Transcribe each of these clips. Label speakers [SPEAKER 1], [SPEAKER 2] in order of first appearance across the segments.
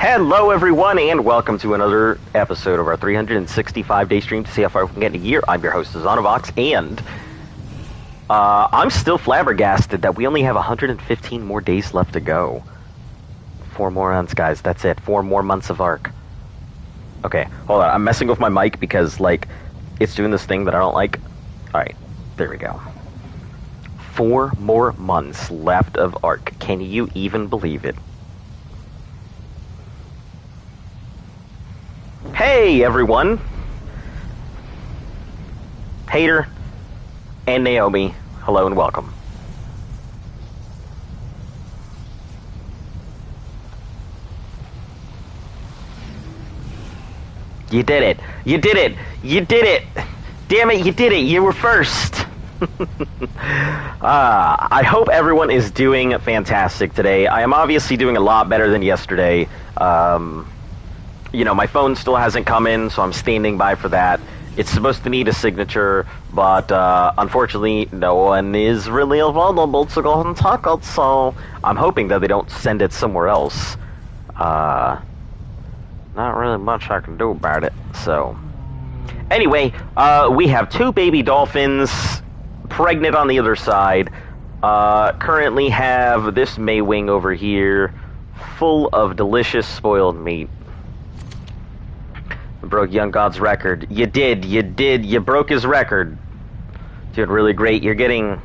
[SPEAKER 1] Hello everyone, and welcome to another episode of our 365-day stream to see how far we can get in a year. I'm your host, Zonovox, and I'm still flabbergasted that we only have 115 more days left to go. 4 more months, guys, that's it. 4 more months of Ark. Okay, hold on, I'm messing with my mic because, like, it's doing this thing that I don't like. Alright, there we go. 4 more months left of Ark. Can you even believe it? Hey everyone! Hater and Naomi, hello and welcome. You did it! You did it! You did it! Damn it, you did it! You were first! I hope everyone is doing fantastic today. I am obviously doing a lot better than yesterday. You know, my phone still hasn't come in, so I'm standing by for that. It's supposed to need a signature, but unfortunately, no one is really available to go and talk it, so I'm hoping that they don't send it somewhere else. Not really much I can do about it, so... Anyway, we have 2 baby dolphins, pregnant on the other side. Currently have this Maywing over here, full of delicious spoiled meat. Broke Young God's record. You did. You broke his record. Doing really great. You're getting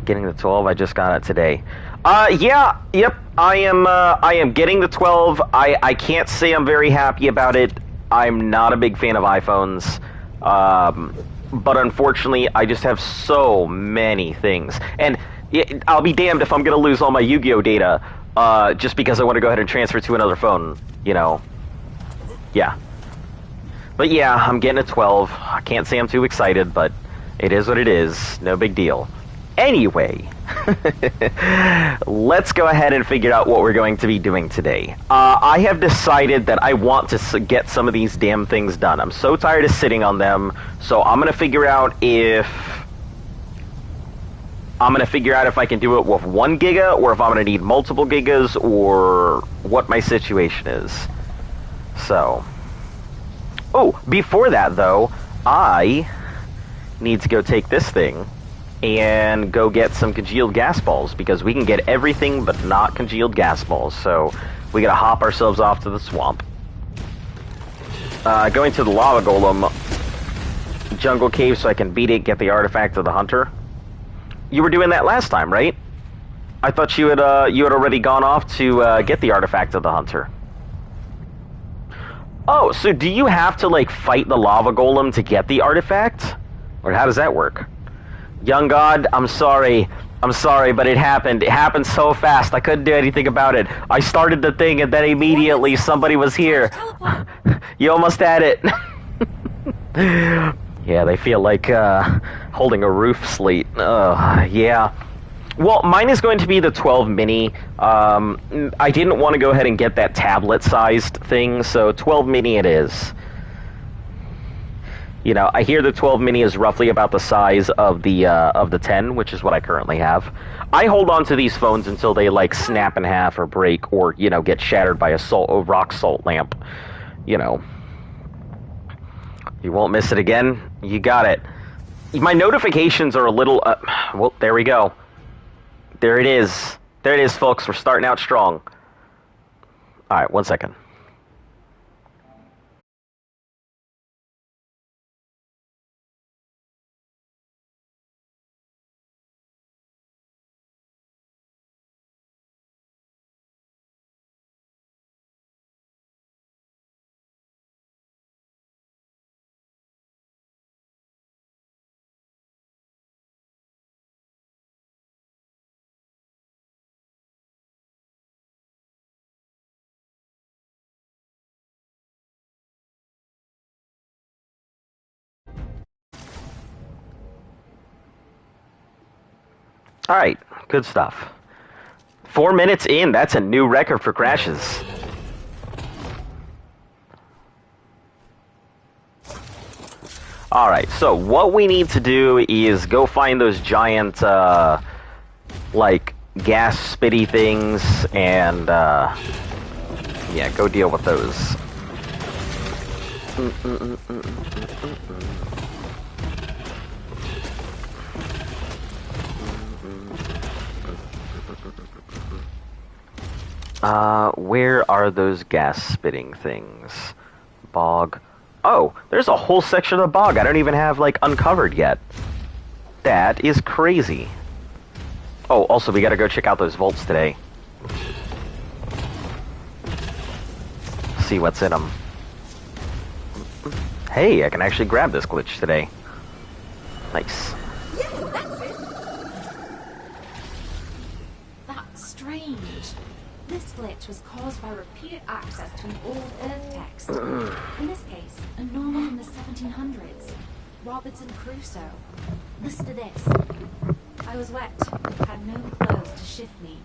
[SPEAKER 1] the 12. I just got it today. Yep. I am getting the 12. I can't say I'm very happy about it. I'm not a big fan of iPhones. But unfortunately, I just have so many things. And I'll be damned if I'm going to lose all my Yu-Gi-Oh data just because I want to go ahead and transfer to another phone, you know. Yeah. But yeah, I'm getting a 12. I can't say I'm too excited, but it is what it is. No big deal. Anyway, let's go ahead and figure out what we're going to be doing today. I have decided that I want to get some of these damn things done. I'm so tired of sitting on them, so I'm going to figure out if I can do it with 1 giga, or if I'm going to need multiple gigas, or what my situation is. So... Oh, before that, though, I need to go take this thing and go get some congealed gas balls, because we can get everything but not congealed gas balls, so we gotta hop ourselves off to the swamp. Going to the lava golem jungle cave so I can beat it, get the artifact of the hunter. You were doing that last time, right? I thought you had already gone off to get the artifact of the hunter. Oh, so do you have to, like, fight the lava golem to get the artifact? Or how does that work? Young God, I'm sorry, but it happened. It happened so fast, I couldn't do anything about it. I started the thing, and then immediately somebody was here. You almost had it. Yeah, they feel like, holding a roof slate. Yeah. Well, mine is going to be the 12 mini. I didn't want to go ahead and get that tablet-sized thing, so 12 mini it is. You know, I hear the 12 mini is roughly about the size of the 10, which is what I currently have. I hold on to these phones until they, like, snap in half or break or, you know, get shattered by a rock salt lamp. You know. You won't miss it again? You got it. My notifications are a little... well, there we go. There it is. There it is, folks. We're starting out strong. Alright, 1 second. Alright, good stuff. 4 minutes in, that's a new record for crashes. Alright, so what we need to do is go find those giant, like, gas spitty things and Yeah, go deal with those. Where are those gas spitting things? Bog. Oh, there's a whole section of the bog I don't even have, like, uncovered yet. That is crazy. Oh, also, we gotta go check out those vaults today. See what's in them. Hey, I can actually grab this glitch today. Nice.
[SPEAKER 2] Yeah, that's it. That's strange. This glitch was caused by repeated access to an old Earth text. In this case, a novel from the 1700s. Robinson Crusoe. Listen to this. I was wet, had no clothes to shift me,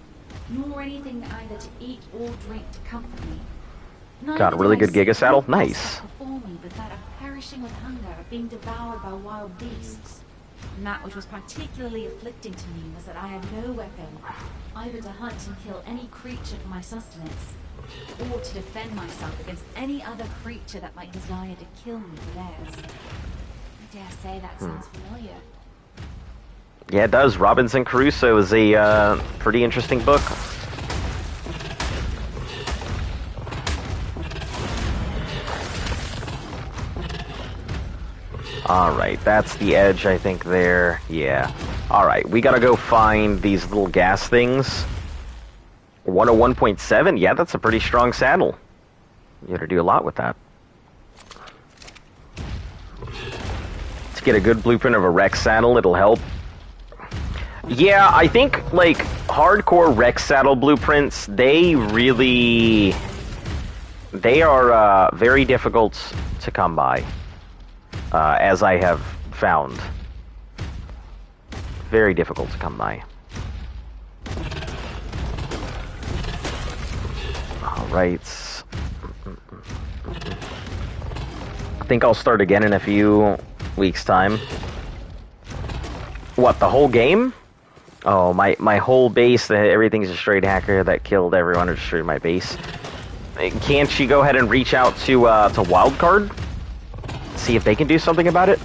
[SPEAKER 2] nor anything either to eat or drink to comfort me.
[SPEAKER 1] Got a really good Giga Saddle? Nice.
[SPEAKER 2] Before me, but that of perishing with hunger, being devoured by wild beasts. And that which was particularly afflicting to me was that I had no weapon, either to hunt and kill any creature for my sustenance, or to defend myself against any other creature that might desire to kill me for theirs. I dare say that sounds familiar.
[SPEAKER 1] Yeah, it does. Robinson Crusoe is a pretty interesting book. Alright, that's the edge, I think, there. Yeah. Alright, we gotta go find these little gas things. 101.7? Yeah, that's a pretty strong saddle. You gotta do a lot with that. To get a good blueprint of a Rex saddle, it'll help. Yeah, I think, like, hardcore Rex saddle blueprints, they are very difficult to come by. As I have found. Very difficult to come by. Alright. I think I'll start again in a few weeks' time. What, the whole game? Oh, my whole base, everything's a straight hacker that killed everyone who destroyed my base. Can't she go ahead and reach out to Wildcard? See if they can do something about it?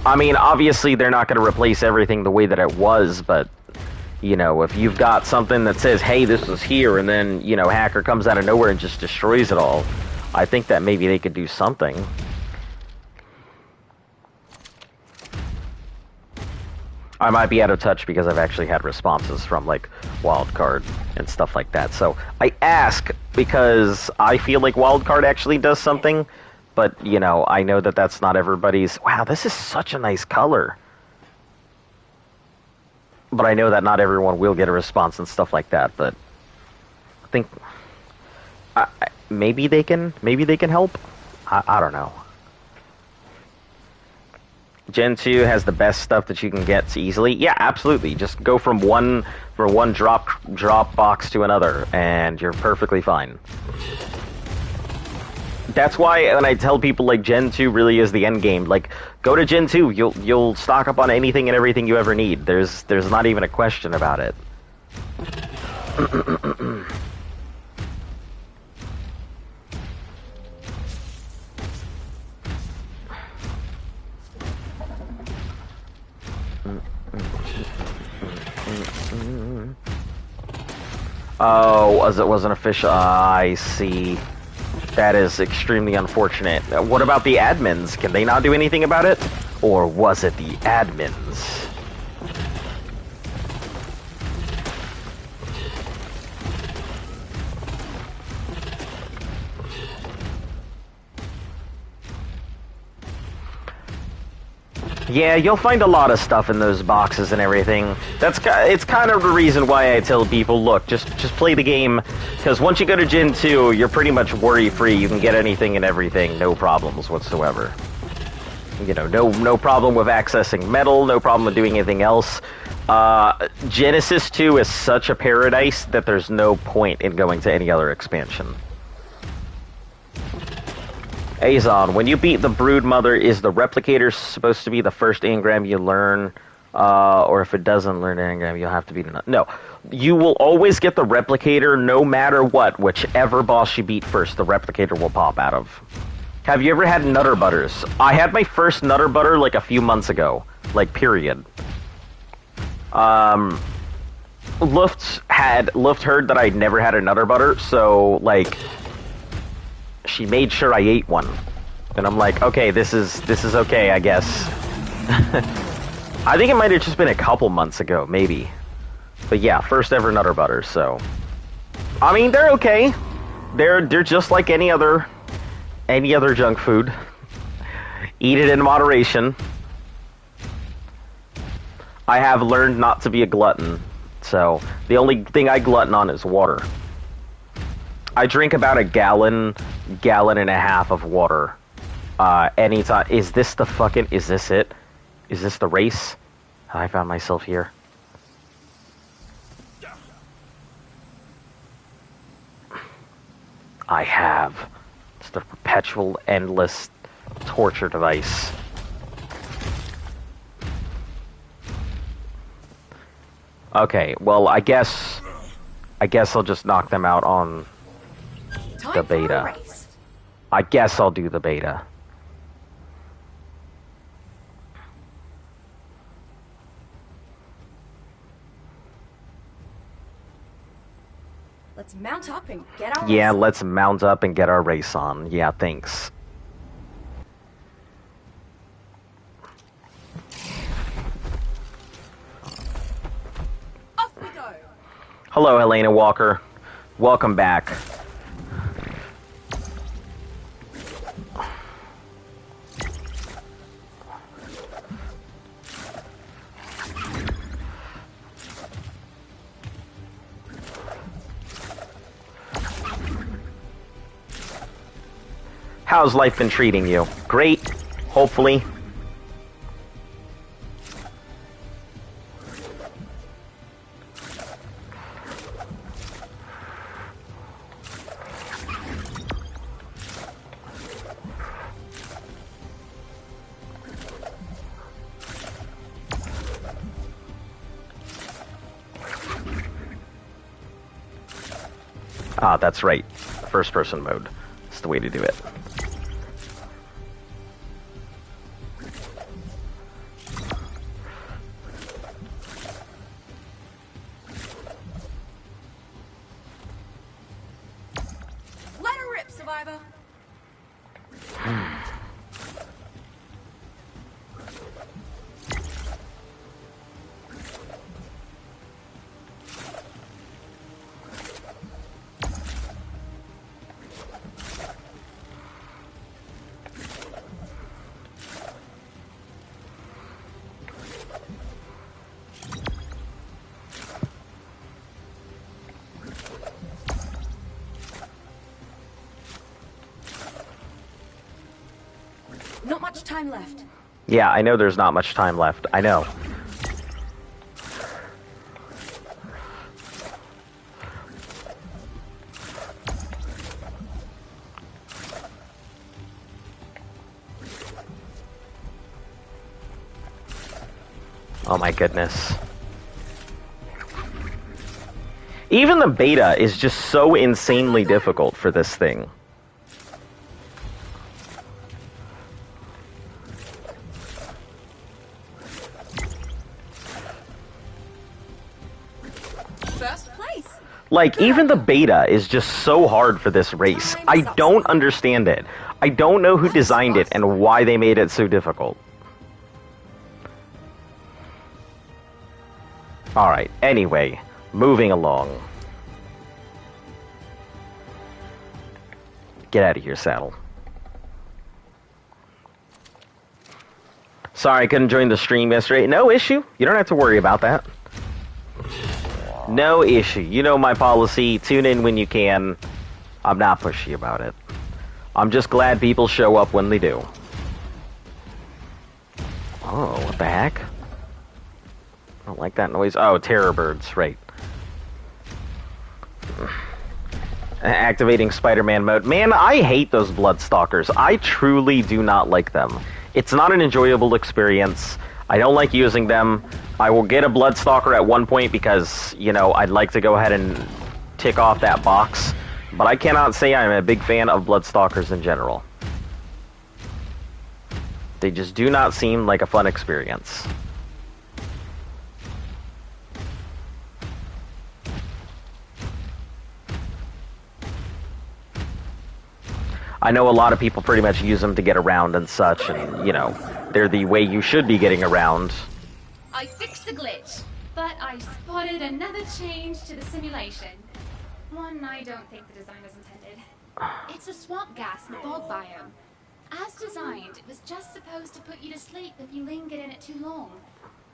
[SPEAKER 1] I mean, obviously they're not going to replace everything the way that it was, but, you know, if you've got something that says, hey, this is here, and then, you know, hacker comes out of nowhere and just destroys it all, I think that maybe they could do something. I might be out of touch because I've actually had responses from, like, Wildcard and stuff like that. So I ask because I feel like Wildcard actually does something, but, you know, I know that that's not everybody's... Wow, this is such a nice color. But I know that not everyone will get a response and stuff like that, but I think... maybe they can help? I don't know. Gen 2 has the best stuff that you can get easily. Yeah, absolutely. Just go from one drop box to another, and you're perfectly fine. That's why when I tell people, like, Gen 2 really is the end game. Like, go to Gen 2, you'll stock up on anything and everything you ever need. There's not even a question about it. Oh, it wasn't official. I see. That is extremely unfortunate. What about the admins? Can they not do anything about it? Or was it the admins? Yeah, you'll find a lot of stuff in those boxes and everything. It's kind of the reason why I tell people, look, just play the game, because once you go to Gen 2, you're pretty much worry-free. You can get anything and everything, no problems whatsoever. You know, no problem with accessing metal, no problem with doing anything else. Genesis 2 is such a paradise that there's no point in going to any other expansion. Azon, when you beat the Brood Mother, is the Replicator supposed to be the first engram you learn? Or if it doesn't learn engram, you'll have to beat another? No. You will always get the replicator no matter what. Whichever boss you beat first, the replicator will pop out of. Have you ever had Nutter Butters? I had my first Nutter Butter like a few months ago. Like, period. Luft heard that I'd never had a Nutter Butter, so, like, she made sure I ate one. And I'm like, okay, this is okay, I guess. I think it might have just been a couple months ago, maybe. But yeah, first ever Nutter Butter, so... I mean, they're okay. They're just like any other junk food. Eat it in moderation. I have learned not to be a glutton, so the only thing I glutton on is water. I drink about a gallon and a half of water anytime. Is this it? Is this the race? I found myself here. I have. It's the perpetual, endless torture device. Okay, well, I guess I'll just knock them out on the beta. I guess I'll do the beta.
[SPEAKER 2] Let's mount up and get our
[SPEAKER 1] Yeah,
[SPEAKER 2] race on.
[SPEAKER 1] let's mount up and get our race on. Yeah, thanks.
[SPEAKER 2] Off we go.
[SPEAKER 1] Hello, Helena Walker. Welcome back. How's life been treating you? Great, hopefully. Ah, that's right. First person mode. That's the way to do it.
[SPEAKER 2] Let her rip, survivor. Not much time left.
[SPEAKER 1] Yeah, I know there's not much time left. I know. Oh my goodness. Even the beta is just so insanely difficult for this thing.
[SPEAKER 2] First place.
[SPEAKER 1] Like, even the beta is just so hard for this race. I don't understand it. I don't know who designed it and why they made it so difficult. Alright, anyway, moving along. Get out of here, Saddle. Sorry, I couldn't join the stream yesterday. No issue. You don't have to worry about that. No issue. You know my policy. Tune in when you can. I'm not pushy about it. I'm just glad people show up when they do. Oh, what the heck? I don't like that noise. Oh, terror birds, right. Activating Spider-Man mode. Man, I hate those Bloodstalkers. I truly do not like them. It's not an enjoyable experience. I don't like using them. I will get a Bloodstalker at one point because, you know, I'd like to go ahead and tick off that box. But I cannot say I'm a big fan of Bloodstalkers in general. They just do not seem like a fun experience. I know a lot of people pretty much use them to get around and such, and, you know, they're the way you should be getting around.
[SPEAKER 2] I fixed the glitch, but I spotted another change to the simulation. One I don't think the designers intended. It's a swamp gas in the Bog Biome. As designed, it was just supposed to put you to sleep if you lingered in it too long.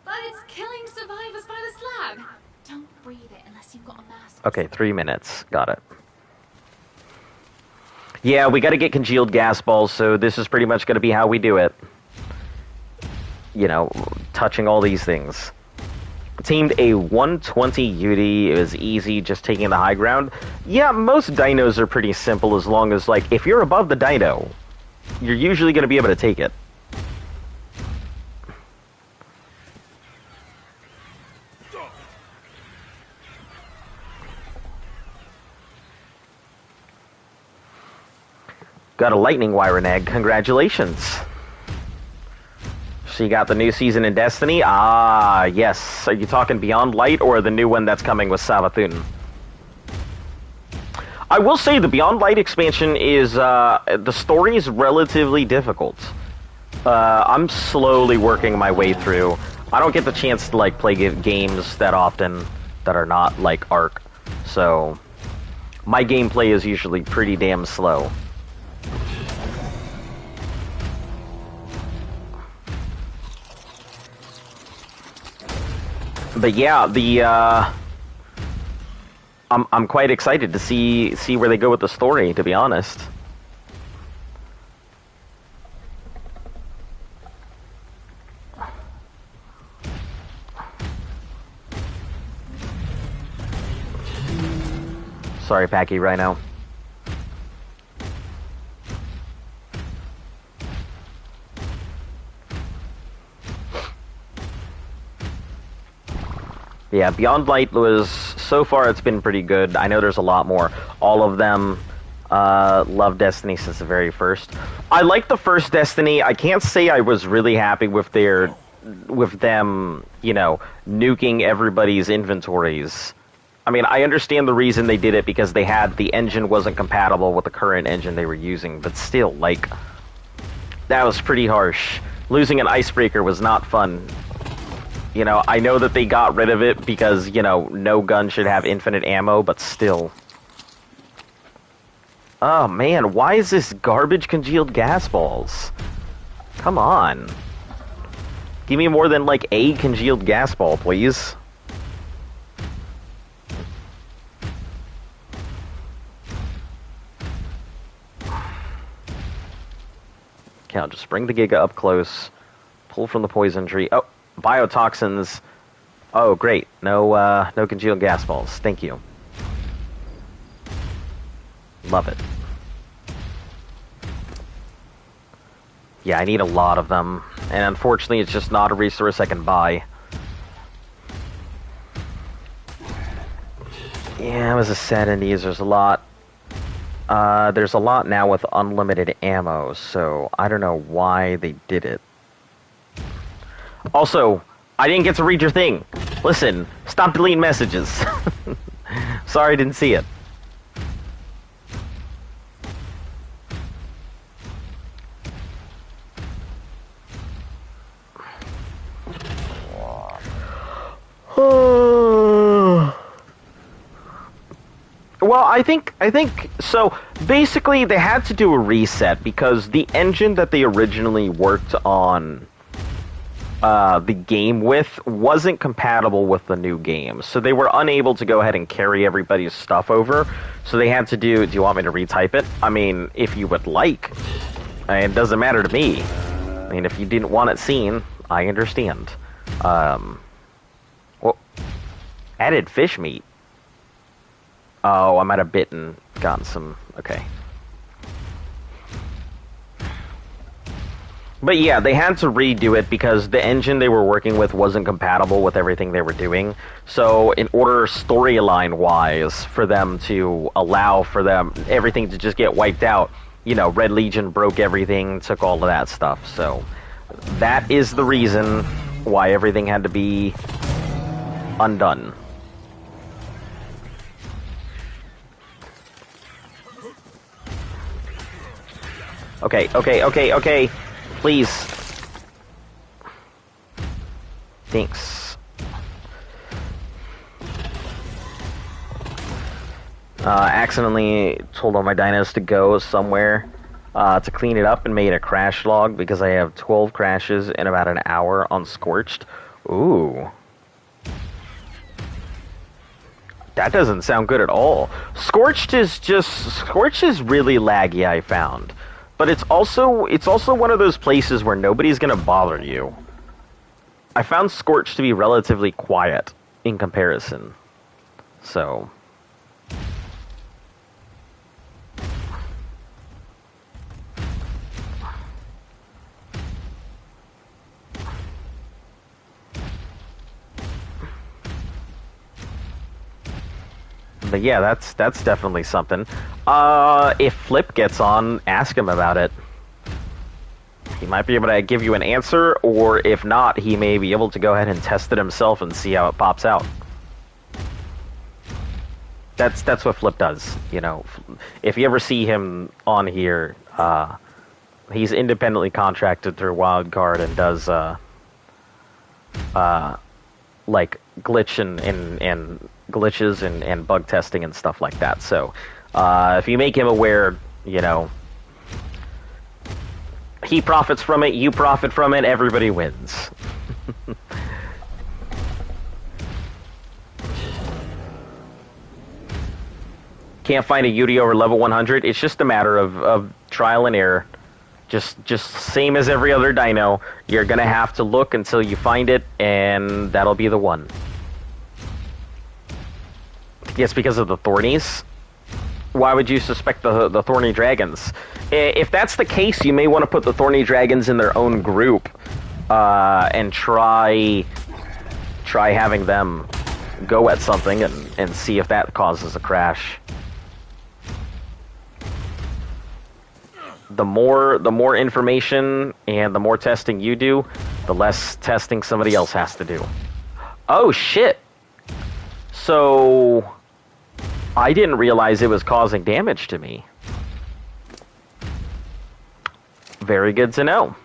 [SPEAKER 2] But it's killing survivors by the slab. Don't breathe it unless you've got a mask.
[SPEAKER 1] Okay, 3 minutes. Got it. Yeah, we gotta get congealed gas balls, so this is pretty much gonna be how we do it. You know, touching all these things. Teamed a 120 UD. It was easy, just taking the high ground. Yeah, most dinos are pretty simple as long as, like, if you're above the dino, you're usually gonna be able to take it. Got a lightning wiren egg. Congratulations. So you got the new season in Destiny? Ah, yes. Are you talking Beyond Light or the new one that's coming with Savathun? I will say the Beyond Light expansion is, the story is relatively difficult. I'm slowly working my way through. I don't get the chance to, like, play games that often that are not, like, Ark. So, my gameplay is usually pretty damn slow. But yeah, I'm quite excited to see where they go with the story, to be honest. Sorry, Packy Rhino. Yeah, Beyond Light was, so far it's been pretty good. I know there's a lot more. All of them love Destiny since the very first. I like the first Destiny. I can't say I was really happy with them, you know, nuking everybody's inventories. I mean, I understand the reason they did it because the engine wasn't compatible with the current engine they were using, but still, like, that was pretty harsh. Losing an icebreaker was not fun. You know, I know that they got rid of it because, you know, no gun should have infinite ammo, but still. Oh, man, why is this garbage congealed gas balls? Come on. Give me more than, like, a congealed gas ball, please. Okay, I'll just bring the Giga up close. Pull from the poison tree. Oh. Biotoxins. Oh, great. No congealed gas balls. Thank you. Love it. Yeah, I need a lot of them. And unfortunately, it's just not a resource I can buy. Yeah, it was a 70s. There's a lot. There's a lot now with unlimited ammo, so I don't know why they did it. Also, I didn't get to read your thing. Listen, stop deleting messages. Sorry I didn't see it. Well, I think so. Basically, they had to do a reset because the engine that they originally worked on the game with wasn't compatible with the new game, so they were unable to go ahead and carry everybody's stuff over. So they had to do you want me to retype it? I mean, if you would like. It doesn't matter to me. I mean, if you didn't want it seen, I understand. Well, added fish meat. Oh, I might have gotten some. Okay. But yeah, they had to redo it because the engine they were working with wasn't compatible with everything they were doing. So in order storyline-wise for them to allow for them everything to just get wiped out, you know, Red Legion broke everything, took all of that stuff. So that is the reason why everything had to be undone. Okay. Please. Thanks. Accidentally told all my dinos to go somewhere to clean it up and made a crash log because I have 12 crashes in about an hour on Scorched. Ooh. That doesn't sound good at all. Scorched is really laggy, I found. But it's also one of those places where nobody's gonna bother you. I found Scorched to be relatively quiet in comparison. So but yeah, that's definitely something. If Flip gets on, ask him about it. He might be able to give you an answer, or if not, he may be able to go ahead and test it himself and see how it pops out. That's what Flip does, you know. If you ever see him on here, he's independently contracted through Wildcard and does like glitches and bug testing and stuff like that. So if you make him aware, you know, he profits from it, you profit from it, everybody wins. Can't find a Yudi over level 100. It's just a matter of trial and error. Just same as every other dino. You're gonna have to look until you find it, and that'll be the one. Yes, because of the Thornies. Why would you suspect the Thorny Dragons? If that's the case, you may want to put the Thorny Dragons in their own group and try having them go at something and see if that causes a crash. The more information and the more testing you do, the less testing somebody else has to do. Oh shit! So I didn't realize it was causing damage to me. Very good to know.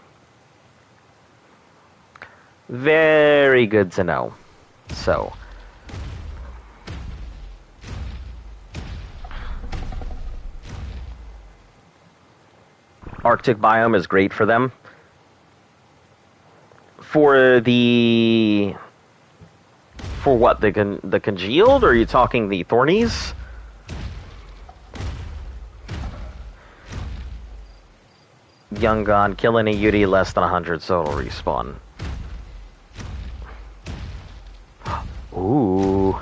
[SPEAKER 1] Very good to know. So Arctic biome is great for them. For what, the congealed, or are you talking the Thornies? Young God, kill any Yudi less than 100 so it'll respawn. Ooh.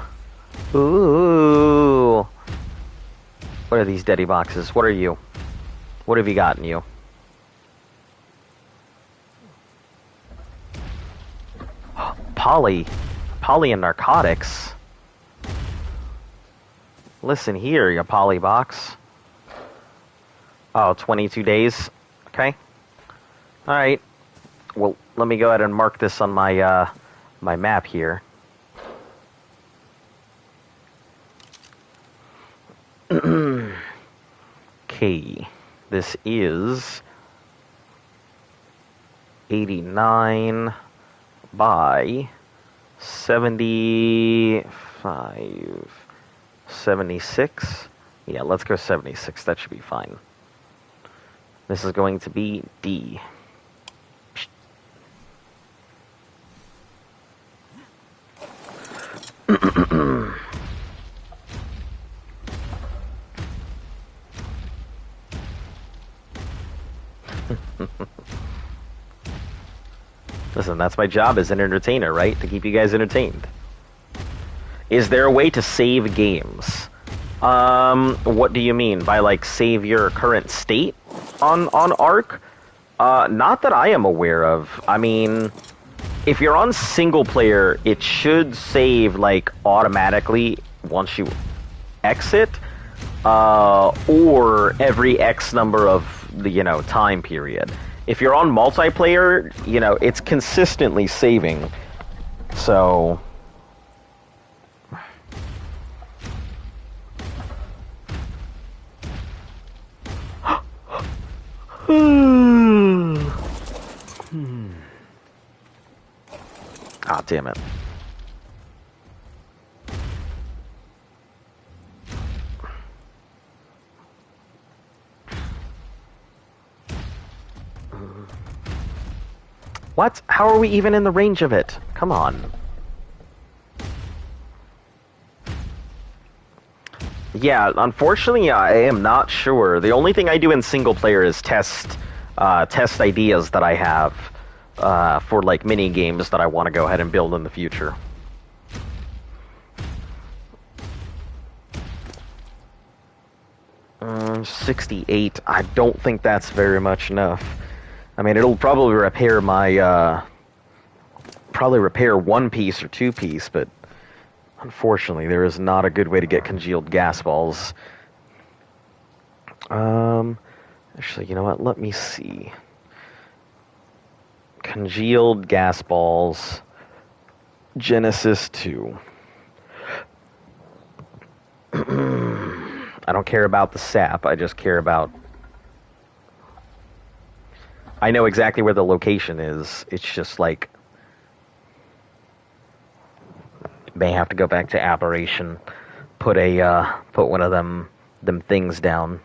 [SPEAKER 1] Ooh. What are these deady boxes? What are you? What have you got in you? Poly and narcotics. Listen here, you poly box. Oh, 22 days. Okay. Alright. Well, let me go ahead and mark this on my my map here. Okay. This is 89 by 75, 76. Yeah, let's go 76. That should be fine. This is going to be D. Listen, that's my job as an entertainer, right? To keep you guys entertained. Is there a way to save games? What do you mean by, like, save your current state on Arc? Not that I am aware of. I mean, if you're on single player, it should save, like, automatically once you exit, or every X number of the, time period. If you're on multiplayer, it's consistently saving. So... Ah, damn it. What? How are we even in the range of it? Come on. Yeah, unfortunately, I am not sure. The only thing I do in single player is test ideas that I have for, like, mini games that I want to go ahead and build in the future. Mm, 68. I don't think that's very much enough. I mean, it'll probably repair my probably repair one piece or two piece, but unfortunately, there is not a good way to get congealed gas balls. Actually, you know what? Let me see. Congealed gas balls. Genesis 2. I don't care about the sap. I just care about... I know exactly where the location is. It's just like... May have to go back to Aberration. Put one of them things down.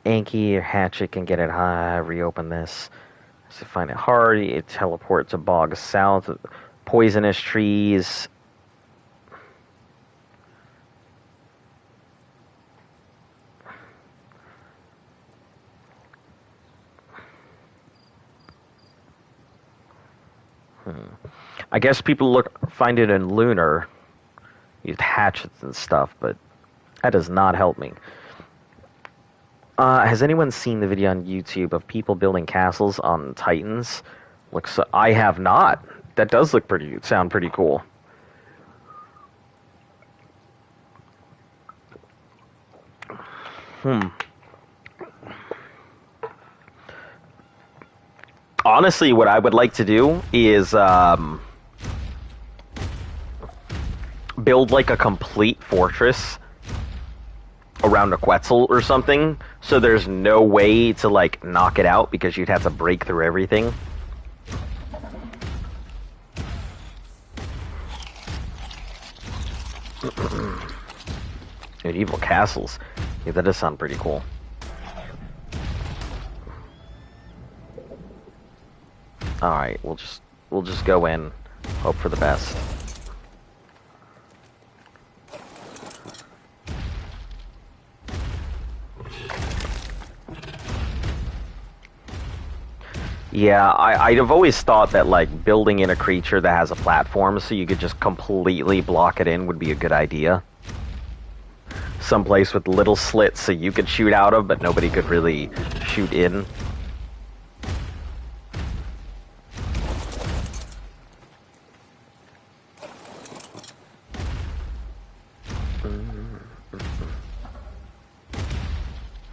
[SPEAKER 1] Anki or Hatchet can get it high, reopen this. So find it hard, it teleports to Bog South, poisonous trees. I guess people find it in Lunar, use hatchets and stuff, but that does not help me. Has anyone seen the video on YouTube of people building castles on Titans? I have not. That does sound pretty cool. Honestly, what I would like to do is build like a complete fortress around a Quetzal or something, so there's no way to, like, knock it out because you'd have to break through everything. Medieval castles. Yeah, that does sound pretty cool. Alright, we'll just go in, hope for the best. Yeah, I'd have always thought that, like, building in a creature that has a platform so you could just completely block it in would be a good idea. Someplace with little slits so you could shoot out of, but nobody could really shoot in.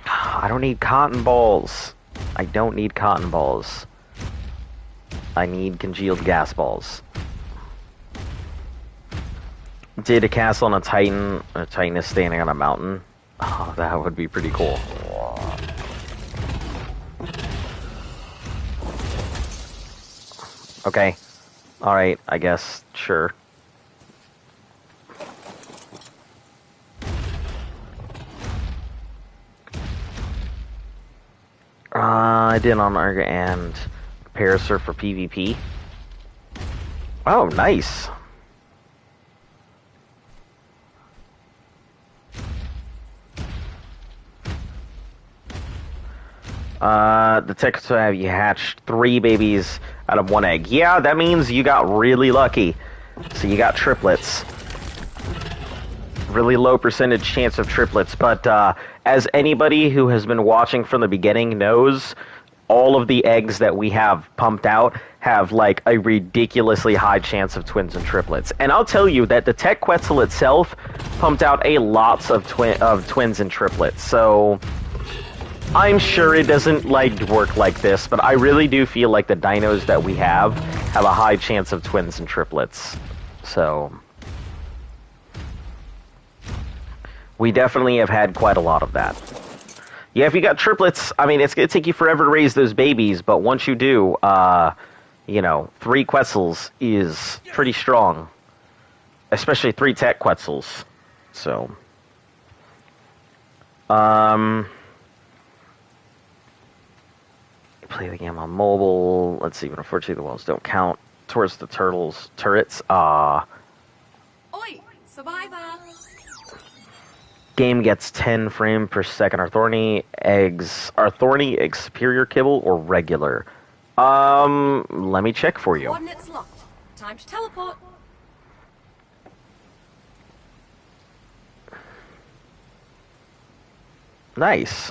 [SPEAKER 1] I don't need cotton balls. I don't need cotton balls. I need congealed gas balls. Did a castle on a Titan. A Titan is standing on a mountain. Oh, that would be pretty cool. Okay. Alright, I guess. Sure. I did Amargasaur and Parasaur for PvP. Oh, nice. The tickets have you hatched 3 babies out of 1 egg. Yeah, that means you got really lucky. So you got triplets. Really low percentage chance of triplets, but as anybody who has been watching from the beginning knows, all of the eggs that we have pumped out have like a ridiculously high chance of twins and triplets. And I'll tell you that the Tech Quetzal itself pumped out a lots of twins and triplets. So I'm sure it doesn't like work like this, but I really do feel like the dinos that we have a high chance of twins and triplets. So we definitely have had quite a lot of that. Yeah, if you got triplets, I mean, it's going to take you forever to raise those babies, but once you do, 3 Quetzals is pretty strong. Especially 3 Tech Quetzals. So, play the game on mobile. Let's see, but unfortunately the walls don't count towards the turrets.
[SPEAKER 2] Oi, survivor!
[SPEAKER 1] Game gets 10 frames per second. Are thorny eggs superior kibble or regular? Let me check for you.
[SPEAKER 2] Coordinates locked. Time to teleport.
[SPEAKER 1] Nice.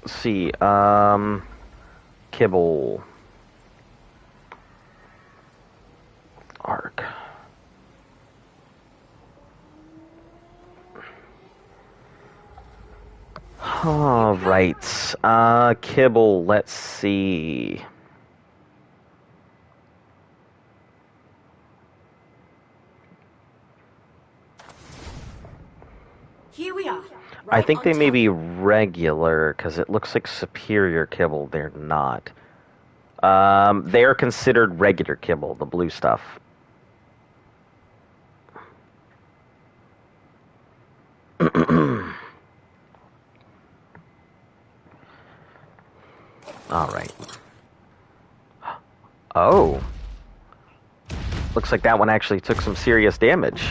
[SPEAKER 1] Let's see, kibble. Arc. All right. Kibble, let's see.
[SPEAKER 2] Here we are.
[SPEAKER 1] I think they may be regular, because it looks like superior kibble. They're not. They are considered regular kibble, the blue stuff. All right. Oh. Looks like that one actually took some serious damage.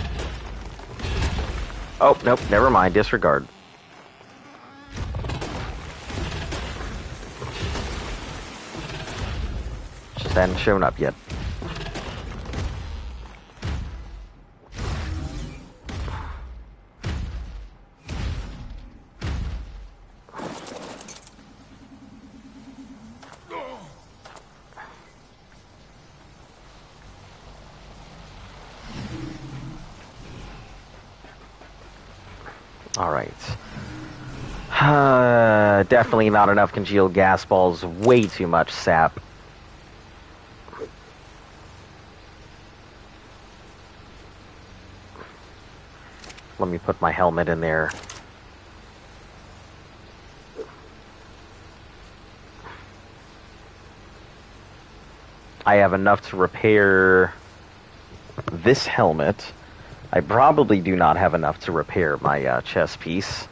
[SPEAKER 1] Oh, nope, never mind. Disregard. Just hadn't shown up yet. All right. Definitely not enough congealed gas balls. Way too much sap. Let me put my helmet in there. I have enough to repair this helmet. I probably do not have enough to repair my chest piece.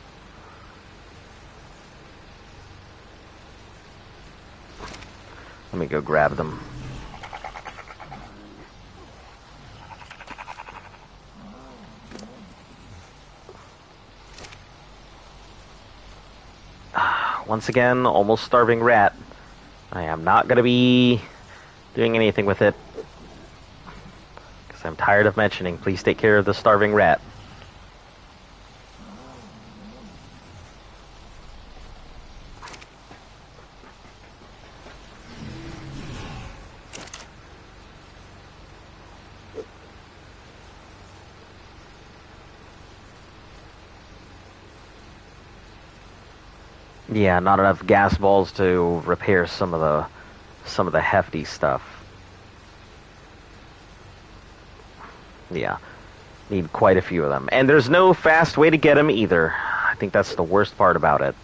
[SPEAKER 1] Let me go grab them. Once again, almost starving rat. I am not going to be doing anything with it. Because I'm tired of mentioning, please take care of the starving rat. Yeah, not enough gas balls to repair some of the hefty stuff. Yeah, need quite a few of them. And there's no fast way to get them either. I think that's the worst part about it.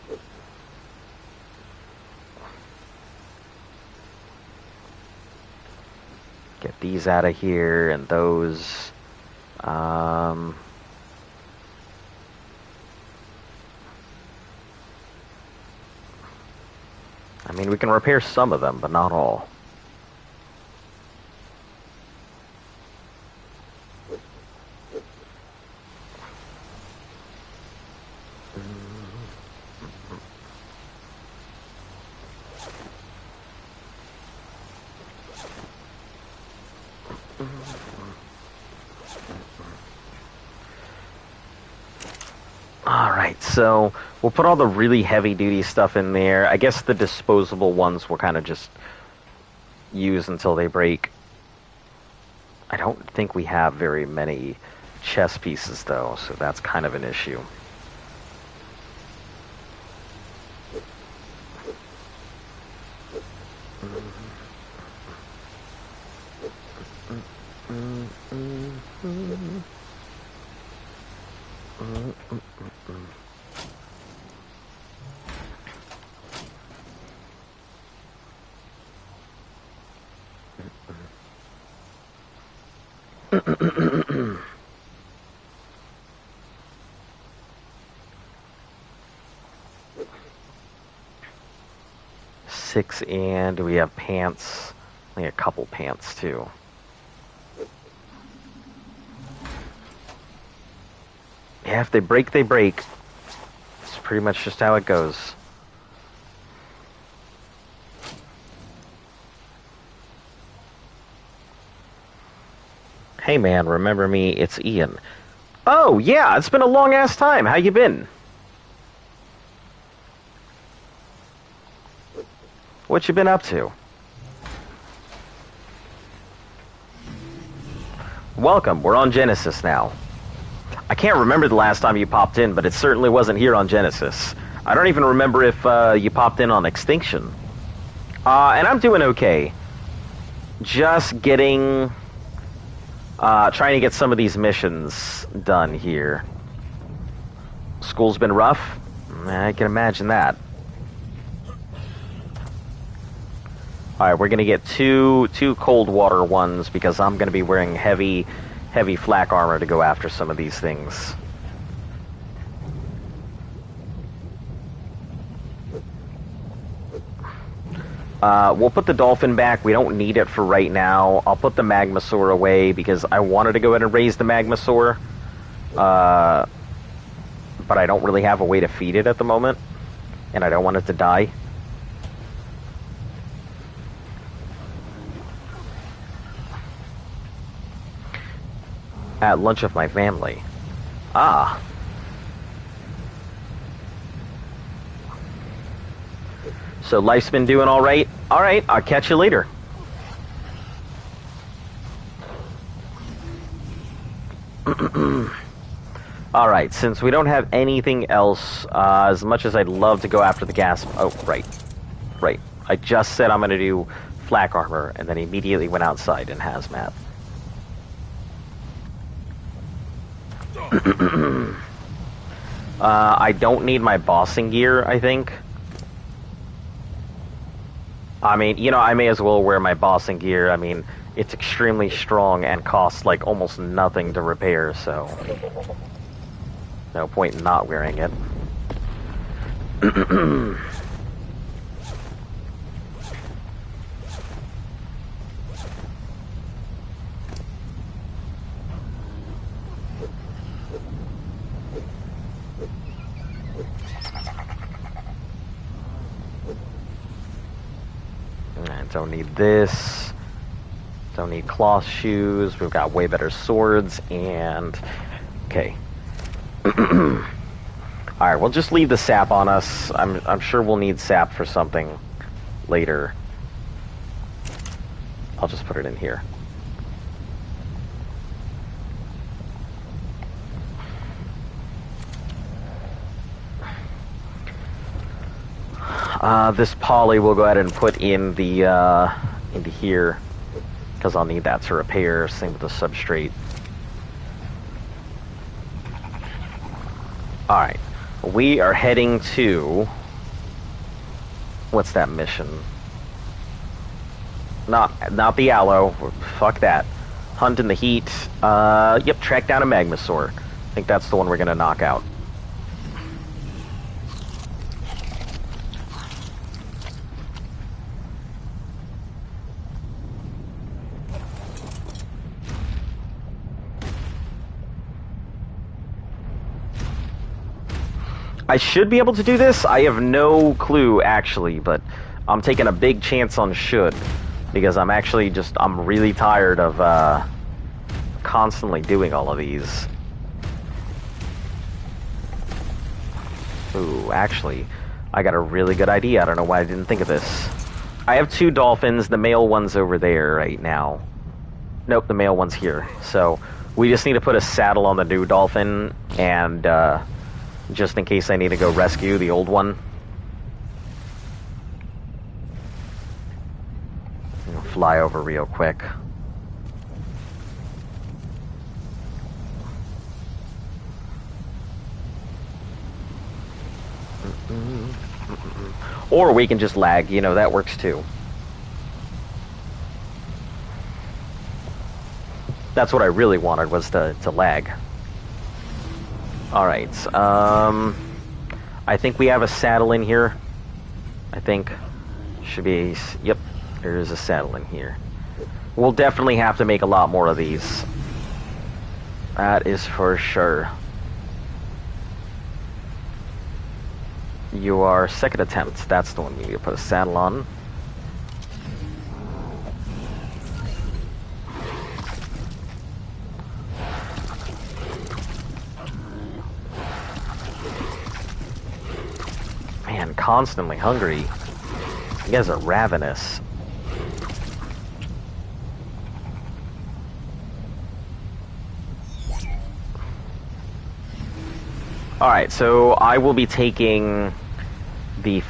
[SPEAKER 1] Get these out of here and those. I mean, we can repair some of them, but not all. So we'll put all the really heavy-duty stuff in there. I guess the disposable ones will kind of just use until they break. I don't think we have very many chess pieces, though, so that's kind of an issue. Six, and we have pants. Only a couple pants too. Yeah, if they break, they break. It's pretty much just how it goes. Hey man, remember me? It's Ian. Oh yeah, it's been a long ass time. How you been? What you been up to? Welcome, we're on Genesis now. I can't remember the last time you popped in, but it certainly wasn't here on Genesis. I don't even remember if you popped in on Extinction. And I'm doing okay. Just getting... trying to get some of these missions done here. School's been rough? I can imagine that. Alright, we're gonna get two cold water ones because I'm gonna be wearing heavy flak armor to go after some of these things. We'll put the dolphin back. We don't need it for right now. I'll put the Magmasaur away because I wanted to go ahead and raise the Magmasaur. But I don't really have a way to feed it at the moment. And I don't want it to die. At lunch with my family. Ah. So life's been doing all right? All right, I'll catch you later. All right, since we don't have anything else, as much as I'd love to go after the gas... Oh, right. Right. I just said I'm going to do flak armor, and then immediately went outside in hazmat. I don't need my bossing gear, I think. I mean, you know, I may as well wear my bossing gear. I mean, it's extremely strong and costs, like, almost nothing to repair, so... no point in not wearing it. Don't need this. Don't need cloth shoes. We've got way better swords and... Okay. Alright, we'll just leave the sap on us. I'm sure we'll need sap for something later. I'll just put it in here. This poly we'll go ahead and put in the into here because I'll need that to repair. Same with the substrate. All right, we are heading to what's that mission? Not the aloe. Fuck that. Hunt in the heat. Yep, track down a Magmasaur. I think that's the one we're gonna knock out. I should be able to do this. I have no clue, actually, but I'm taking a big chance on should, because I'm actually I'm really tired of constantly doing all of these. Ooh, actually, I got a really good idea. I don't know why I didn't think of this. I have 2 dolphins. The male one's over there right now. Nope, the male one's here. So we just need to put a saddle on the new dolphin, and just in case I need to go rescue the old one. I'll fly over real quick. Or we can just lag, you know, that works too. That's what I really wanted, was to lag. Alright, I think we have a saddle in here. I think. Should be... Yep, there is a saddle in here. We'll definitely have to make a lot more of these. That is for sure. You are second attempt. That's the one we need to put a saddle on. Man, constantly hungry. You guys are ravenous. Alright, so I will be taking the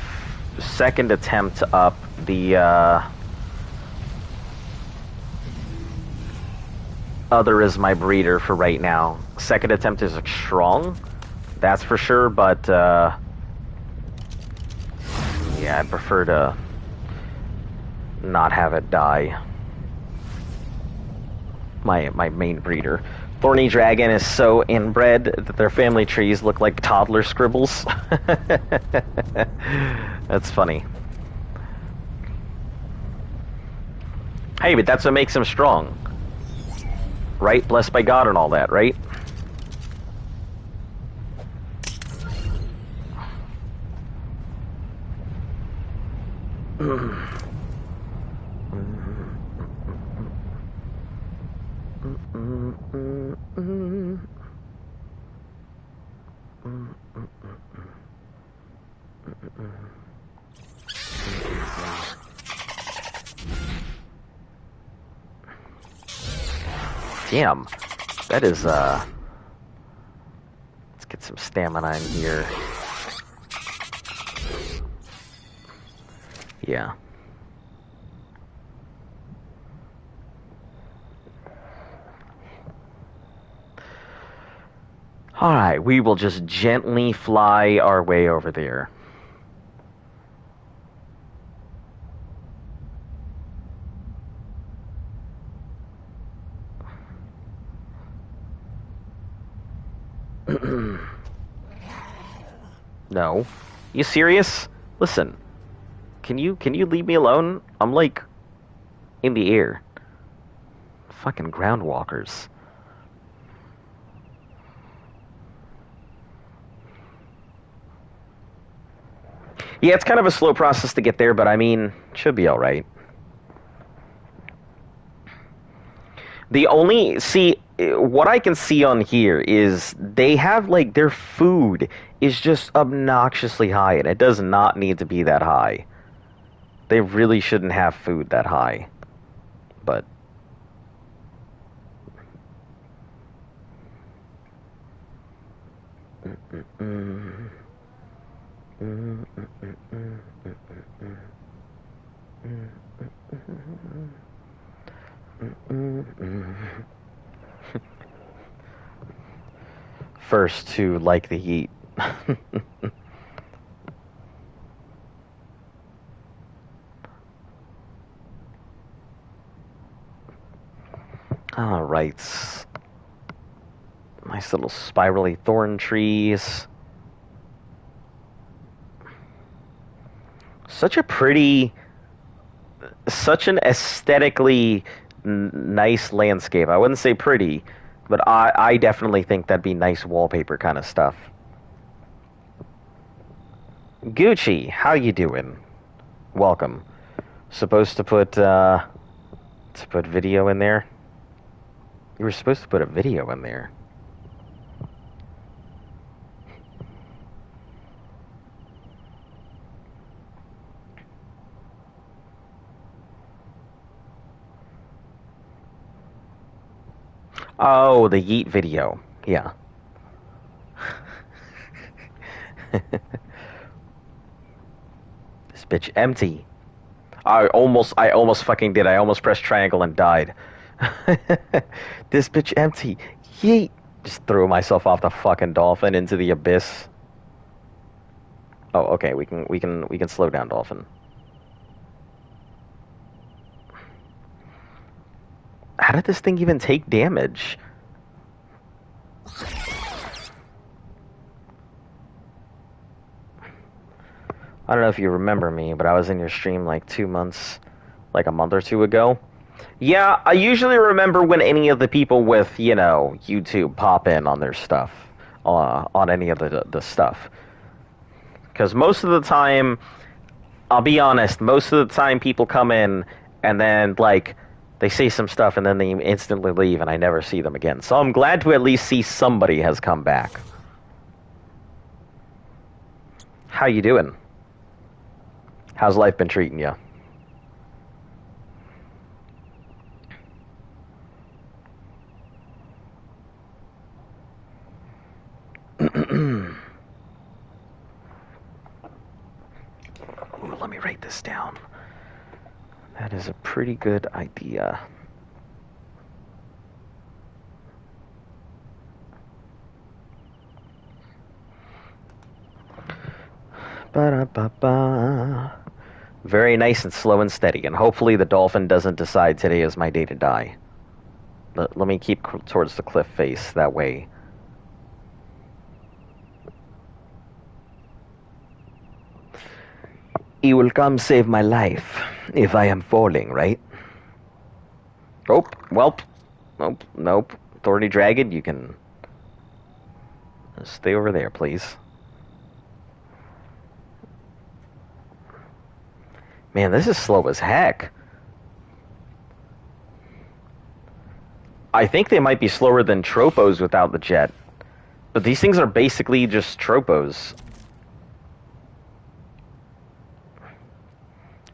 [SPEAKER 1] second attempt up the other is my breeder for right now. Second attempt is strong, that's for sure, but yeah, I prefer to not have it die. My main breeder. Thorny Dragon is so inbred that their family trees look like toddler scribbles. That's funny. Hey, but that's what makes them strong. Right? Blessed by God and all that, right? Damn, that is, let's get some stamina in here. Yeah. Alright, we will just gently fly our way over there. No. You serious? Listen. Can you leave me alone? I'm like in the air. Fucking ground walkers. Yeah, it's kind of a slow process to get there, but I mean, it should be alright. The only, see, what I can see on here is they have, like, their food is just obnoxiously high, and it does not need to be that high. They really shouldn't have food that high. But... First to like the heat. Alright. Nice little spirally thorn trees. Such a pretty... Such an aesthetically nice landscape. I wouldn't say pretty, but I definitely think that'd be nice wallpaper kind of stuff. Gucci, how you doing? Welcome. Supposed to put video in there? You were supposed to put a video in there. Oh, the Yeet video. Yeah. This bitch empty. I almost fucking did. I almost pressed triangle and died. This bitch empty. Yeet. Just threw myself off the fucking dolphin into the abyss. Oh, okay. We can slow down, dolphin. How did this thing even take damage? I don't know if you remember me, but I was in your stream like 2 months, like a month or two ago. Yeah, I usually remember when any of the people with, YouTube pop in on their stuff, on any of the stuff. Because most of the time, I'll be honest, most of the time people come in and then, like, they say some stuff and then they instantly leave and I never see them again. So I'm glad to at least see somebody has come back. How you doing? How's life been treating you? Ooh, let me write this down. That is a pretty good idea. Ba-da-ba-ba. Very nice and slow and steady, and hopefully the dolphin doesn't decide today is my day to die. Let me keep towards the cliff face, that way. He will come save my life, if I am falling, right? Oh, welp. Nope. Thorny Dragon, you can stay over there, please. Man, this is slow as heck. I think they might be slower than Tropos without the jet. But these things are basically just Tropos.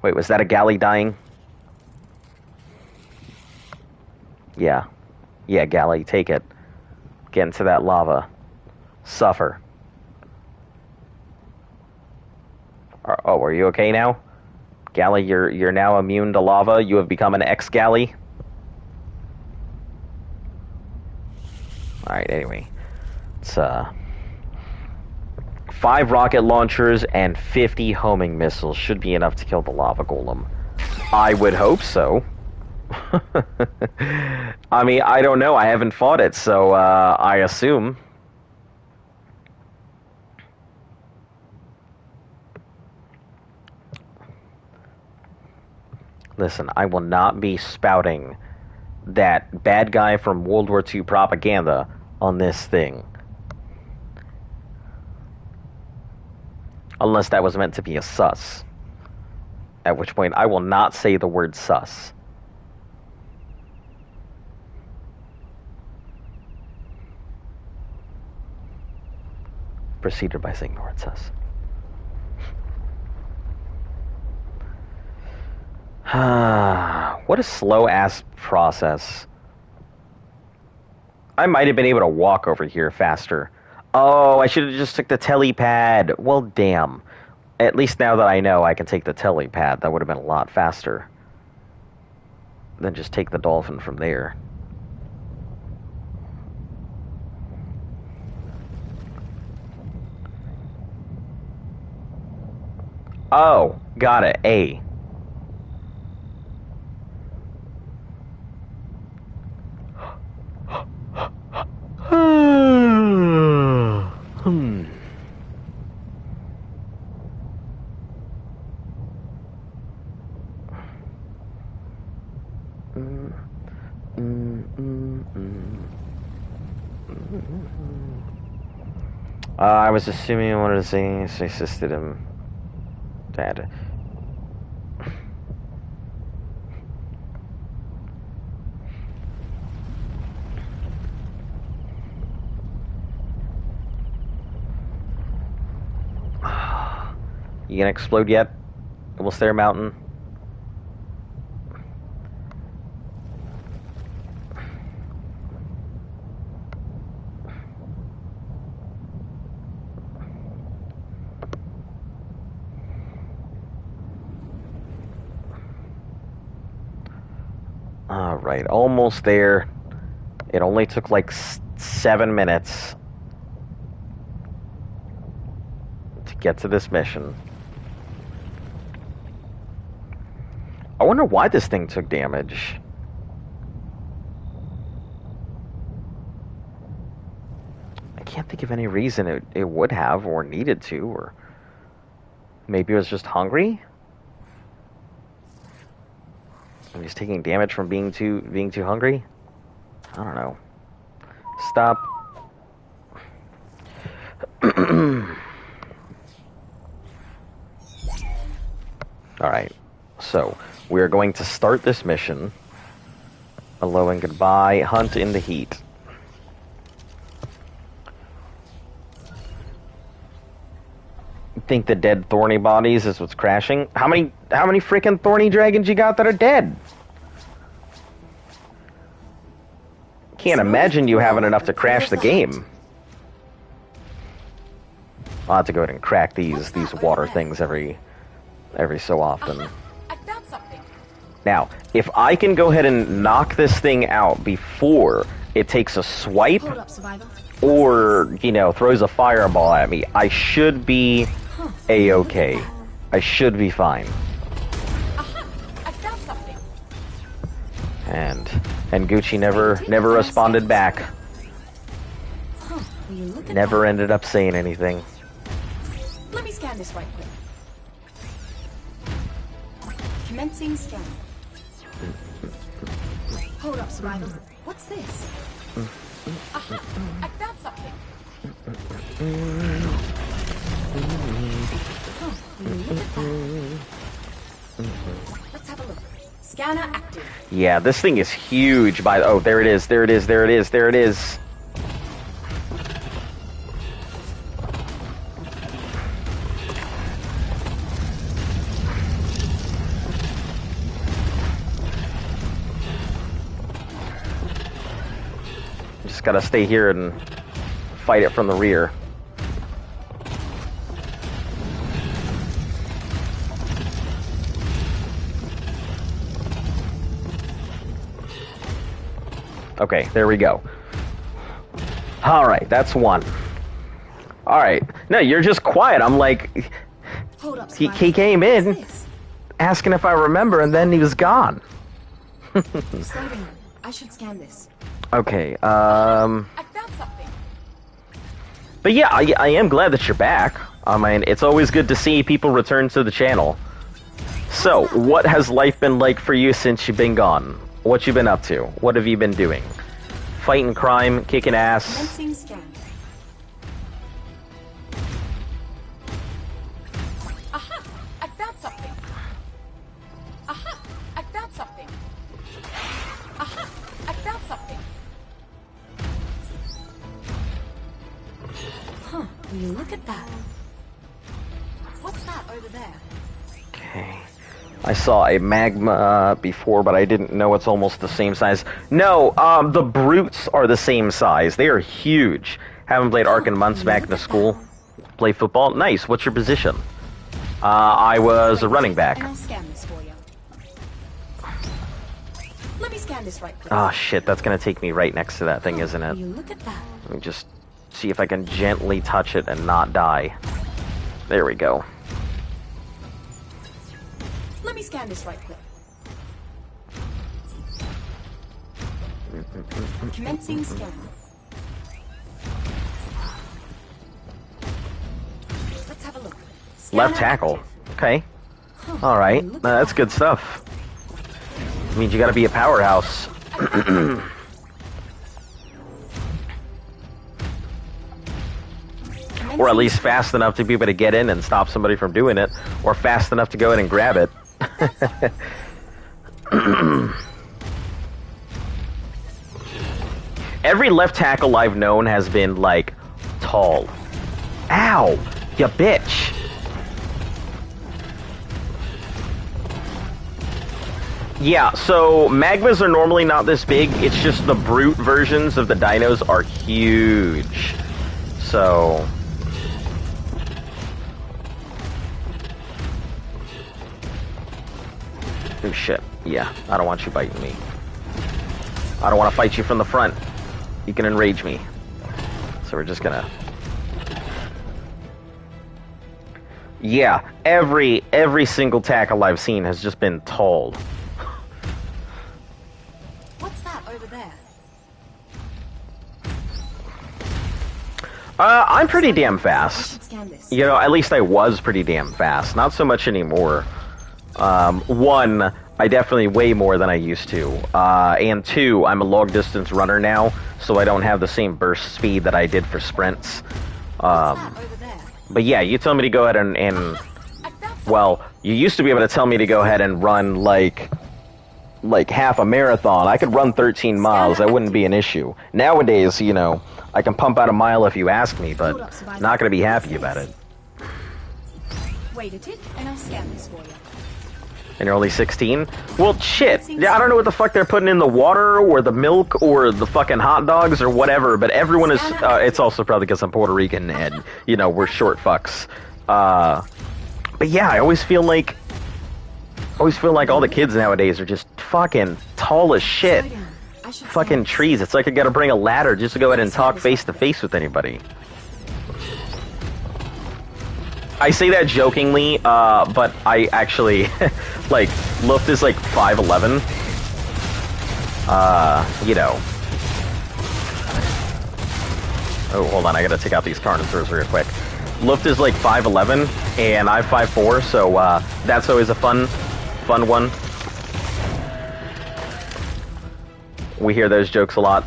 [SPEAKER 1] Wait, was that a galley dying? Yeah. Yeah, galley, take it. Get into that lava. Suffer. Oh, are you okay now? Galley, you're now immune to lava. You have become an ex-galley. Alright, anyway. It's 5 rocket launchers and 50 homing missiles should be enough to kill the lava golem. I would hope so. I mean, I don't know. I haven't fought it, so I assume. Listen, I will not be spouting that bad guy from World War II propaganda on this thing. Unless that was meant to be a sus. At which point, I will not say the word sus. Proceeded by saying the word sus. What a slow-ass process. I might have been able to walk over here faster. Oh, I should have just took the telepad. Well, damn. At least now that I know I can take the telepad, that would have been a lot faster than just take the dolphin from there. Oh, got it. A. I was assuming I wanted to say, so I assisted him. Dad. You gonna explode yet? Almost there, Mountain. Alright, almost there. It only took like 7 minutes to get to this mission. I wonder why this thing took damage. I can't think of any reason it would have or needed to, or maybe it was just hungry? And he's taking damage from being too hungry? I don't know. Stop. Alright. So, we are going to start this mission. Hello and goodbye. Hunt in the heat. Think the dead thorny bodies is what's crashing? How many freaking thorny dragons you got that are dead? Can't imagine you having enough to crash the game. I'll have to go ahead and crack these water things every so often. Now, if I can go ahead and knock this thing out before it takes a swipe or, you know, throws a fireball at me, I should be A-okay. I should be fine. And Gucci never responded back. Never ended up saying anything.
[SPEAKER 3] Let me scan this right quick. Commencing scan. Hold up, survivor. What's this? Aha! I found something. Look at that. Let's have a look. Scanner active.
[SPEAKER 1] Yeah, this thing is huge. Oh, there it is. There it is. There it is. There it is. Just gotta stay here and fight it from the rear. Okay, there we go. Alright, that's one. Alright. No, you're just quiet. I'm like...
[SPEAKER 3] Hold up,
[SPEAKER 1] he came in, asking if I remember, and then he was gone.
[SPEAKER 3] Slow down. I should scan this.
[SPEAKER 1] Okay,
[SPEAKER 3] I found something.
[SPEAKER 1] But yeah, I am glad that you're back. I mean, it's always good to see people return to the channel. So, what has life been like for you since you've been gone? What you been up to? What have you been doing? Fighting crime, kicking ass.
[SPEAKER 3] Commencing scan. Aha! I found something. Aha! I found something. Aha! I found something. Huh, will you look at that? What's that over there?
[SPEAKER 1] Okay. I saw a magma before, but I didn't know it's almost the same size. No, the brutes are the same size. They are huge. Haven't played Ark in months back in the school. Play football? Nice. What's your position? I was a running back.
[SPEAKER 3] And I'll scan this for you. Let me scan this right quick.
[SPEAKER 1] Oh shit, that's gonna take me right next to that thing, isn't it?
[SPEAKER 3] Will you look at that?
[SPEAKER 1] Let me just see if I can gently touch it and not die. There we go.
[SPEAKER 3] Let me scan this right quick. Commencing scan. Let's have a look. Scanner
[SPEAKER 1] Left tackle.
[SPEAKER 3] active.
[SPEAKER 1] Okay. Alright. That's good stuff. Means you gotta be a powerhouse. Or at least fast enough to be able to get in and stop somebody from doing it. Or fast enough to go in and grab it. Every left tackle I've known has been, like, tall. Ow! You bitch! Yeah, so magmas are normally not this big. It's just the brute versions of the dinos are huge. So... oh shit. Yeah, I don't want you biting me. I don't want to fight you from the front. You can enrage me. So we're just gonna... Yeah, every single tackle I've seen has just been told.
[SPEAKER 3] What's that over there?
[SPEAKER 1] I'm pretty damn
[SPEAKER 3] I
[SPEAKER 1] fast.
[SPEAKER 3] should scan this.
[SPEAKER 1] You know, at least I was pretty damn fast. Not so much anymore. One, I definitely way more than I used to. And two, I'm a long distance runner now, so I don't have the same burst speed that I did for sprints.
[SPEAKER 3] What's that over there?
[SPEAKER 1] But yeah, you tell me to go ahead and
[SPEAKER 3] I found something.
[SPEAKER 1] well, you used to be able to tell me to go ahead and run like half a marathon. I could run 13 miles. That wouldn't be an issue. Nowadays, you know, I can pump out a mile if you ask me, but not going to be happy about it.
[SPEAKER 3] Wait a tick, and I'll scan this for you.
[SPEAKER 1] And you're only 16? Well, shit. Yeah, I don't know what the fuck they're putting in the water or the milk or the fucking hot dogs or whatever, but everyone is... it's also probably because I'm Puerto Rican and, you know, we're short fucks. But yeah, I always feel like all the kids nowadays are just fucking tall as shit.
[SPEAKER 3] Slow down. I should
[SPEAKER 1] Fucking
[SPEAKER 3] scan this.
[SPEAKER 1] trees. It's like I gotta bring a ladder just to go ahead and talk face to face with anybody. I say that jokingly, but I actually, like, Luft is like 5'11". You know. Oh, hold on, I gotta take out these Carnosaurs real quick. Luft is like 5'11", and I'm 5'4", so, that's always a fun one. We hear those jokes a lot.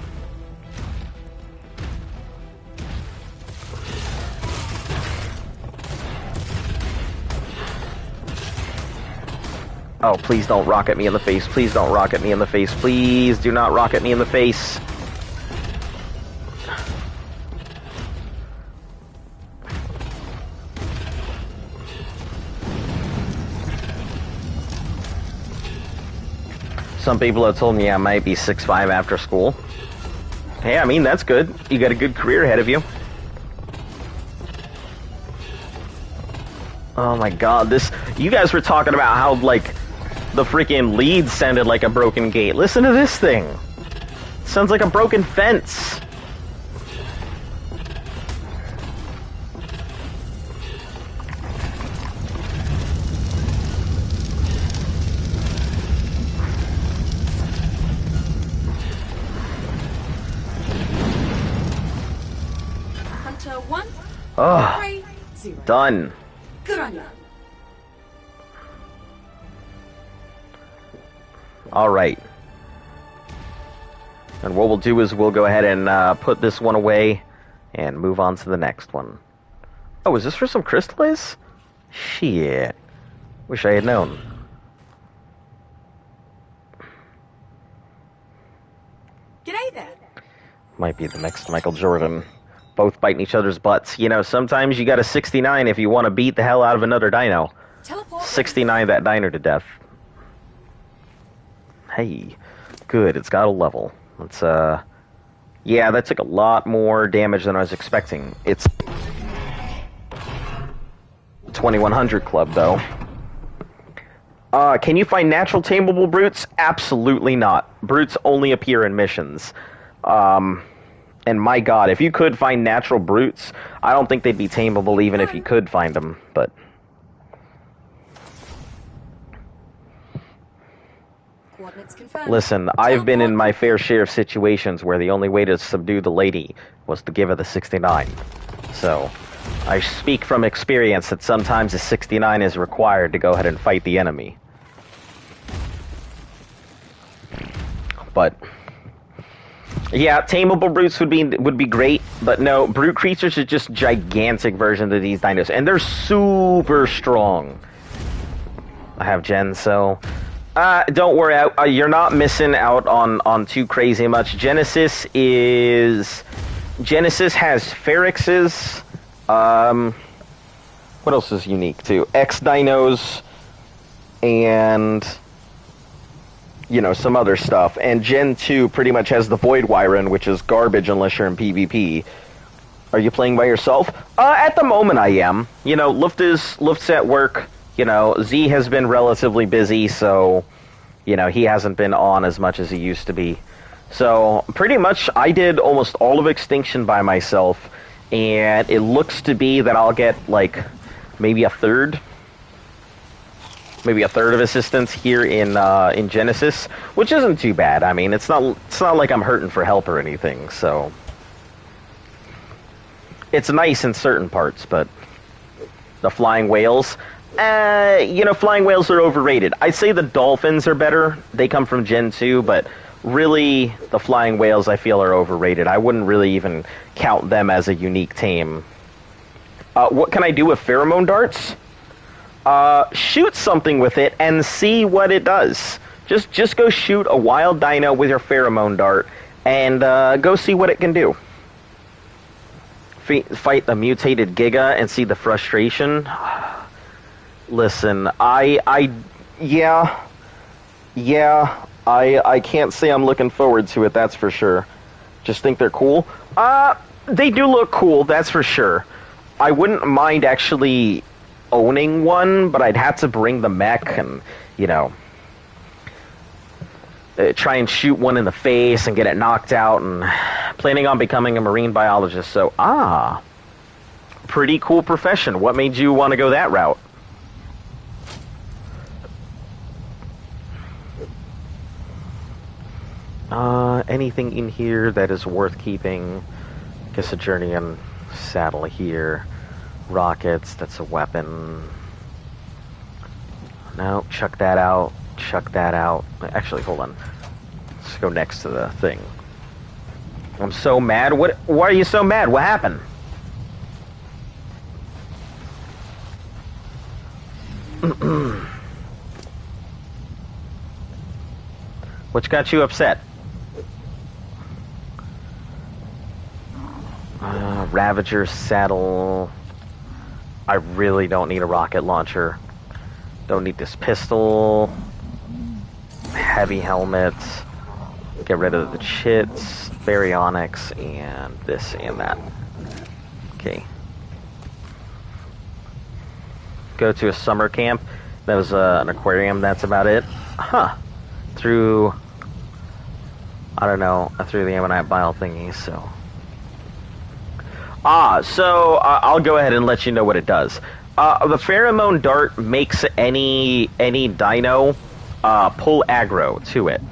[SPEAKER 1] Oh, please don't rocket me in the face. Please don't rocket me in the face. Please do not rocket me in the face. Some people have told me I might be 6'5" after school. Hey, I mean, that's good. You got a good career ahead of you. Oh my god, this... You guys were talking about how, like, the freaking lead sounded like a broken gate. Listen to this thing. Sounds like a broken fence.
[SPEAKER 3] Hunter 1,
[SPEAKER 1] Oh,
[SPEAKER 3] prey 0.
[SPEAKER 1] done.
[SPEAKER 3] Good on you.
[SPEAKER 1] Alright. And what we'll do is we'll go ahead and put this one away and move on to the next one. Oh, is this for some crystallized? Shit. Wish I had known.
[SPEAKER 3] G'day there.
[SPEAKER 1] Might be the next Michael Jordan. Both biting each other's butts. You know, sometimes you gotta 69 if you want to beat the hell out of another dino.
[SPEAKER 3] Teleport.
[SPEAKER 1] 69 that dino to death. Hey, good, it's got a level. Let's, yeah, that took a lot more damage than I was expecting. It's 2100 club, though. Can you find natural tameable brutes? Absolutely not. Brutes only appear in missions. And my god, if you could find natural brutes, I don't think they'd be tameable even if you could find them, but...
[SPEAKER 3] Coordinates confirmed.
[SPEAKER 1] Listen, I've been in my fair share of situations where the only way to subdue the lady was to give her the 69. So, I speak from experience that sometimes a 69 is required to go ahead and fight the enemy. But, yeah, tameable brutes would be great, but no, brute creatures are just gigantic versions of these dinos, and they're super strong. I have Gen, so... don't worry, you're not missing out on too crazy much. Genesis has Ferrexes. What else is unique too? X dinos, and you know, some other stuff. And Gen 2 pretty much has the Void Wyron, which is garbage unless you're in PvP. Are you playing by yourself? At the moment I am. You know, Luft's at work. You know, Z has been relatively busy, so, you know, he hasn't been on as much as he used to be. So, pretty much, I did almost all of Extinction by myself, and it looks to be that I'll get, like, maybe a third of assistance here in Genesis, which isn't too bad. I mean, it's not like I'm hurting for help or anything, so it's nice in certain parts, but the flying whales, flying whales are overrated. I'd say the dolphins are better. They come from Gen 2, but really, the flying whales, I feel, are overrated. I wouldn't really even count them as a unique tame. What can I do with Pheromone Darts? Shoot something with it and see what it does. Just go shoot a wild dino with your Pheromone Dart and go see what it can do. Fight the mutated Giga and see the frustration. Listen, I can't say I'm looking forward to it, that's for sure. Just think they're cool. They do look cool, that's for sure. I wouldn't mind actually owning one, but I'd have to bring the mech and, try and shoot one in the face and get it knocked out, and planning on becoming a marine biologist, so, pretty cool profession. What made you want to go that route? Anything in here that is worth keeping? Guess a Journeyman saddle here. Rockets, that's a weapon. No, chuck that out. Chuck that out. Actually, hold on. Let's go next to the thing. I'm so mad. Why are you so mad? What happened? What's got you upset? Ravager saddle. I really don't need a rocket launcher. Don't need this pistol. Heavy helmet. Get rid of the chits, baryonics, and this and that. Okay. Go to a summer camp. That was an aquarium. That's about it. Huh. Through the ammonite bile thingy, so... I'll go ahead and let you know what it does. The Pheromone Dart makes any dino pull aggro to it.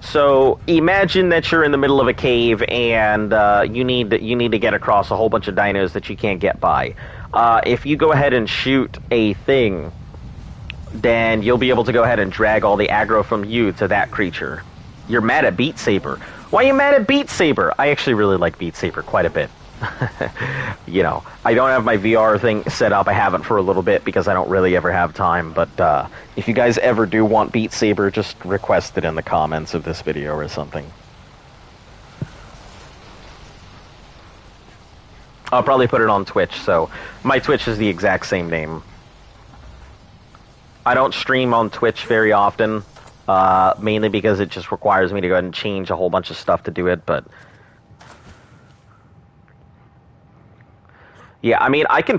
[SPEAKER 1] So imagine that you're in the middle of a cave and you need to get across a whole bunch of dinos that you can't get by. If you go ahead and shoot a thing, then you'll be able to go ahead and drag all the aggro from you to that creature. You're mad at Beat Saber. Why are you mad at Beat Saber? I actually really like Beat Saber quite a bit. I don't have my VR thing set up. I haven't for a little bit because I don't really ever have time. But if you guys ever do want Beat Saber, just request it in the comments of this video or something. I'll probably put it on Twitch, so my Twitch is the exact same name. I don't stream on Twitch very often, mainly because it just requires me to go ahead and change a whole bunch of stuff to do it, but... Yeah, I mean, I can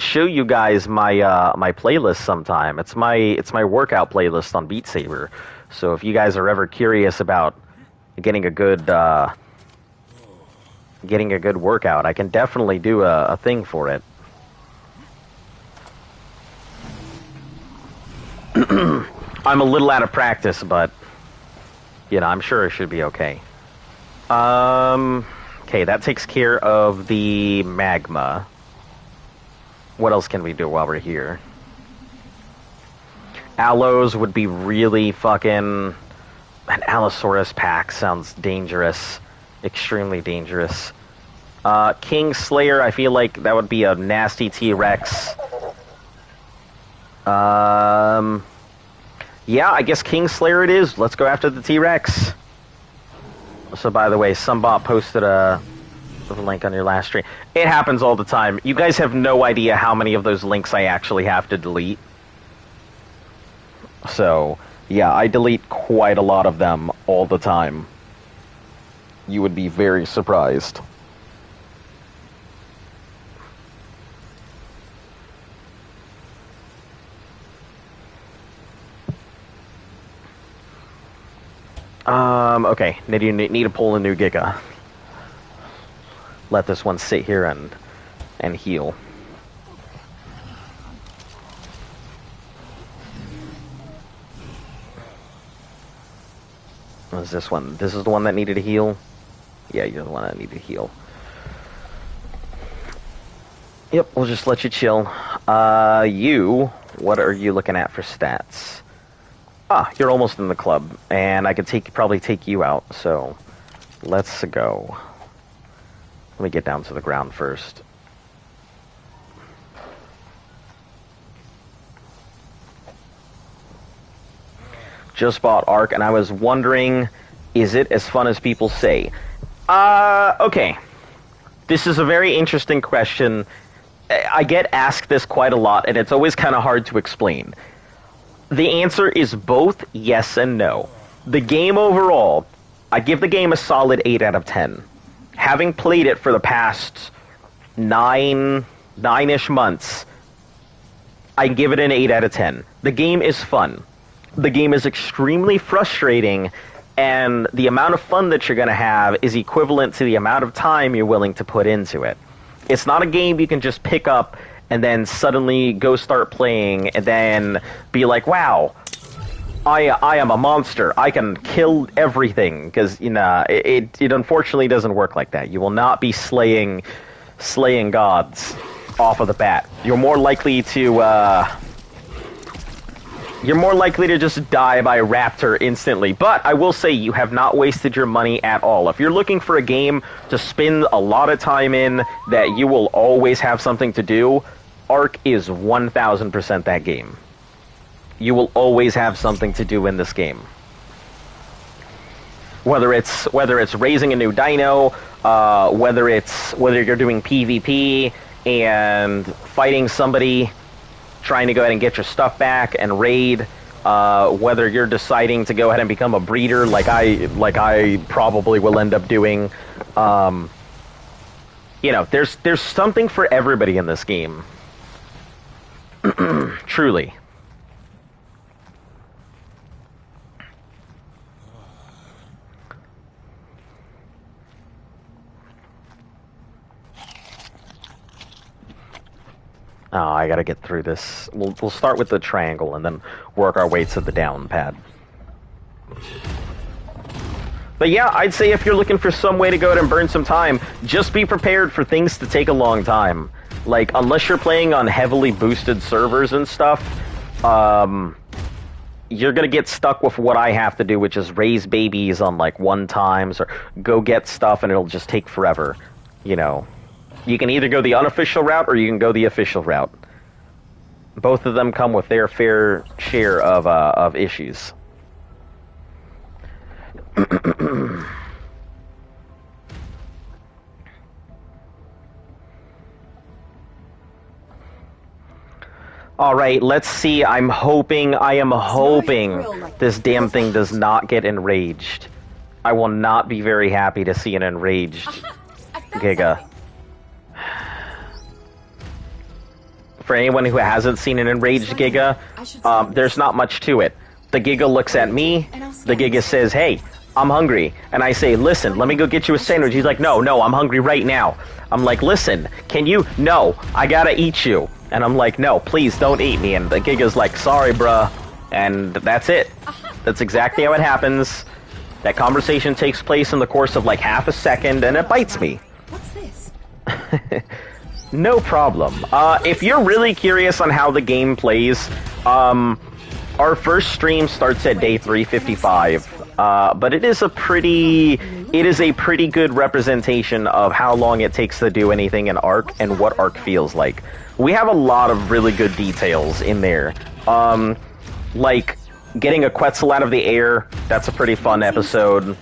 [SPEAKER 1] show you guys my my playlist sometime. It's my workout playlist on Beat Saber. So if you guys are ever curious about getting a good workout, I can definitely do a thing for it. I'm a little out of practice, but I'm sure it should be okay. Okay, that takes care of the magma. What else can we do while we're here? Allos would be really fucking... An Allosaurus pack sounds dangerous. Extremely dangerous. King Slayer, I feel like that would be a nasty T-Rex. Yeah, I guess King Slayer it is. Let's go after the T-Rex. So, by the way, Sumbot posted a link on your last stream. It happens all the time. You guys have no idea how many of those links I actually have to delete. So, yeah, I delete quite a lot of them all the time. You would be very surprised. Okay, need to pull a new Giga. Let this one sit here and heal. What is this one? This is the one that needed to heal? Yeah, you're the one that needed to heal. Yep, we'll just let you chill. What are you looking at for stats? Ah, you're almost in the club, and I could probably take you out, so let's go. Let me get down to the ground first. Just bought Ark, and I was wondering, is it as fun as people say? Okay. This is a very interesting question. I get asked this quite a lot, and it's always kind of hard to explain. The answer is both yes and no. The game overall, I give the game a solid 8 out of 10. Having played it for the past nine-ish months, I give it an 8 out of 10. The game is fun. The game is extremely frustrating, and the amount of fun that you're going to have is equivalent to the amount of time you're willing to put into it. It's not a game you can just pick up and then suddenly go start playing and then be like, wow, I am a monster. I can kill everything. Because, you know, it unfortunately doesn't work like that. You will not be slaying gods off of the bat. You're more likely to just die by a raptor instantly. But I will say you have not wasted your money at all. If you're looking for a game to spend a lot of time in that you will always have something to do, Ark is 1000% that game. You will always have something to do in this game. Whether it's raising a new dino, whether you're doing PvP and fighting somebody, trying to go ahead and get your stuff back and raid, whether you're deciding to go ahead and become a breeder like I probably will end up doing. You know, there's something for everybody in this game. Truly. Oh, I gotta get through this. We'll start with the triangle and then work our way to the down pad. But yeah, I'd say if you're looking for some way to go ahead and burn some time, just be prepared for things to take a long time. Like, unless you're playing on heavily boosted servers and stuff, you're gonna get stuck with what I have to do, which is raise babies on, like, 1 times, or go get stuff and it'll just take forever, you know. You can either go the unofficial route or you can go the official route. Both of them come with their fair share of issues. All right, let's see. I am hoping this damn thing does not get enraged. I will not be very happy to see an enraged Giga. For anyone who hasn't seen an enraged Giga, there's not much to it. The Giga looks at me, the Giga says, hey, I'm hungry. And I say, listen, let me go get you a sandwich. He's like, no, I'm hungry right now. I'm like, listen, can you? No, I gotta eat you. And I'm like, no, please don't eat me. And the Giga's like, sorry, bruh. And that's it. That's exactly how it happens. That conversation takes place in the course of like half a second, and it bites me.
[SPEAKER 3] What's this?
[SPEAKER 1] No problem. If you're really curious on how the game plays, our first stream starts at day 355. But it is a pretty good representation of how long it takes to do anything in Ark and what Ark feels like. We have a lot of really good details in there. Like getting a Quetzal out of the air, that's a pretty fun episode.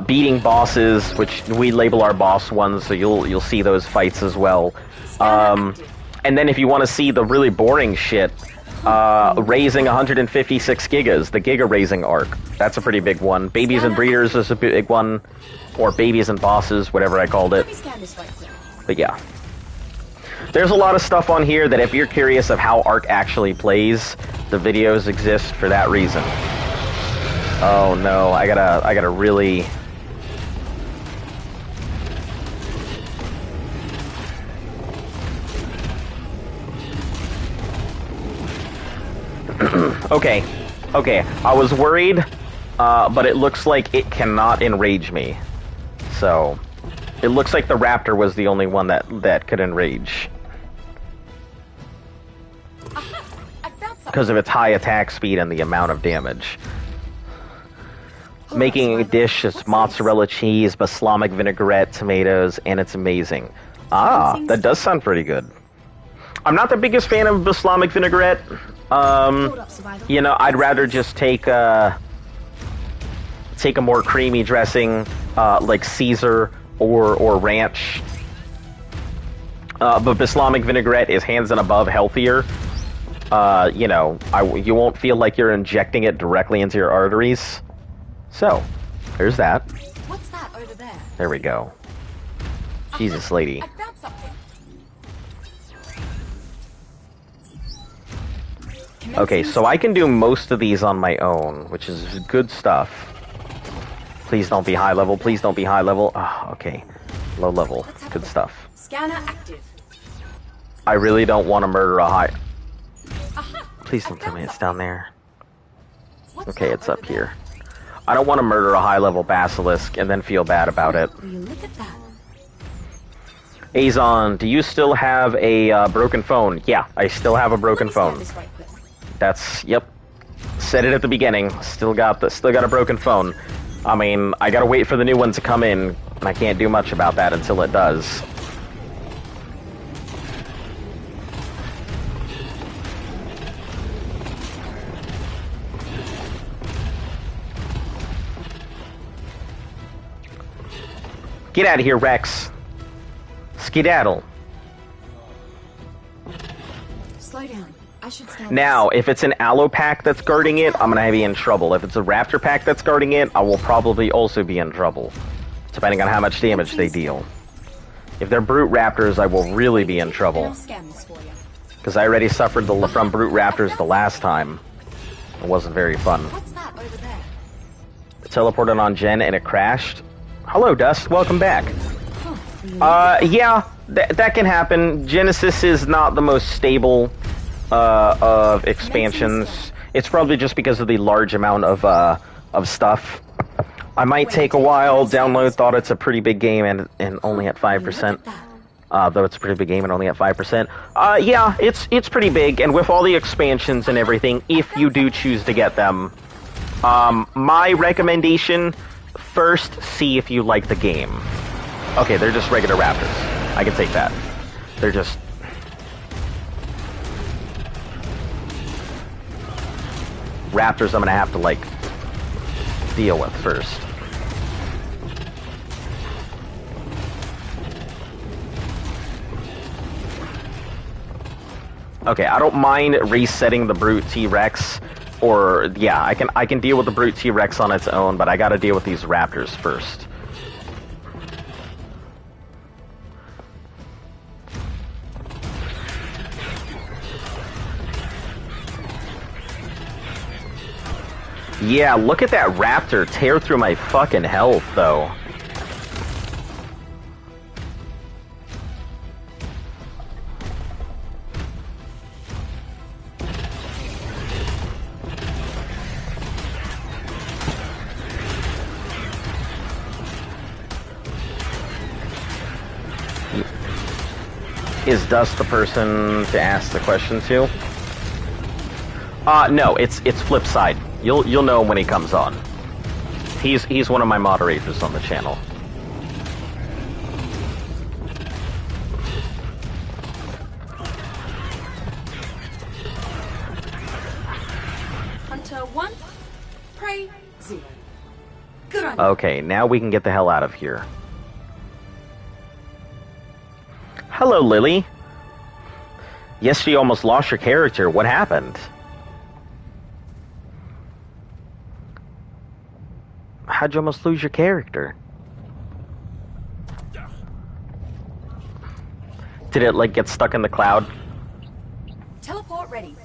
[SPEAKER 1] Beating bosses, which we label our boss ones, so you'll see those fights as well. And then if you want to see the really boring shit, raising 156 gigas, the Giga raising arc. That's a pretty big one. Babies and breeders is a big one, or babies and bosses, whatever I called it. But yeah. There's a lot of stuff on here that if you're curious of how Ark actually plays, the videos exist for that reason. Oh no, I gotta really... Okay, I was worried, but it looks like it cannot enrage me. So, it looks like the raptor was the only one that could enrage. Because of its high attack speed and the amount of damage. Making a dish is mozzarella cheese, balsamic vinaigrette, tomatoes, and it's amazing. Ah, that does sound pretty good. I'm not the biggest fan of balsamic vinaigrette. You know, I'd rather just take a more creamy dressing, like Caesar or ranch. But balsamic vinaigrette is hands and above healthier. You know, you won't feel like you're injecting it directly into your arteries. So, there's that.
[SPEAKER 3] What's that over there?
[SPEAKER 1] There we go. Jesus, lady.
[SPEAKER 3] I found something.
[SPEAKER 1] Okay, so I can do most of these on my own, which is good stuff. Please don't be high level. Please don't be high level. Ah, okay. Low level. Good stuff.
[SPEAKER 3] Scanner active.
[SPEAKER 1] I really don't want to murder a high... Please don't tell me it's down there. Okay, it's up here. I don't want to murder a high-level basilisk and then feel bad about it.
[SPEAKER 3] Will you look at that?
[SPEAKER 1] Azon, do you still have a broken phone? Yeah, I still have a broken phone. That's, yep. Said it at the beginning. Still got a broken phone. I mean, I gotta wait for the new one to come in, and I can't do much about that until it does. Get out of here, Rex. Skedaddle.
[SPEAKER 3] Slow down. I should stand.
[SPEAKER 1] Now, if it's an Allo pack that's guarding it, I'm gonna be in trouble. If it's a Raptor pack that's guarding it, I will probably also be in trouble, depending on how much damage they deal. If they're Brute Raptors, I will really be in trouble. Because I already suffered from Brute Raptors the last time. It wasn't very fun.
[SPEAKER 3] What's that over there?
[SPEAKER 1] Teleported on Jen and it crashed. Hello, Dust. Welcome back. Yeah, that can happen. Genesis is not the most stable of expansions. It's probably just because of the large amount of stuff. I might take a while. Download thought it's a pretty big game and only at 5%. Though it's a pretty big game and only at 5%. Yeah, it's pretty big, and with all the expansions and everything, if you do choose to get them, my recommendation: first, see if you like the game. Okay, they're just regular raptors. I can take that. They're just... raptors I'm gonna have to, like, deal with first. Okay, I don't mind resetting the Brute T-Rex, or, yeah, I can deal with the Brute T-Rex on its own, but I gotta deal with these raptors first. Yeah, look at that raptor tear through my fucking health, though. Is Dust the person to ask the question to? No, it's Flipside. You'll know when he comes on. He's one of my moderators on the channel.
[SPEAKER 3] Hunter 1, prey 0. Good on you.
[SPEAKER 1] Okay, now we can get the hell out of here. Hello, Lily. Yes, you almost lost your character. What happened? How'd you almost lose your character? Did it, like, get stuck in the cloud?
[SPEAKER 3] Teleport ready.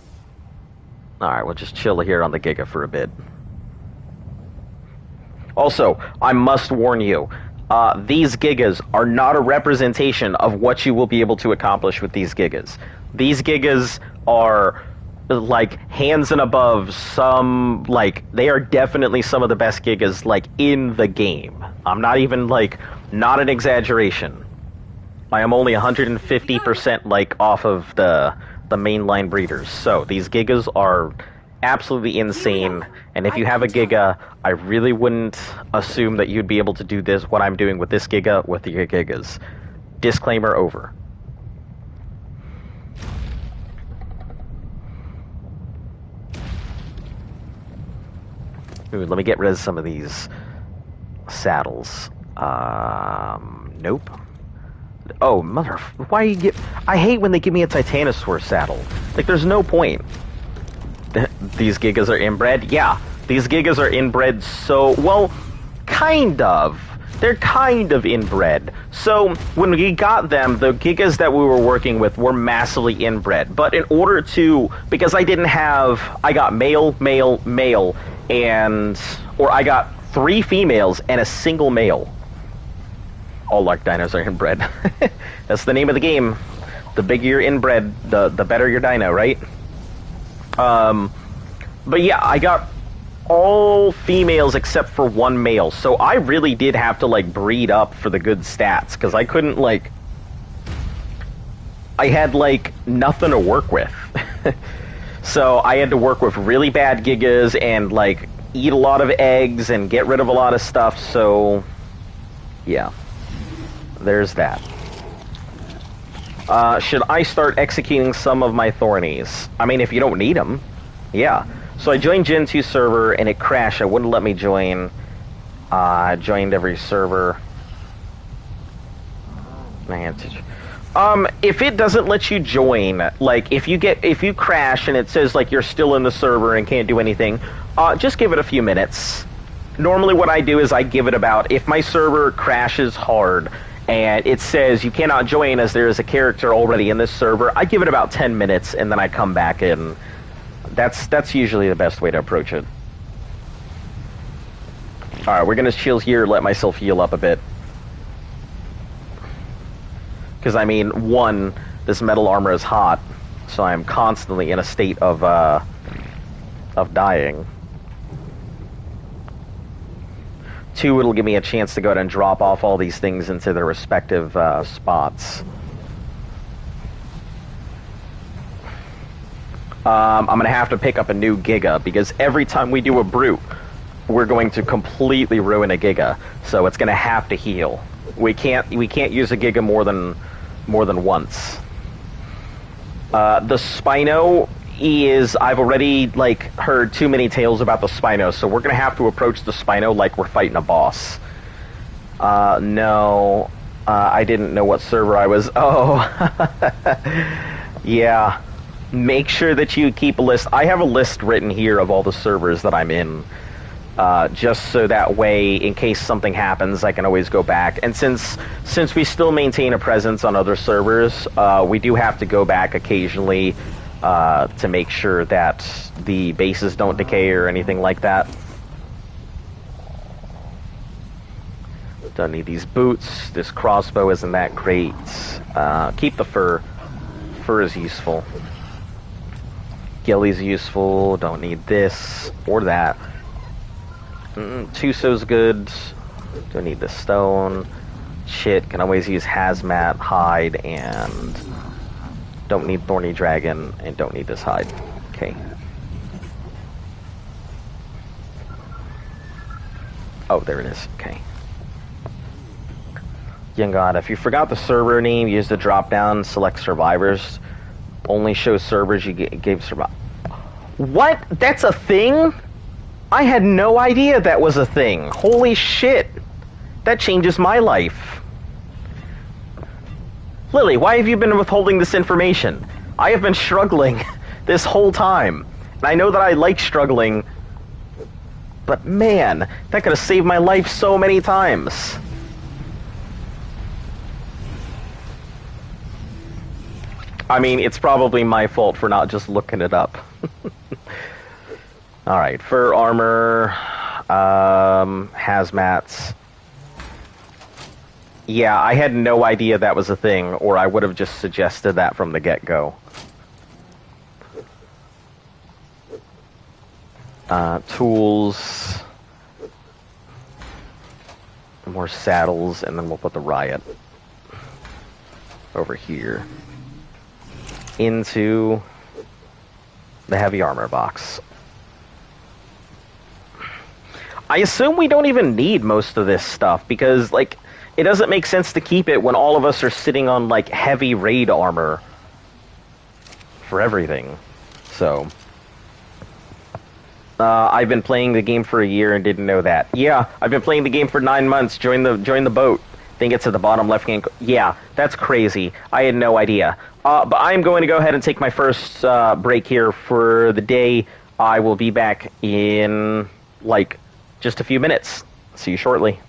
[SPEAKER 1] Alright, we'll just chill here on the Giga for a bit. Also, I must warn you, these gigas are not a representation of what you will be able to accomplish with these gigas. These gigas are, like, hands and above some, like, they are definitely some of the best gigas, like, in the game. I'm not even, like, not an exaggeration. I am only 150%, like, off of the mainline breeders. So, these gigas are absolutely insane, and if you have a giga, I really wouldn't assume that you'd be able to do this, what I'm doing with this giga, with your gigas. Disclaimer over. Ooh, let me get rid of some of these saddles. Nope. Oh, why you get... I hate when they give me a Titanosaur saddle. Like, there's no point. These gigas are inbred? Yeah, these gigas are inbred, so... Well, kind of. They're kind of inbred. So, when we got them, the gigas that we were working with were massively inbred. But in order to... Because I didn't have... I got male, male, male, and... Or I got 3 females and a single male. All Lark dinos are inbred. That's the name of the game. The bigger your inbred, the better your dino, right? But yeah, I got all females except for 1 male, so I really did have to, like, breed up for the good stats, because I couldn't, like... I had, like, nothing to work with. So I had to work with really bad gigas and, like, eat a lot of eggs and get rid of a lot of stuff, so... Yeah. There's that. Should I start executing some of my Thornies? I mean, if you don't need them, yeah. So I joined Gen 2 server, and it crashed. It wouldn't let me join. I joined every server. If it doesn't let you join, like, if you crash and it says, like, you're still in the server and can't do anything, just give it a few minutes. Normally what I do is I give it about, if my server crashes hard, and it says you cannot join as there is a character already in this server, I give it about 10 minutes, and then I come back in. That's usually the best way to approach it. Alright, we're gonna chill here, let myself heal up a bit. Because, I mean, 1, this metal armor is hot, so I'm constantly in a state of dying. 2, it'll give me a chance to go ahead and drop off all these things into their respective spots. I'm going to have to pick up a new Giga, because every time we do a brute, we're going to completely ruin a Giga, so it's going to have to heal. We can't use a Giga more than once. The Spino is, I've already, like, heard too many tales about the Spino, so we're gonna have to approach the Spino like we're fighting a boss. No, I didn't know what server I was. Oh, yeah. Make sure that you keep a list. I have a list written here of all the servers that I'm in, just so that way, in case something happens, I can always go back. And since we still maintain a presence on other servers, we do have to go back occasionally to make sure that the bases don't decay or anything like that. Don't need these boots. This crossbow isn't that great. Keep the fur. Fur is useful. Gilly's useful. Don't need this or that. Tuso's good. Don't need the stone. Shit, can always use hazmat, hide, and don't need thorny dragon, and don't need this hide. Okay. Oh, there it is. Okay. Young God, if you forgot the server name, use the drop down, select survivors. Only show servers you gave survive. What? That's a thing? I had no idea that was a thing. Holy shit. That changes my life. Lily, why have you been withholding this information? I have been struggling this whole time. And I know that I like struggling, but man, that could have saved my life so many times. I mean, it's probably my fault for not just looking it up. Alright, fur armor. Hazmats. Yeah, I had no idea that was a thing, or I would have just suggested that from the get-go. Tools. More saddles, and then we'll put the riot over here. Into the heavy armor box. I assume we don't even need most of this stuff, because, like, it doesn't make sense to keep it when all of us are sitting on, like, heavy raid armor for everything. So, I've been playing the game for a year and didn't know that. Yeah, I've been playing the game for 9 months. Join the boat. Think it's at the bottom left-hand... Yeah, that's crazy. I had no idea. But I'm going to go ahead and take my first break here for the day. I will be back in, like, just a few minutes. See you shortly.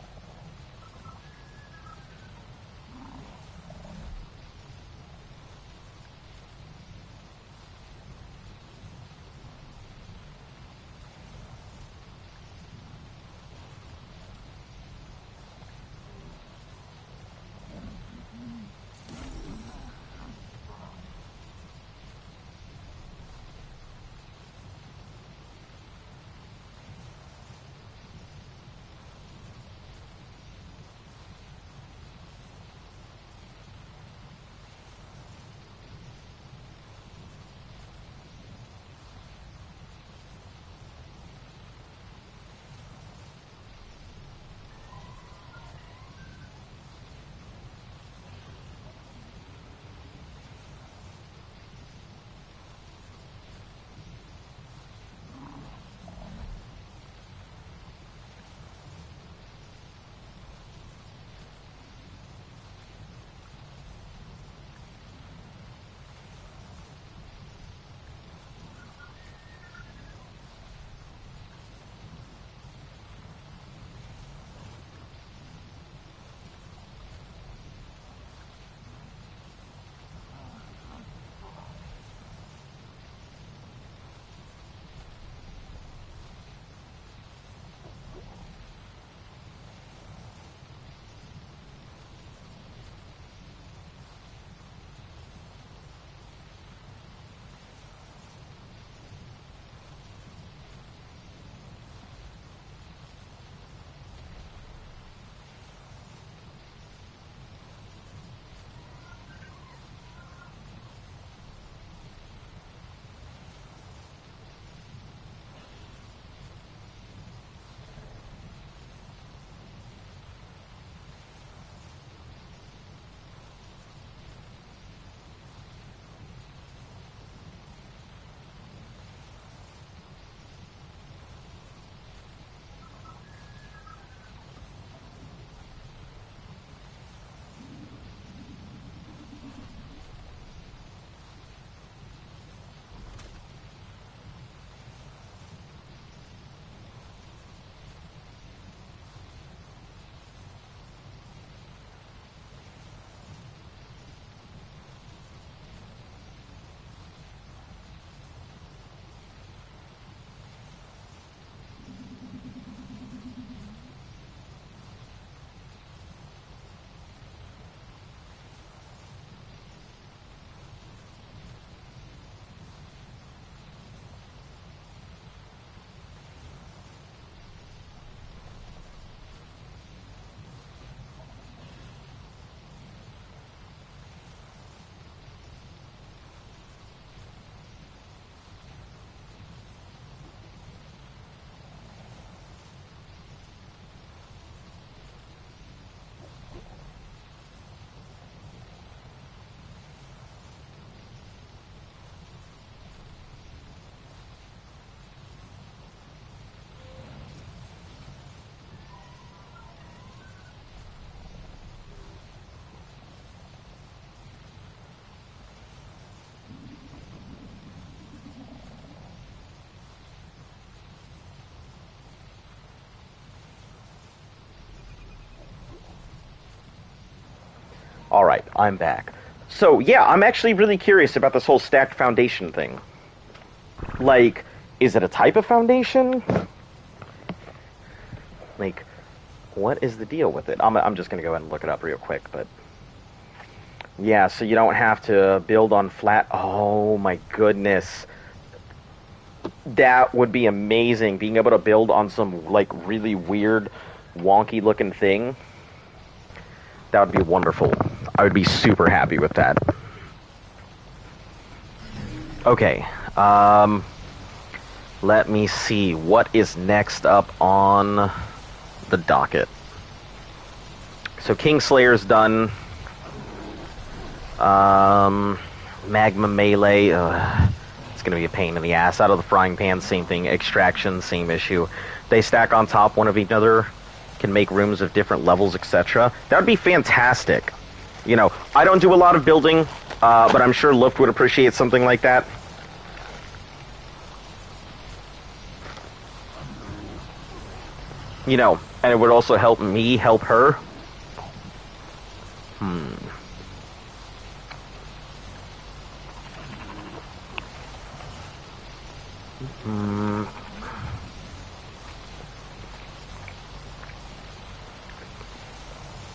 [SPEAKER 1] Alright, I'm back. So, yeah, I'm actually really curious about this whole stacked foundation thing. Like, is it a type of foundation? Like, what is the deal with it? I'm just going to go ahead and look it up real quick, but... Yeah, so you don't have to build on flat... Oh, my goodness. That would be amazing, being able to build on some, like, really weird, wonky-looking thing. That would be wonderful. I would be super happy with that. Okay, let me see. What is next up on the docket? So Kingslayer's done. Magma Melee. It's going to be a pain in the ass. Out of the frying pan, same thing. Extraction, same issue. They stack on top one of each other, can make rooms of different levels, etc. That would be fantastic. You know, I don't do a lot of building, but I'm sure Luft would appreciate something like that. You know, and it would also help me help her.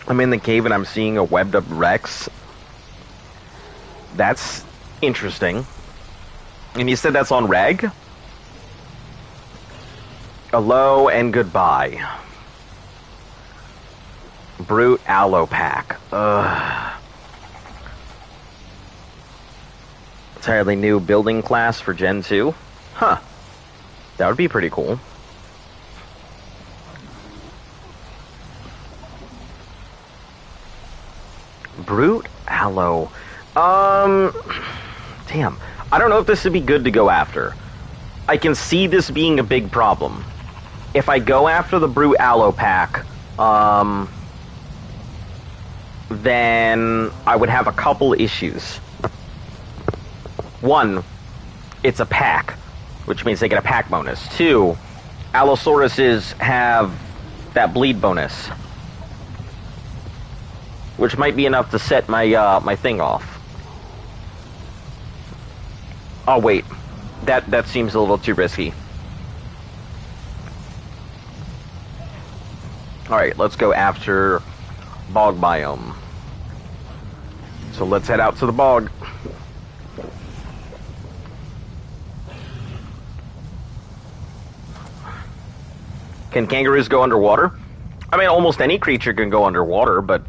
[SPEAKER 1] I'm in the cave and I'm seeing a webbed up Rex. That's interesting. And you said that's on Reg? Hello and goodbye. Brute Aloe Pack. Entirely new building class for Gen 2. Huh. That would be pretty cool. Brute Aloe. Damn. I don't know if this would be good to go after. I can see this being a big problem. If I go after the Brute Aloe Pack, then I would have a couple issues. One, it's a pack, which means they get a pack bonus. Two, Allosauruses have that bleed bonus, which might be enough to set my my thing off. Oh wait, that seems a little too risky. All right, let's go after Bog Biome. So let's head out to the bog. Can kangaroos go underwater? I mean, almost any creature can go underwater, but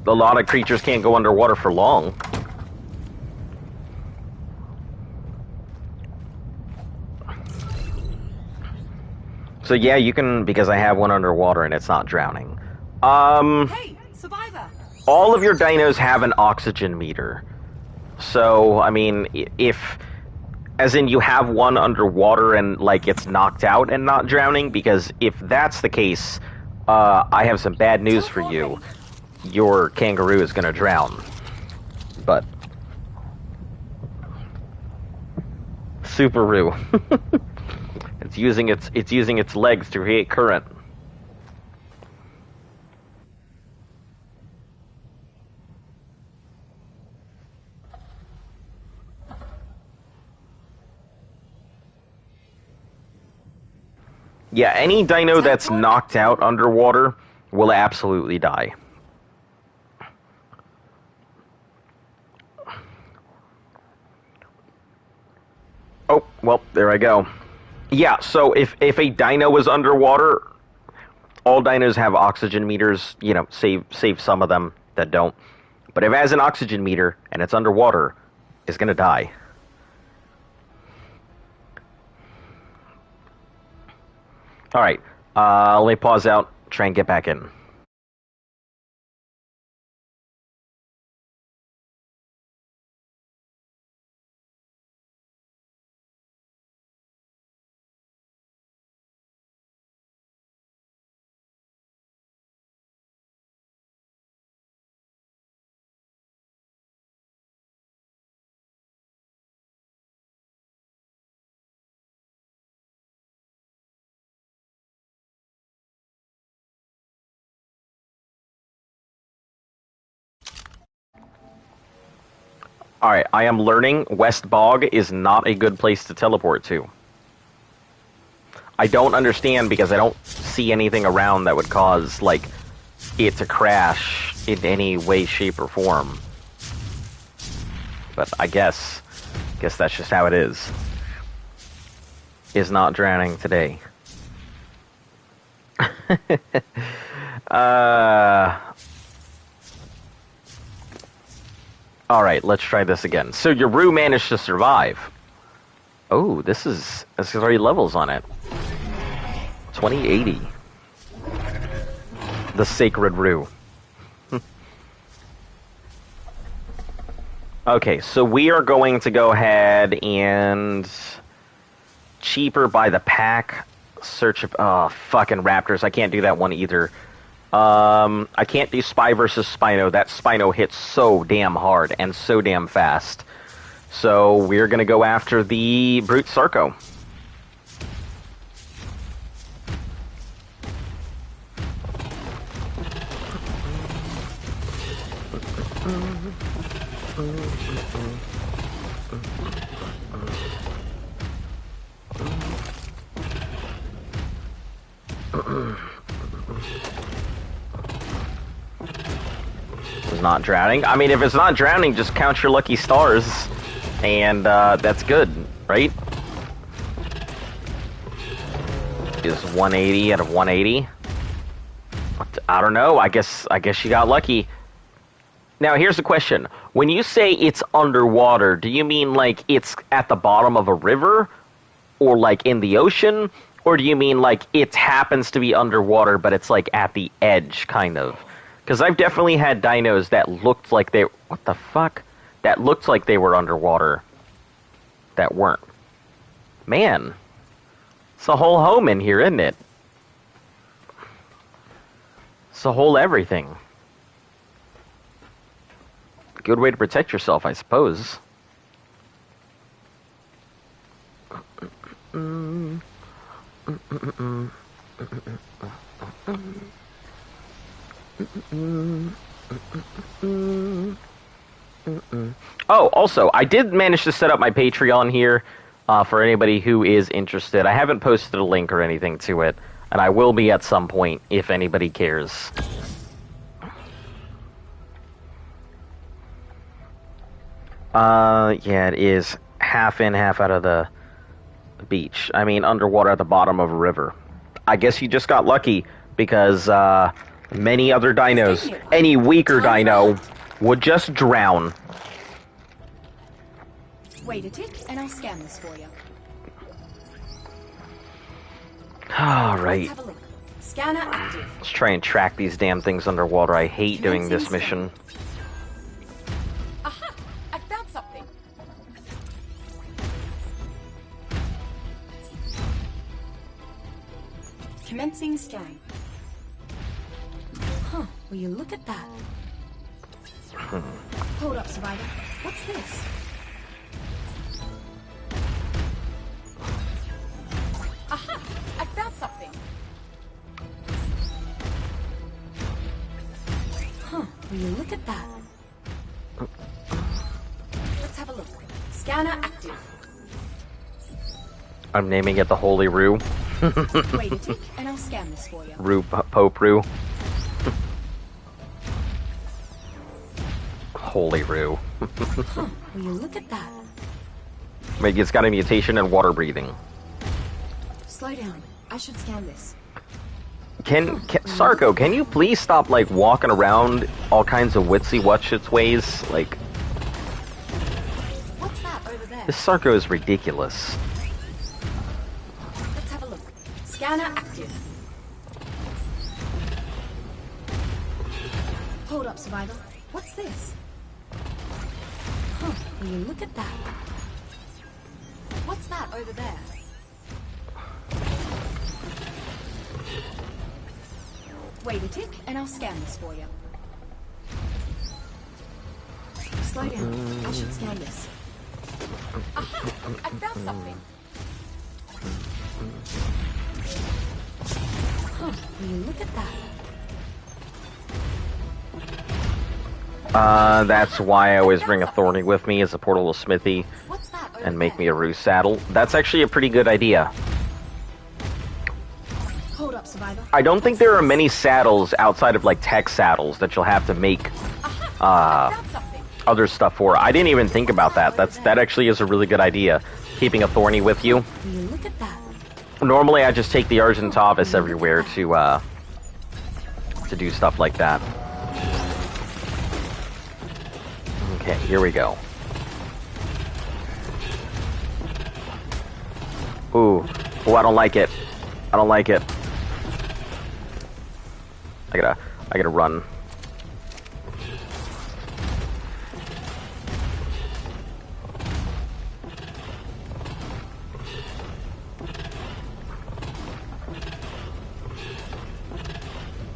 [SPEAKER 1] a lot of creatures can't go underwater for long. So yeah, you can, because I have one underwater and it's not drowning.
[SPEAKER 3] Hey, survivor!
[SPEAKER 1] All of your dinos have an oxygen meter. So, I mean, if... As in, you have one underwater and, like, it's knocked out and not drowning? Because if that's the case, I have some bad news for you. Your kangaroo is gonna drown. But... Superoo. It's using its legs to create current. Yeah, any dino that's knocked out underwater will absolutely die. Oh, well, there I go. Yeah, so if a dino is underwater, all dinos have oxygen meters, you know, save some of them that don't. But if it has an oxygen meter and it's underwater, it's gonna die. Alright, let me pause out, try and get back in. Alright, I am learning West Bog is not a good place to teleport to. I don't understand because I don't see anything around that would cause, like, it to crash in any way, shape, or form. But I guess that's just how it is. Is not drowning today. Alright, let's try this again. So your Roo managed to survive. Oh, this has 3 levels on it. 2080. The Sacred Roo. Okay, so we are going to go ahead and... cheaper by the pack. Search of... oh, fucking raptors. I can't do that one either. I can't do Spy versus Spino. That Spino hits so damn hard and so damn fast. So we're going to go after the Brute Sarco. It's not drowning. I mean, if it's not drowning, just count your lucky stars, and that's good, right? Is 180 out of 180? I don't know. I guess you got lucky. Now, here's the question. When you say it's underwater, do you mean like it's at the bottom of a river? Or like in the ocean? Or do you mean like it happens to be underwater, but it's like at the edge, kind of? Because I've definitely had dinos that looked like they... what the fuck? That looked like they were underwater. That weren't. Man. It's a whole home in here, isn't it? It's a whole everything. Good way to protect yourself, I suppose. Oh, also, I did manage to set up my Patreon here for anybody who is interested. I haven't posted a link or anything to it, and I will be at some point if anybody cares. Yeah, it is half in, half out of the beach. I mean, underwater at the bottom of a river. I guess you just got lucky, because many other dinos, any weaker dino, would just drown.
[SPEAKER 3] Wait a tick, and I'll scan this for you.
[SPEAKER 1] Alright.
[SPEAKER 3] Have a look. Scanner active.
[SPEAKER 1] Let's try and track these damn things underwater. I hate doing this mission.
[SPEAKER 3] Aha! I found something. Commencing scan. Huh, will you look at that? Hold up, Survivor. What's this? Aha! I found something. Huh, will you look at that? Let's have a look. Scanner active.
[SPEAKER 1] I'm naming it the Holy Roo.
[SPEAKER 3] Wait a tick, and I'll scan this for you.
[SPEAKER 1] Roo, Pope Roo. Holy Roo.
[SPEAKER 3] Huh, will you look at that?
[SPEAKER 1] Maybe it's got a mutation in water breathing.
[SPEAKER 3] Slow down. I should scan this.
[SPEAKER 1] Sarco, can you please stop, like, walking around all kinds of witsy-whatchits ways? Like...
[SPEAKER 3] What's that over there?
[SPEAKER 1] this Sarco is ridiculous.
[SPEAKER 3] Let's have a look. Scanner active. Hold up, Survivor. What's this? Huh, will you look at that? What's that over there? Wait a tick, and I'll scan this for you. Slow down. I should scan this. Aha! I found something. Huh, will you look at that?
[SPEAKER 1] That's why I always bring a Thorny with me as a portable smithy
[SPEAKER 3] What's that over
[SPEAKER 1] and make
[SPEAKER 3] there?
[SPEAKER 1] me a Roo saddle. That's actually a pretty good idea.
[SPEAKER 3] Hold up, Survivor.
[SPEAKER 1] I don't think there are many saddles outside of like tech saddles that you'll have to make other stuff for. I didn't even think about that. That actually is a really good idea. Keeping a thorny with you.
[SPEAKER 3] Look at that.
[SPEAKER 1] Normally I just take the Argentavis everywhere to do stuff like that. Okay, here we go. Ooh. Oh, I don't like it. I don't like it. I gotta run.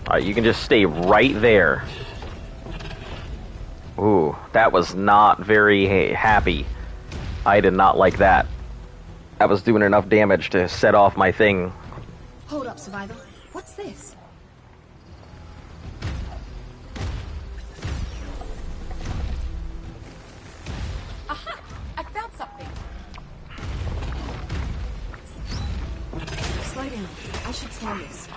[SPEAKER 1] Alright, you can just stay right there. Ooh, that was not very happy. I did not like that. I was doing enough damage to set off my thing.
[SPEAKER 3] Hold up, Survivor. What's this? Aha! I found something. Slow down. I should scan this.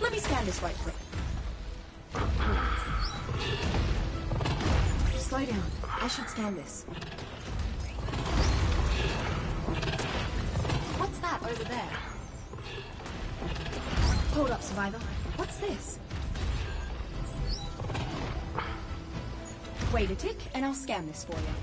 [SPEAKER 3] Let me scan this right quick. Slow down. I should scan this. What's that over there? Hold up, Survivor. What's this? Wait a tick, and I'll scan this for you.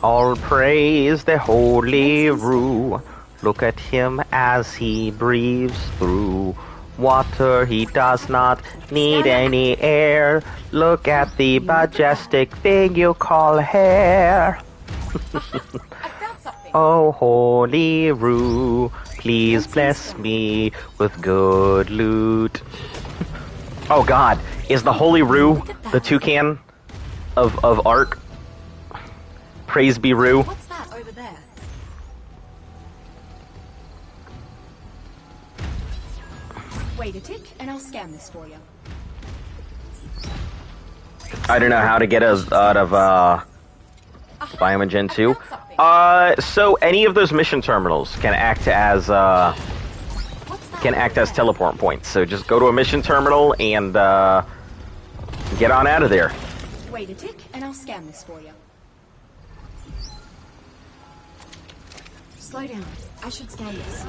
[SPEAKER 1] All praise the holy Roo. Look at him as he breathes through water. He does not need any air. Look at the majestic thing you call hair.
[SPEAKER 3] I found something.
[SPEAKER 1] Oh, holy Roo, please bless me with good loot. Oh God, is the holy Roo the toucan of Ark? Praise be Roo.
[SPEAKER 3] What's that over there? Wait a tick, and I'll scan this for you.
[SPEAKER 1] I don't know how to get us out of Biome Gen 2. So any of those mission terminals can act as teleport points. So just go to a mission terminal and get on out of there.
[SPEAKER 3] Wait a tick, and I'll scan this for you. Slow down. I should scan this.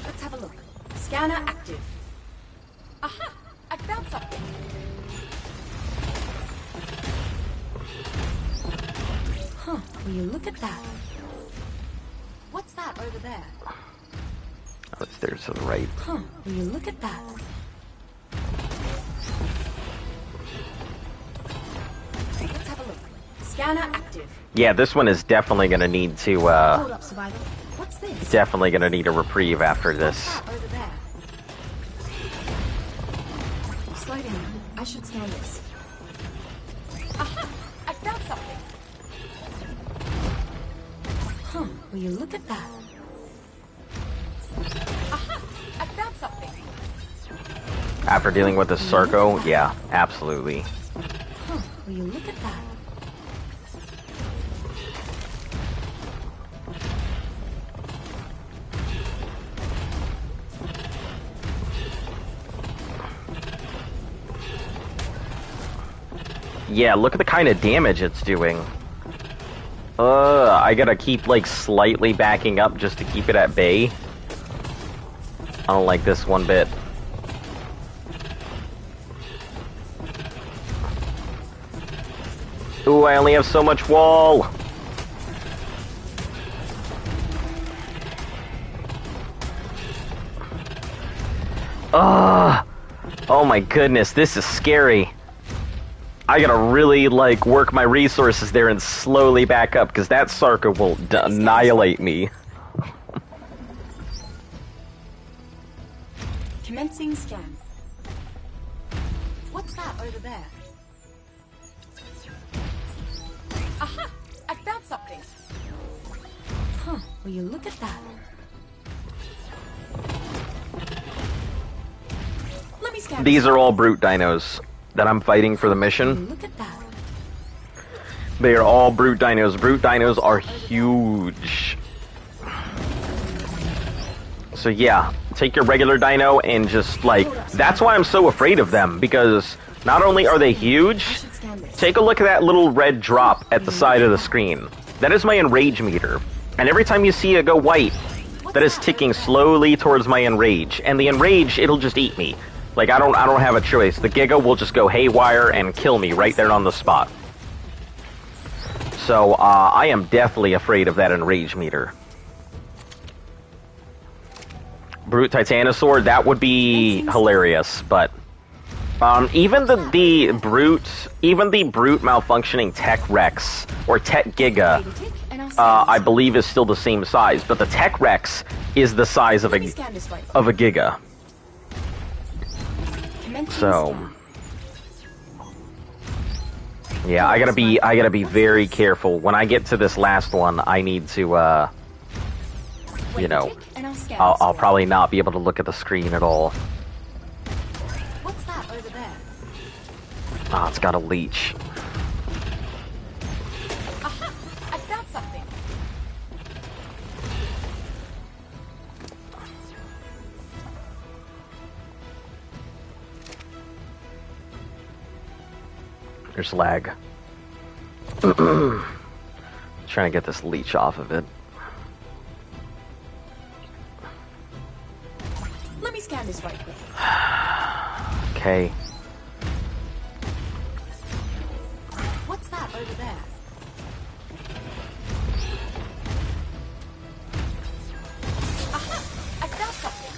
[SPEAKER 3] Let's have a look. Scanner active. Aha! I found something. Huh, will you look at that? What's that over there?
[SPEAKER 1] Oh, it's there to the right.
[SPEAKER 3] Huh, will you look at that? Let's have a look. Scanner active.
[SPEAKER 1] Yeah, this one is definitely going to need to,
[SPEAKER 3] Hold up, Survivor. What's this?
[SPEAKER 1] definitely going to need a reprieve after this.
[SPEAKER 3] What's that over there? Slow down. I should scan this. Aha! I found something. Huh, will you look at that? Aha! I found something.
[SPEAKER 1] After dealing with the Sarco, yeah, absolutely.
[SPEAKER 3] Huh, will you look at that?
[SPEAKER 1] Yeah, look at the kind of damage it's doing. I gotta keep, like, slightly backing up just to keep it at bay. I don't like this one bit. Ooh, I only have so much wall! Ugh! Oh my goodness, this is scary. I gotta really, like, work my resources there and slowly back up, because that Sarka will annihilate me.
[SPEAKER 3] Commencing scan. What's that over there? Aha! I found something. Huh, will you look at that? Let me scan.
[SPEAKER 1] These are all brute dinos that I'm fighting for the mission.
[SPEAKER 3] Look at that.
[SPEAKER 1] They are all brute dinos. Brute dinos are huge. So yeah, take your regular dino and just like, that's why I'm so afraid of them, because not only are they huge, take a look at that little red drop at the side of the screen. That is my enrage meter. And every time you see it go white, that is ticking slowly towards my enrage. And the enrage, it'll just eat me. Like, I don't have a choice. The Giga will just go haywire and kill me right there on the spot. So, I am definitely afraid of that enrage meter. Brute Titanosaur, that would be hilarious, but even the brute malfunctioning Tech Rex or Tech Giga, I believe is still the same size, but the Tech Rex is the size of a Giga. So, yeah, I gotta be very careful. When I get to this last one, I need to, you know, I'll probably not be able to look at the screen at all.
[SPEAKER 3] What's that over there?
[SPEAKER 1] Ah, it's got a leech.
[SPEAKER 3] Aha! I found something.
[SPEAKER 1] There's lag. Trying to get this leech off of it.
[SPEAKER 3] Let me scan this right quick.
[SPEAKER 1] Okay.
[SPEAKER 3] What's that over there? Aha! I found something.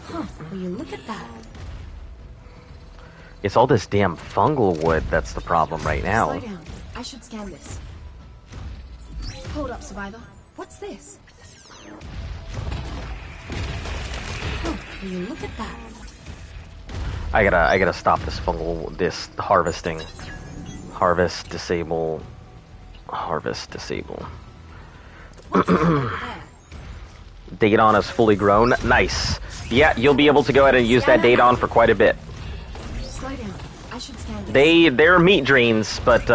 [SPEAKER 3] Huh, will you look at that?
[SPEAKER 1] It's all this damn fungal wood that's the problem right now.
[SPEAKER 3] Slow down. I should scan this. Hold up, Survivor. What's this? Oh, will you look at that?
[SPEAKER 1] I gotta stop this this harvesting. Harvest, disable. Harvest, disable.
[SPEAKER 3] What's that over there?
[SPEAKER 1] Daedon is fully grown. Nice. Yeah, you'll be able to go ahead and use that Daedon for quite a bit.
[SPEAKER 3] Slow down. I should scan this.
[SPEAKER 1] They're meat drains, but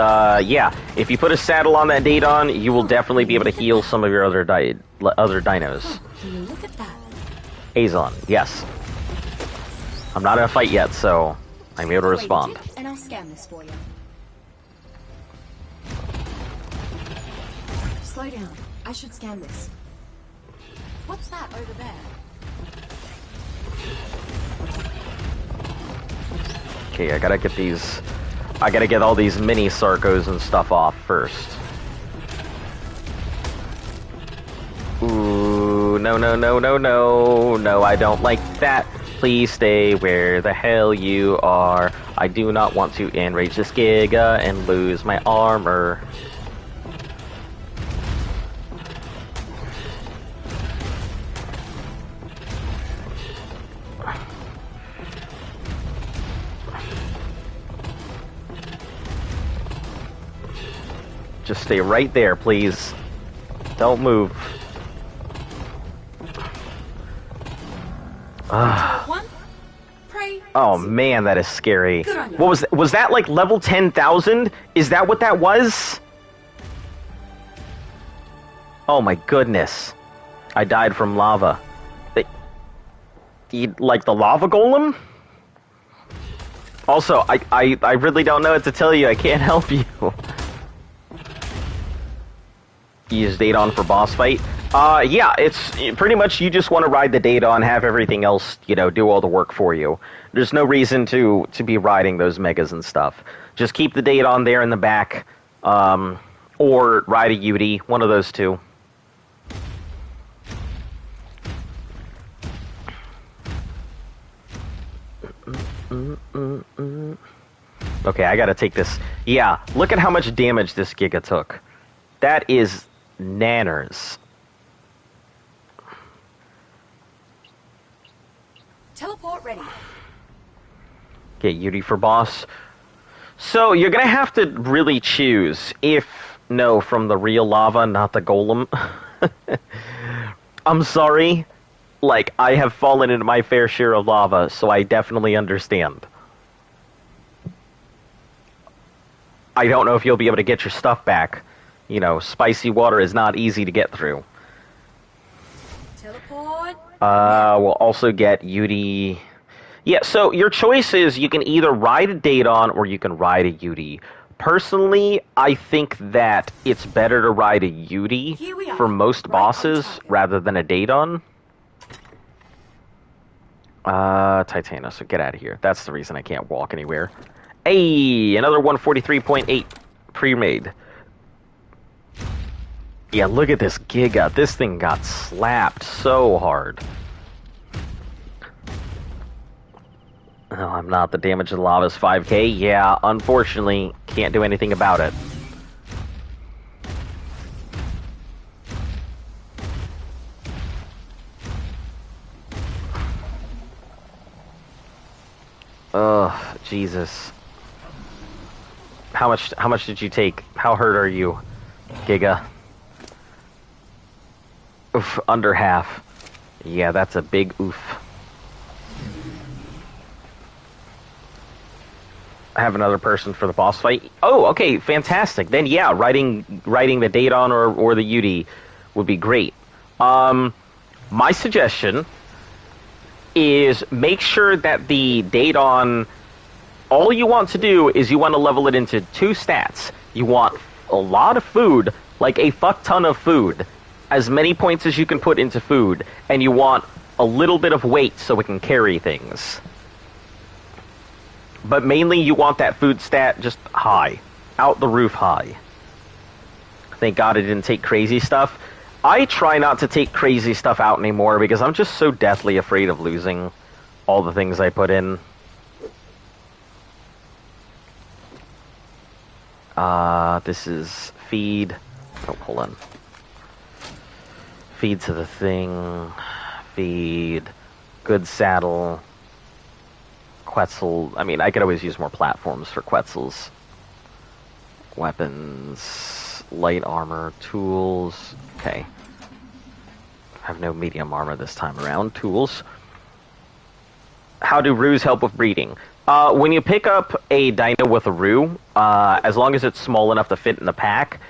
[SPEAKER 1] yeah, if you put a saddle on that Daedon, you will definitely be able to heal some of your other dinos.
[SPEAKER 3] Oh, will you look at that?
[SPEAKER 1] Azon, yes. I'm not in a fight yet, so I'm able to
[SPEAKER 3] Wait a
[SPEAKER 1] respond.
[SPEAKER 3] tick, and I'll scan this for you. Slow down. I should scan this. What's that over there?
[SPEAKER 1] Okay, I gotta get all these mini Sarcos and stuff off first. Ooh, no, I don't like that. Please stay where the hell you are. I do not want to enrage this Giga and lose my armor. Just stay right there, please. Don't move.
[SPEAKER 3] One. Pray.
[SPEAKER 1] Oh man, that is scary.
[SPEAKER 3] Good on you.
[SPEAKER 1] What was that like level 10,000? Is that what that was? Oh my goodness. I died from lava. Like the lava golem? Also, I really don't know what to tell you. I can't help you. Use Daedon for boss fight. Yeah, it's pretty much you just want to ride the Daedon, have everything else, you know, do all the work for you. There's no reason to be riding those megas and stuff. Just keep the Daedon there in the back, or ride a Yudi, one of those two. Okay, I gotta take this. Yeah, look at how much damage this Giga took. That is nanners.
[SPEAKER 3] Teleport ready.
[SPEAKER 1] Okay, Yudi for boss. So, you're gonna have to really choose from the real lava, not the golem. I'm sorry. Like, I have fallen into my fair share of lava, so I definitely understand. I don't know if you'll be able to get your stuff back. You know, spicy water is not easy to get through.
[SPEAKER 3] Teleport.
[SPEAKER 1] We'll also get UD. Yeah, so your choice is you can either ride a Daedon or you can ride a UD. Personally, I think that it's better to ride a UD for most bosses rather than a Daedon. Titano, so get out of here. That's the reason I can't walk anywhere. Hey, another 143.8 pre-made. Yeah, look at this Giga. This thing got slapped so hard. No, I'm not. The damage to the lava is 5k. Yeah, unfortunately, can't do anything about it. Ugh, Jesus. How much did you take? How hurt are you, Giga? Oof, under half. Yeah, that's a big oof. I have another person for the boss fight. Oh, okay, fantastic. Then yeah, riding the Daedon or the UD would be great. My suggestion is make sure that the Daedon, all you want to do is you want to level it into 2 stats. You want a lot of food, like a fuck ton of food, as many points as you can put into food, and you want a little bit of weight so it can carry things. But mainly you want that food stat just high. Out the roof high. Thank God I didn't take crazy stuff. I try not to take crazy stuff out anymore because I'm just so deathly afraid of losing all the things I put in. This is feed. Oh, hold on. Feed to the thing. Feed. Good saddle. Quetzal. I mean, I could always use more platforms for Quetzals. Weapons. Light armor. Tools. Okay. I have no medium armor this time around. Tools. How do roos help with breeding? When you pick up a dino with a roo, as long as it's small enough to fit in the pack,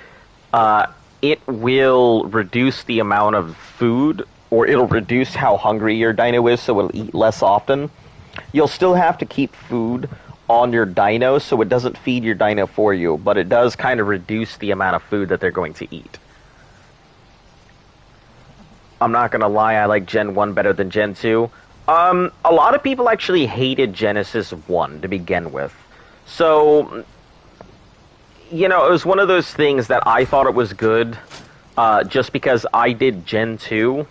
[SPEAKER 1] it will reduce the amount of food, or it'll reduce how hungry your dino is, so it'll eat less often. You'll still have to keep food on your dino, so it doesn't feed your dino for you, but it does kind of reduce the amount of food that they're going to eat. I'm not going to lie, I like Gen 1 better than Gen 2. A lot of people actually hated Genesis 1 to begin with. So, you know, it was one of those things that I thought it was good, just because I did Gen 2,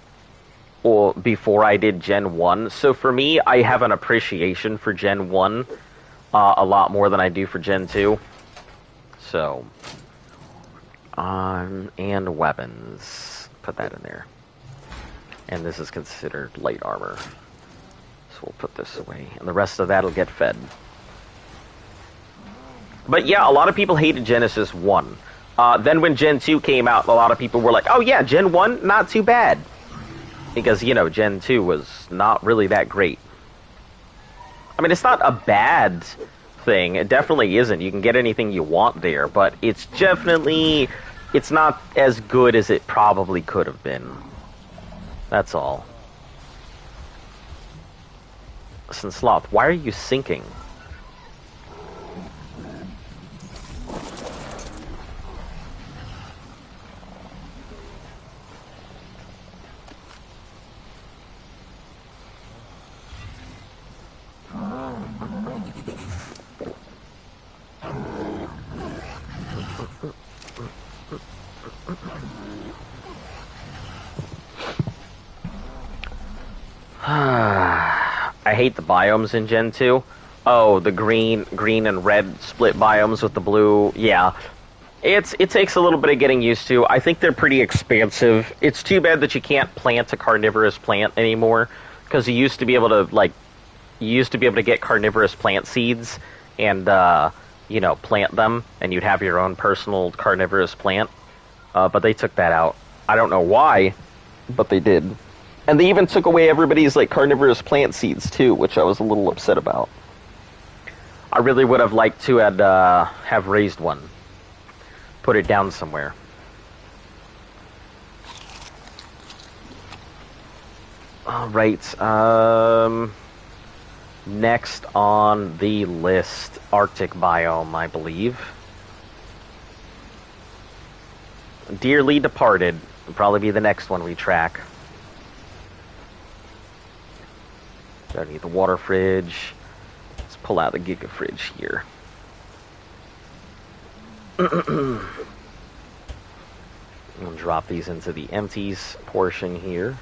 [SPEAKER 1] or before I did Gen 1. So for me, I have an appreciation for Gen 1, a lot more than I do for Gen 2. So, and weapons. Put that in there. And this is considered light armor. So we'll put this away. And the rest of that will get fed. But yeah, a lot of people hated Genesis 1. Then when Gen 2 came out, a lot of people were like, oh yeah, Gen 1, not too bad. Because, you know, Gen 2 was not really that great. I mean, it's not a bad thing. It definitely isn't. You can get anything you want there. But it's definitely... it's not as good as it probably could have been. That's all. Listen, Sloth, why are you sinking? I hate the biomes in Gen 2. Oh, the green and red split biomes with the blue. Yeah. It takes a little bit of getting used to. I think they're pretty expansive. It's too bad that you can't plant a carnivorous plant anymore, because you used to be able to get carnivorous plant seeds and you know, plant them, and you'd have your own personal carnivorous plant. But they took that out. I don't know why, but they did. And they even took away everybody's like carnivorous plant seeds too, which I was a little upset about. I really would have liked to have raised one. Put it down somewhere. Alright, next on the list, Arctic biome, I believe. Dearly Departed will probably be the next one we track. Don't need the water fridge. Let's pull out the Giga fridge here. We'll drop these into the empties portion here.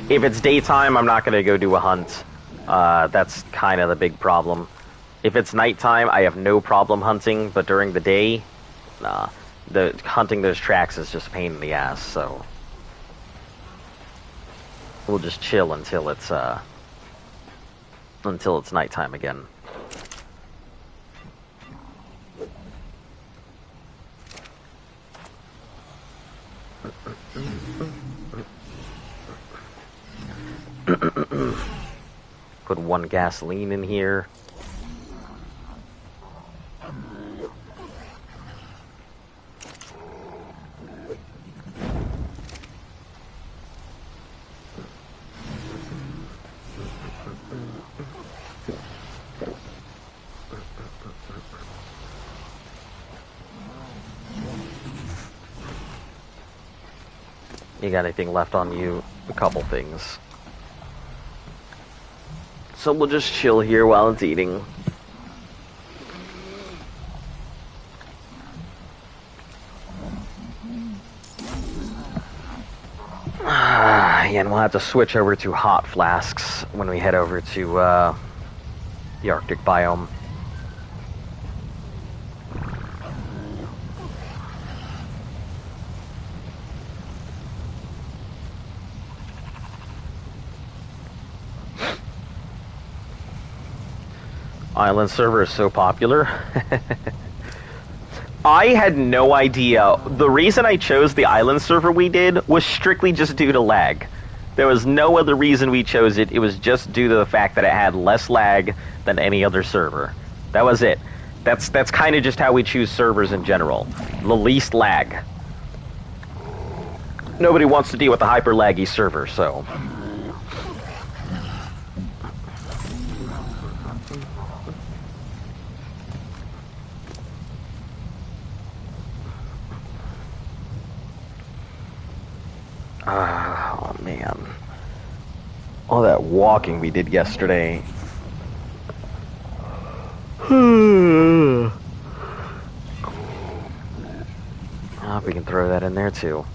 [SPEAKER 1] If it's daytime, I'm not going to go do a hunt. That's kind of the big problem. If it's nighttime, I have no problem hunting, but during the day, nah. Hunting those tracks is just a pain in the ass, so... We'll just chill until it's nighttime again. Put one gasoline in here. You got anything left on you? A couple things. So we'll just chill here while it's eating. And we'll have to switch over to hot flasks when we head over to the Arctic biome. Island server is so popular. I had no idea. The reason I chose the island server we did was strictly just due to lag. There was no other reason we chose it. It was just due to the fact that it had less lag than any other server. That was it. That's kind of just how we choose servers in general. The least lag. Nobody wants to deal with a hyper laggy server, so... Oh, man. All that walking we did yesterday. I hope we can throw that in there, too.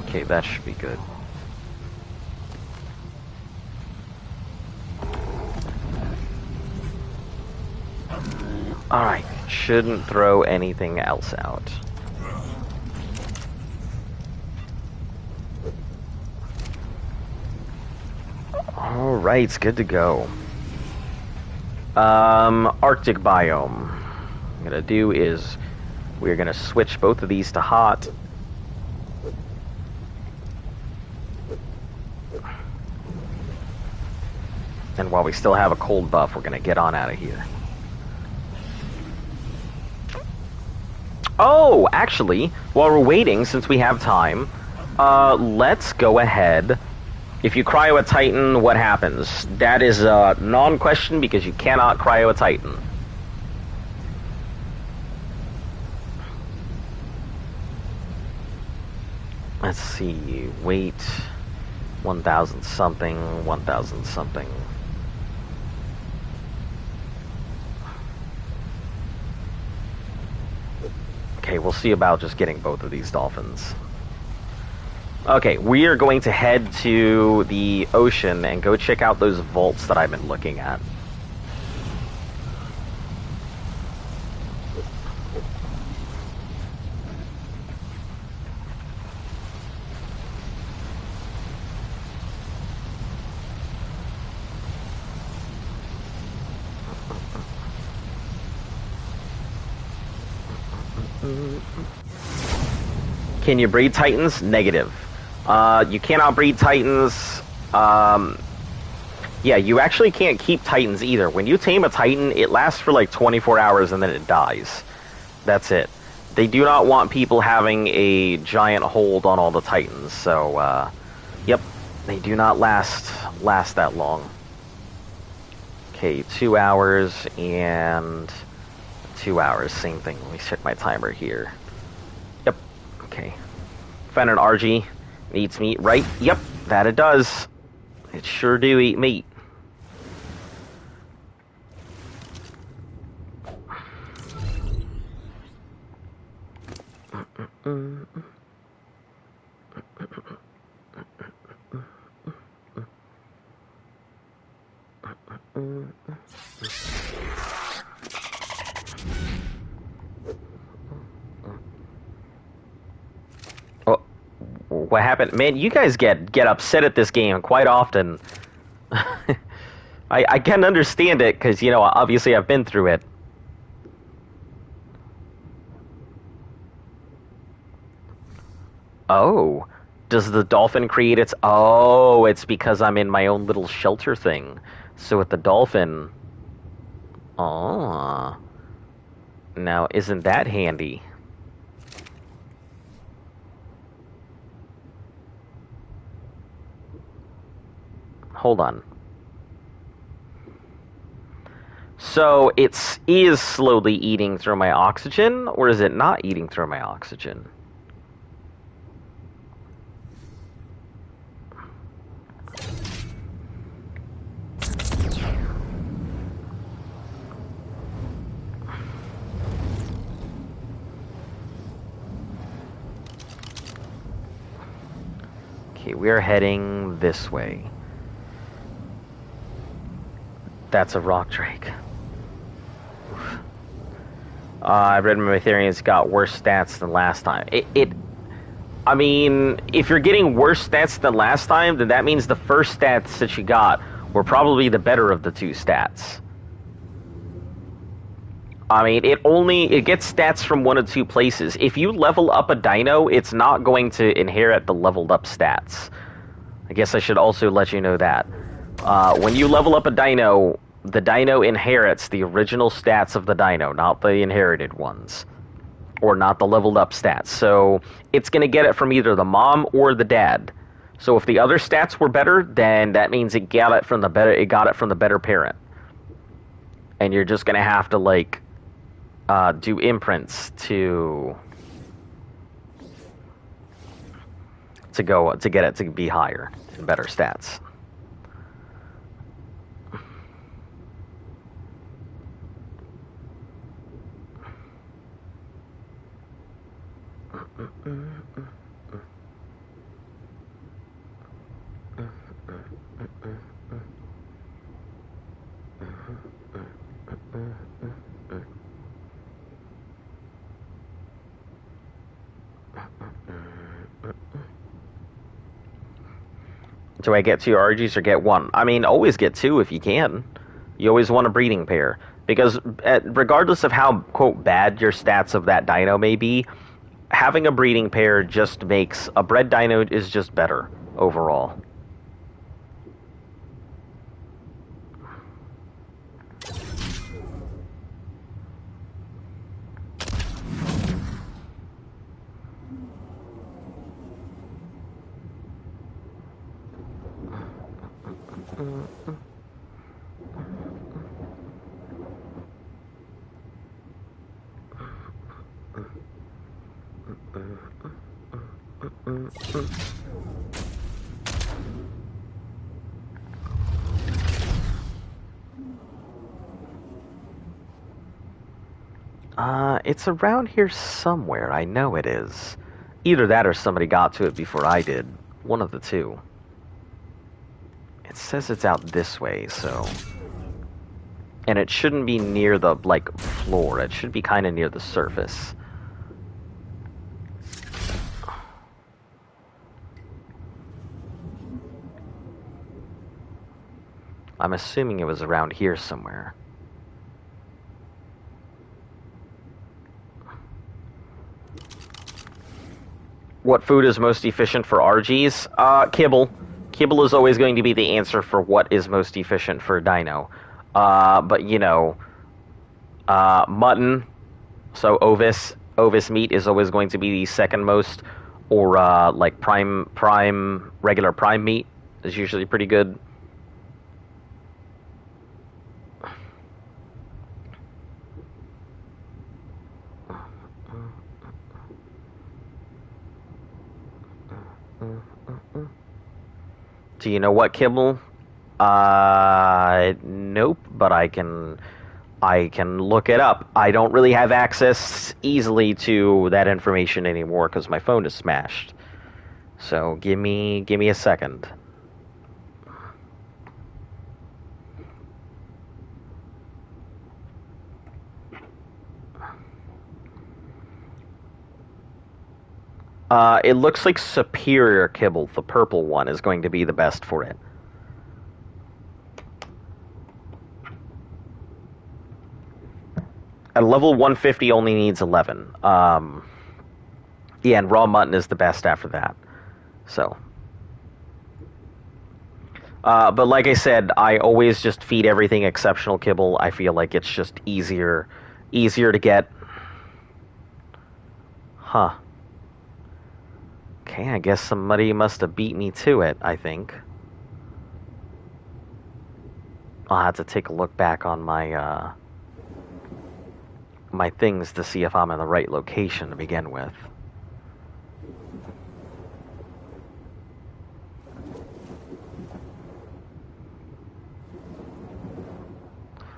[SPEAKER 1] Okay, that should be good. Alright, shouldn't throw anything else out. Alright, it's good to go. Arctic biome. What I'm gonna do is we're gonna switch both of these to hot. And while we still have a cold buff, we're gonna get on out of here. Oh, actually, while we're waiting, since we have time, let's go ahead. If you cryo a Titan, what happens? That is a non-question because you cannot cryo a Titan. Let's see, weight, 1,000 something, 1,000 something. Okay, we'll see about just getting both of these dolphins. Okay, we are going to head to the ocean and go check out those vaults that I've been looking at. Can you breed titans? Negative. You cannot breed titans. Yeah, you actually can't keep titans either. When you tame a titan, it lasts for like 24 hours and then it dies. That's it. They do not want people having a giant hold on all the titans. So, yep, they do not last that long. Okay, 2 hours and 2 hours. Same thing. Let me check my timer here. Yep. Okay. Found an RG. Eats meat, right? Yep, that it does. It sure do eat meat. Oh, what happened? Man, you guys get upset at this game quite often. I can understand it, because, you know, obviously I've been through it. Oh, does the dolphin create its... Oh, it's because I'm in my own little shelter thing. So with the dolphin... Oh. Now, isn't that handy? Hold on. So it is slowly eating through my oxygen, or is it not eating through my oxygen? Okay, we're heading this way. That's a rock drake. I read my theory, it's got worse stats than last time. I mean, if you're getting worse stats than last time, then that means the first stats that you got were probably the better of the two stats. I mean, it gets stats from one of two places. If you level up a dino, it's not going to inherit the leveled up stats. I guess I should also let you know that. When you level up a dino, the dino inherits the original stats of the dino, not the inherited ones. Or not the leveled up stats. So it's going to get it from either the mom or the dad. So if the other stats were better, then that means it got it from the better parent. And you're just going to have to, like, do imprints to get it to be higher and better stats. Do I get 2 RGs or get 1? I mean, always get 2 if you can. You always want a breeding pair. Because regardless of how, quote, bad your stats of that dino may be, having a breeding pair just makes... A bred dino is just better overall. It's around here somewhere. I know it is. Either that or somebody got to it before I did. One of the two. It says it's out this way, so... And it shouldn't be near the, like, floor. It should be kind of near the surface. I'm assuming it was around here somewhere. What food is most efficient for RGs? Kibble. Kibble is always going to be the answer for what is most efficient for Dino. But, you know, mutton, so Ovis meat is always going to be the second most, or, like, regular prime meat is usually pretty good. Do you know what kibble? Nope, but I can look it up. I don't really have access easily to that information anymore because my phone is smashed. So give me a second. It looks like Superior Kibble, the purple one, is going to be the best for it. At level 150 only needs 11. Yeah, and raw mutton is the best after that. So. But like I said, I always just feed everything exceptional kibble. I feel like it's just easier to get. Huh. Okay, I guess somebody must have beat me to it, I think. I'll have to take a look back on my, my things to see if I'm in the right location to begin with.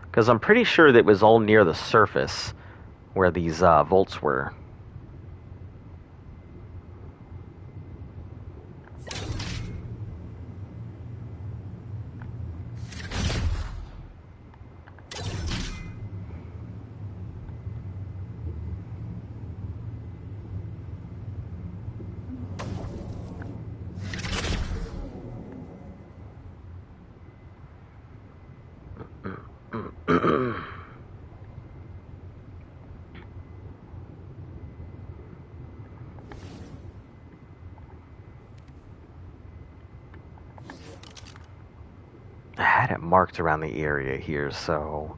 [SPEAKER 1] Because I'm pretty sure that it was all near the surface where these vaults were. I had it marked around the area here, so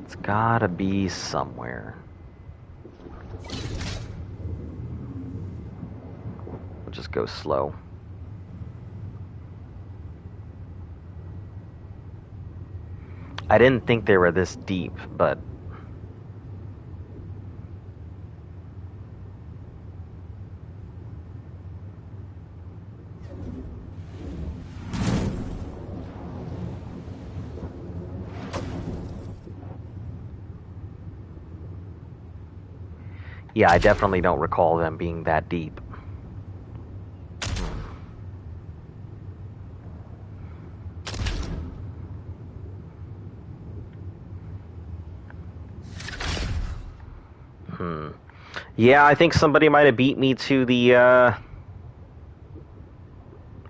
[SPEAKER 1] it's gotta be somewhere. We'll just go slow. I didn't think they were this deep, but... Yeah, I definitely don't recall them being that deep. Yeah, I think somebody might have beat me to the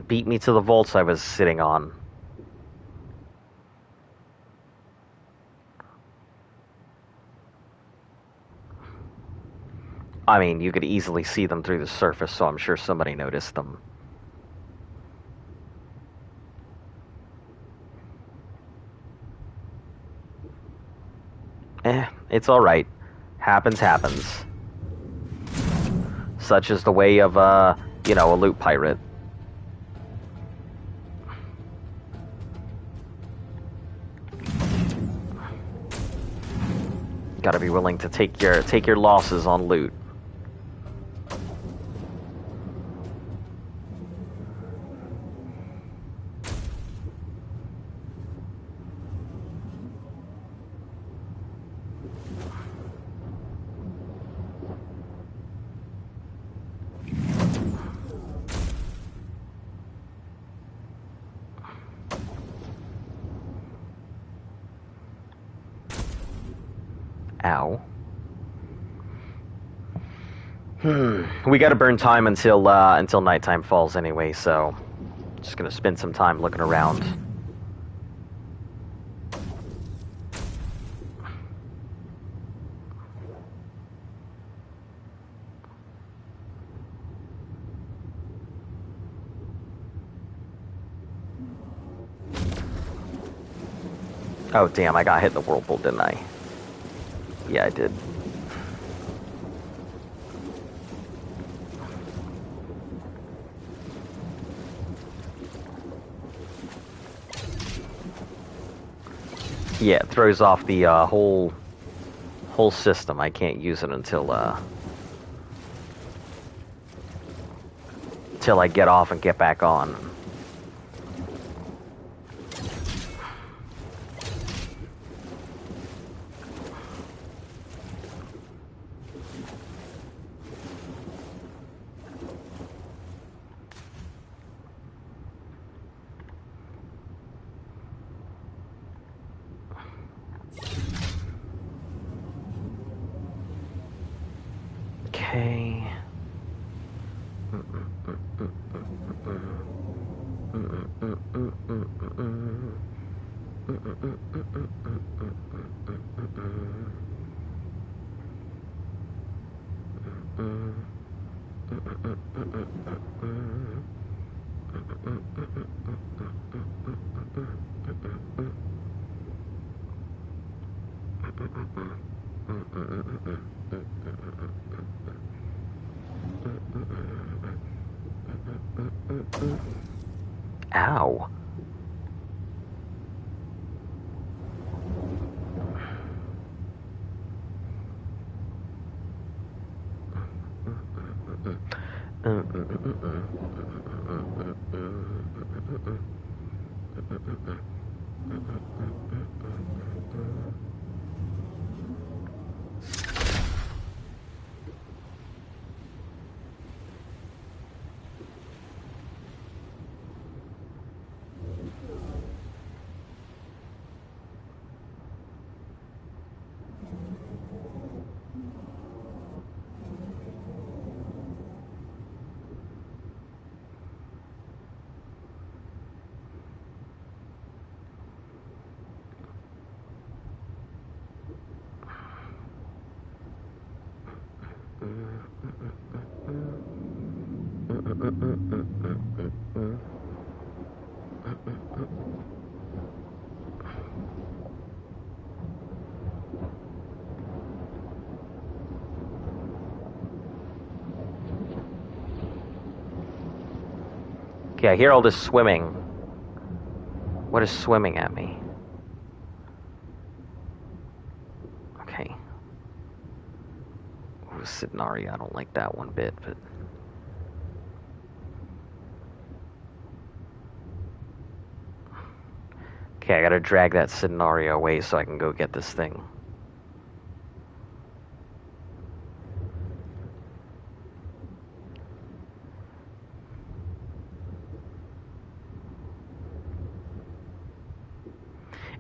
[SPEAKER 1] vaults I was sitting on. I mean, you could easily see them through the surface, so I'm sure somebody noticed them. It's alright. Happens. Such is the way of, you know, a loot pirate. Gotta be willing to take your losses on loot. Ow. We gotta burn time until nighttime falls anyway, so just gonna spend some time looking around. Oh damn, I got hit in the whirlpool, didn't I? Yeah, I did. Yeah, it throws off the whole system. I can't use it until I get off and get back on. Okay. Ow. Okay, I hear all this swimming. What is swimming at me? Okay. Ooh, Sidnaria, I don't like that one bit, but... Okay, I gotta drag that Sidnaria away so I can go get this thing.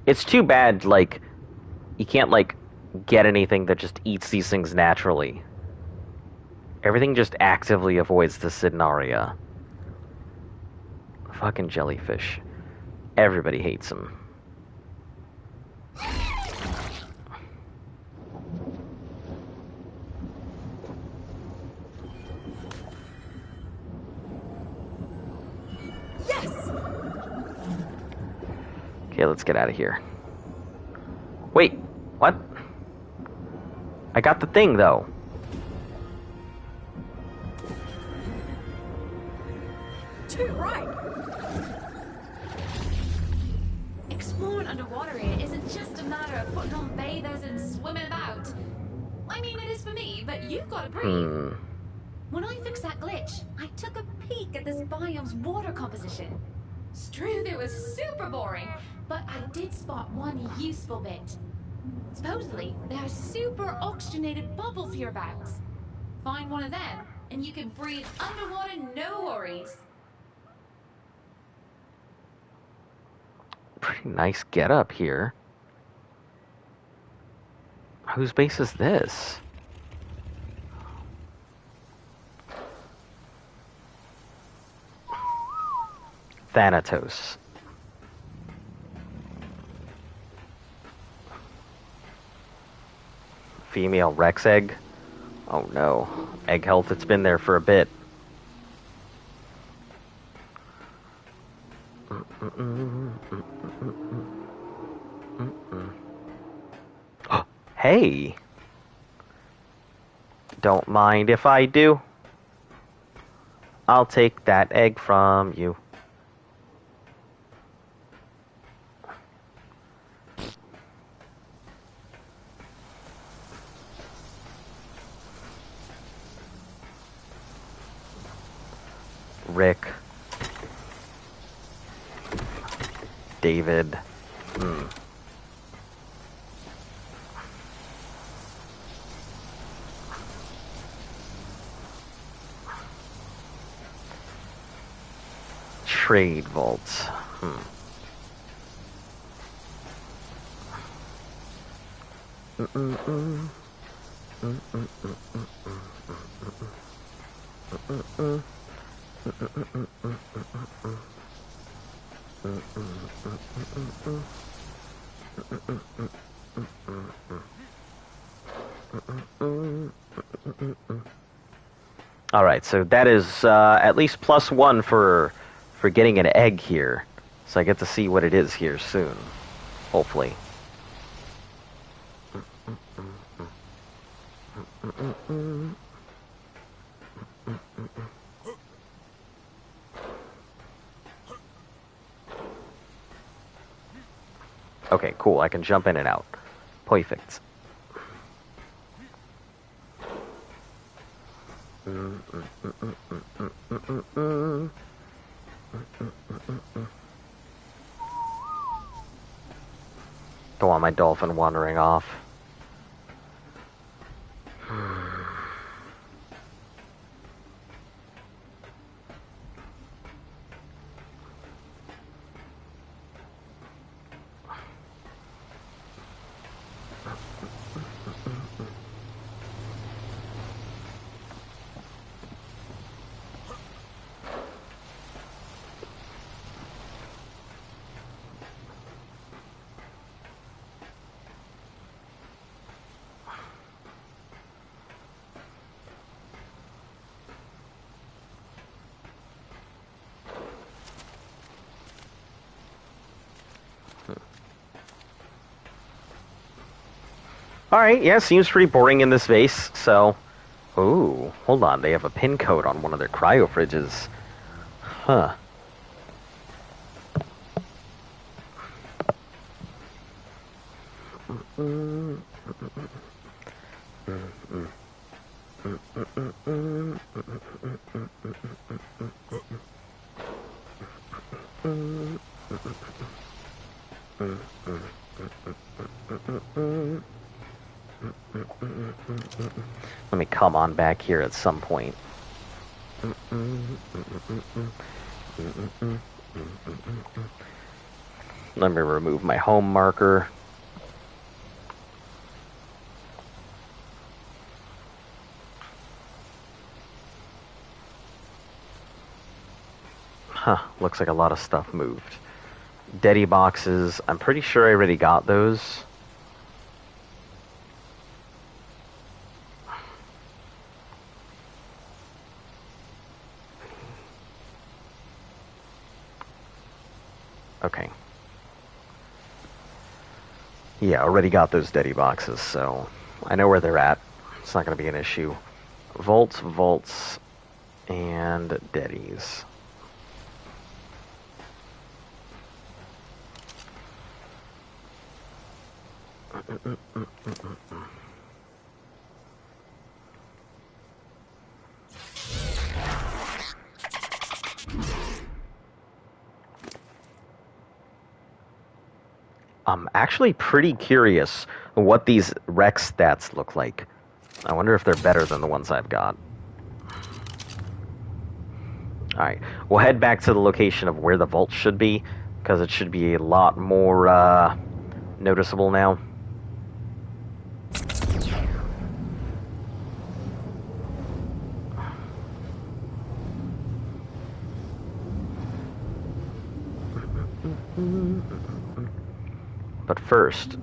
[SPEAKER 1] It's too bad, like, you can't, like, get anything that just eats these things naturally. Everything just actively avoids the Sidnaria. Fucking jellyfish. Everybody hates them.
[SPEAKER 3] Yes!
[SPEAKER 1] Okay, let's get out of here. Wait, what? I got the thing, though.
[SPEAKER 3] Too right.
[SPEAKER 2] Exploring underwater here isn't just a matter of putting on bathers and swimming about. I mean, it is for me, but you've got to breathe. When I fixed that glitch, I took a peek at this biome's water composition. It's true, it was super boring, but I did spot one useful bit. Supposedly, there are super oxygenated bubbles hereabouts. Find one of them, and you can breathe underwater, no worries.
[SPEAKER 1] Pretty nice get up here. Whose base is this? Thanatos. Female Rex egg. Oh no. Egg health, it's been there for a bit. Hey! Don't mind if I do. I'll take that egg from you. Rick. David. Trade vaults. All right, so that is at least +1 for getting an egg here. So I get to see what it is here soon, hopefully. Okay, cool. I can jump in and out. Perfect. Don't want my dolphin wandering off. Alright, yeah, seems pretty boring in this vase, so... Ooh, hold on, they have a pin code on one of their cryo fridges. Huh. Let me come on back here at some point. Let me remove my home marker. Huh, looks like a lot of stuff moved. Deady boxes, I'm pretty sure I already got those. Okay. Yeah, already got those Deady boxes, so I know where they're at. It's not going to be an issue. Vaults, and Deadies. I'm actually pretty curious what these Rex stats look like. I wonder if they're better than the ones I've got. Alright, we'll head back to the location of where the vault should be, because it should be a lot more noticeable now. But first...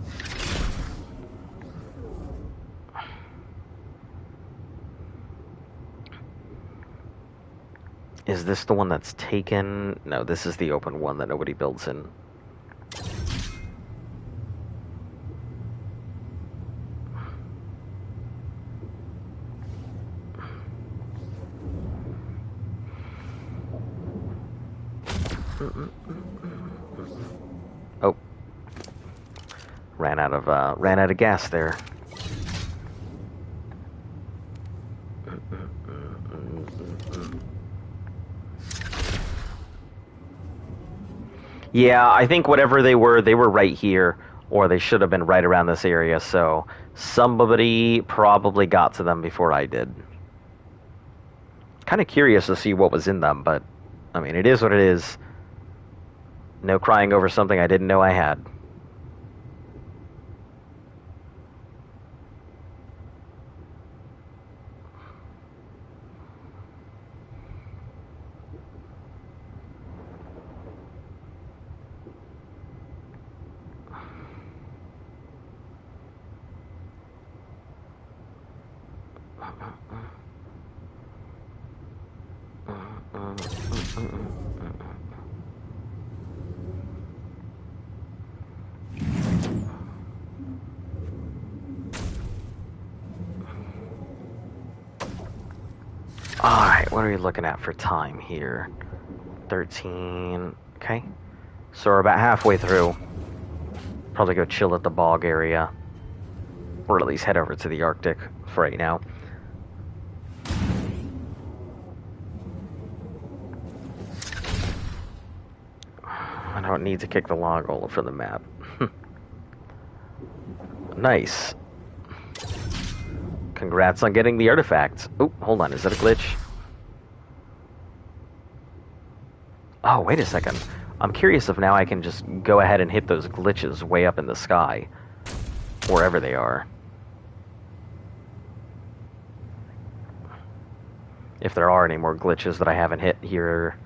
[SPEAKER 1] Is this the one that's taken? No, this is the open one that nobody builds in. Oh. Ran out of gas there. Yeah, I think whatever they were right here, or they should have been right around this area, so somebody probably got to them before I did. Kind of curious to see what was in them, but, I mean, it is what it is. No crying over something I didn't know I had. Alright, what are we looking at for time here? 13. Okay. So we're about halfway through. Probably go chill at the bog area. Or at least head over to the Arctic for right now. I don't need to kick the log all over the map. Nice. Congrats on getting the artifact. Oh, hold on. Is that a glitch? Oh, wait a second. I'm curious if now I can just go ahead and hit those glitches way up in the sky. Wherever they are. If there are any more glitches that I haven't hit here.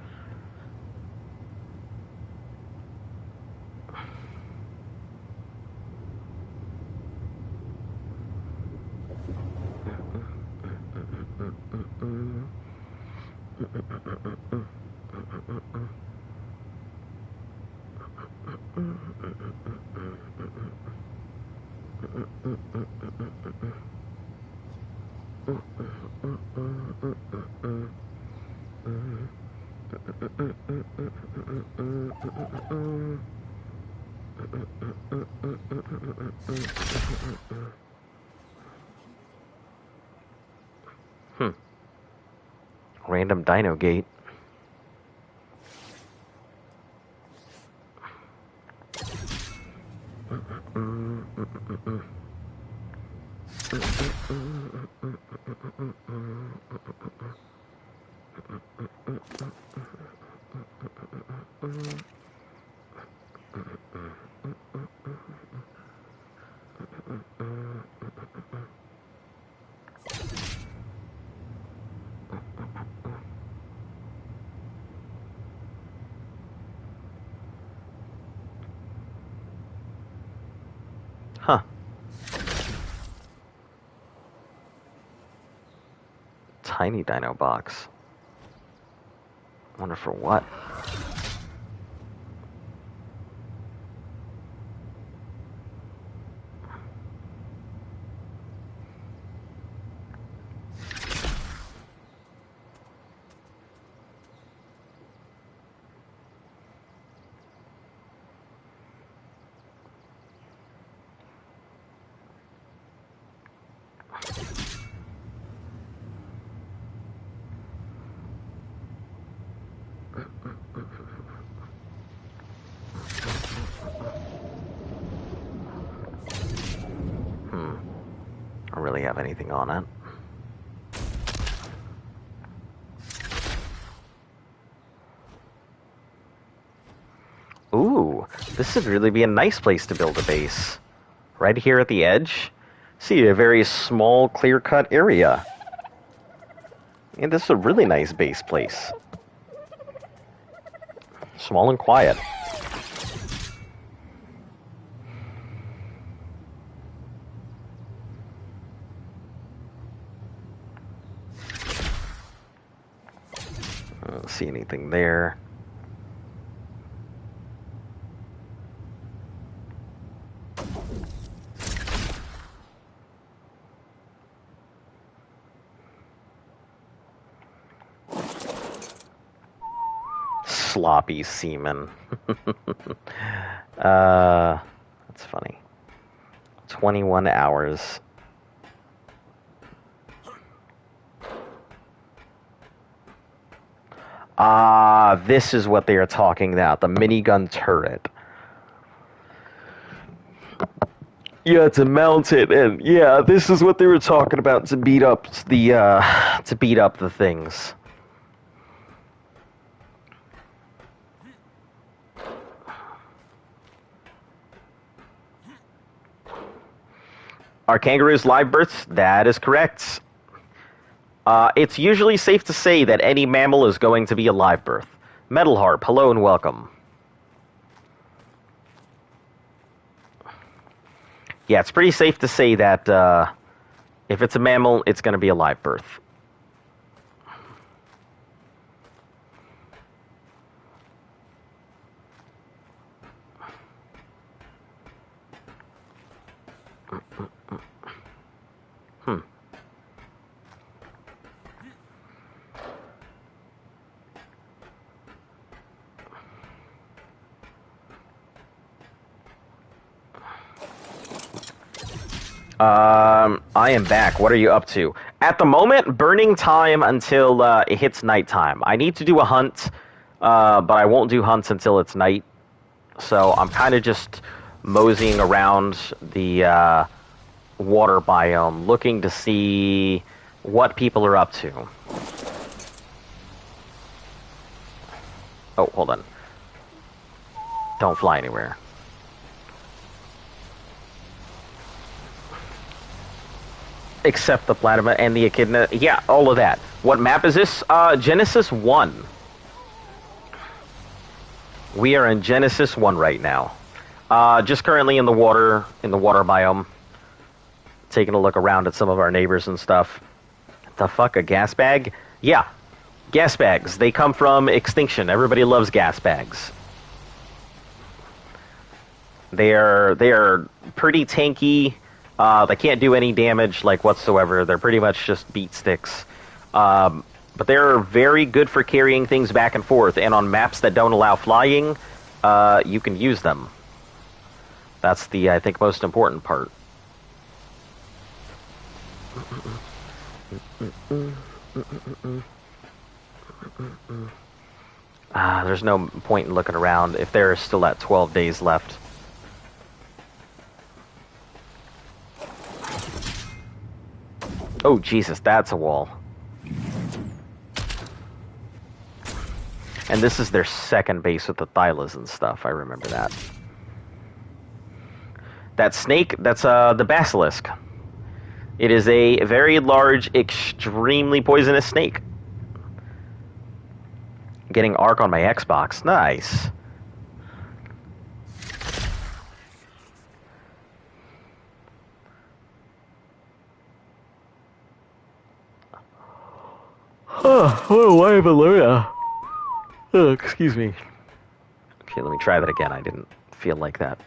[SPEAKER 1] Random dino gate. Huh. Tiny dino box. Wonder for what? I don't really have anything on it. Ooh, this would really be a nice place to build a base. Right here at the edge. See, a very small, clear-cut area. And this is a really nice base place. Small and quiet. see anything there. Sloppy semen. That's funny. 21 hours. This is what they are talking about, the minigun turret. Yeah, to mount it, and yeah, this is what they were talking about to beat up the things. Are kangaroos live births? That is correct. It's usually safe to say that any mammal is going to be a live birth. Metal Harp, hello and welcome. Yeah, it's pretty safe to say that if it's a mammal, it's going to be a live birth. I am back. What are you up to? At the moment, burning time until it hits nighttime. I need to do a hunt, but I won't do hunts until it's night. So I'm kind of just moseying around the water biome, looking to see what people are up to. Oh, hold on. Don't fly anywhere. Except the platypus and the echidna. Yeah, all of that. What map is this? Genesis 1. We are in Genesis 1 right now. Just currently in the water biome. Taking a look around at some of our neighbors and stuff. The fuck, a gas bag? Yeah, gas bags. They come from extinction. Everybody loves gas bags. They are pretty tanky. They can't do any damage, like, whatsoever. They're pretty much just beat sticks. But they're very good for carrying things back and forth, and on maps that don't allow flying, you can use them. That's the, I think, most important part. There's no point in looking around if there's still at 12 days left. Oh, Jesus, that's a wall. And this is their second base with the Thylas and stuff. I remember that. That snake, that's the basilisk. It is a very large, extremely poisonous snake. Getting Arc on my Xbox. Nice. Oh, why have a Luna? Oh, excuse me. Okay, let me try that again. I didn't feel like that.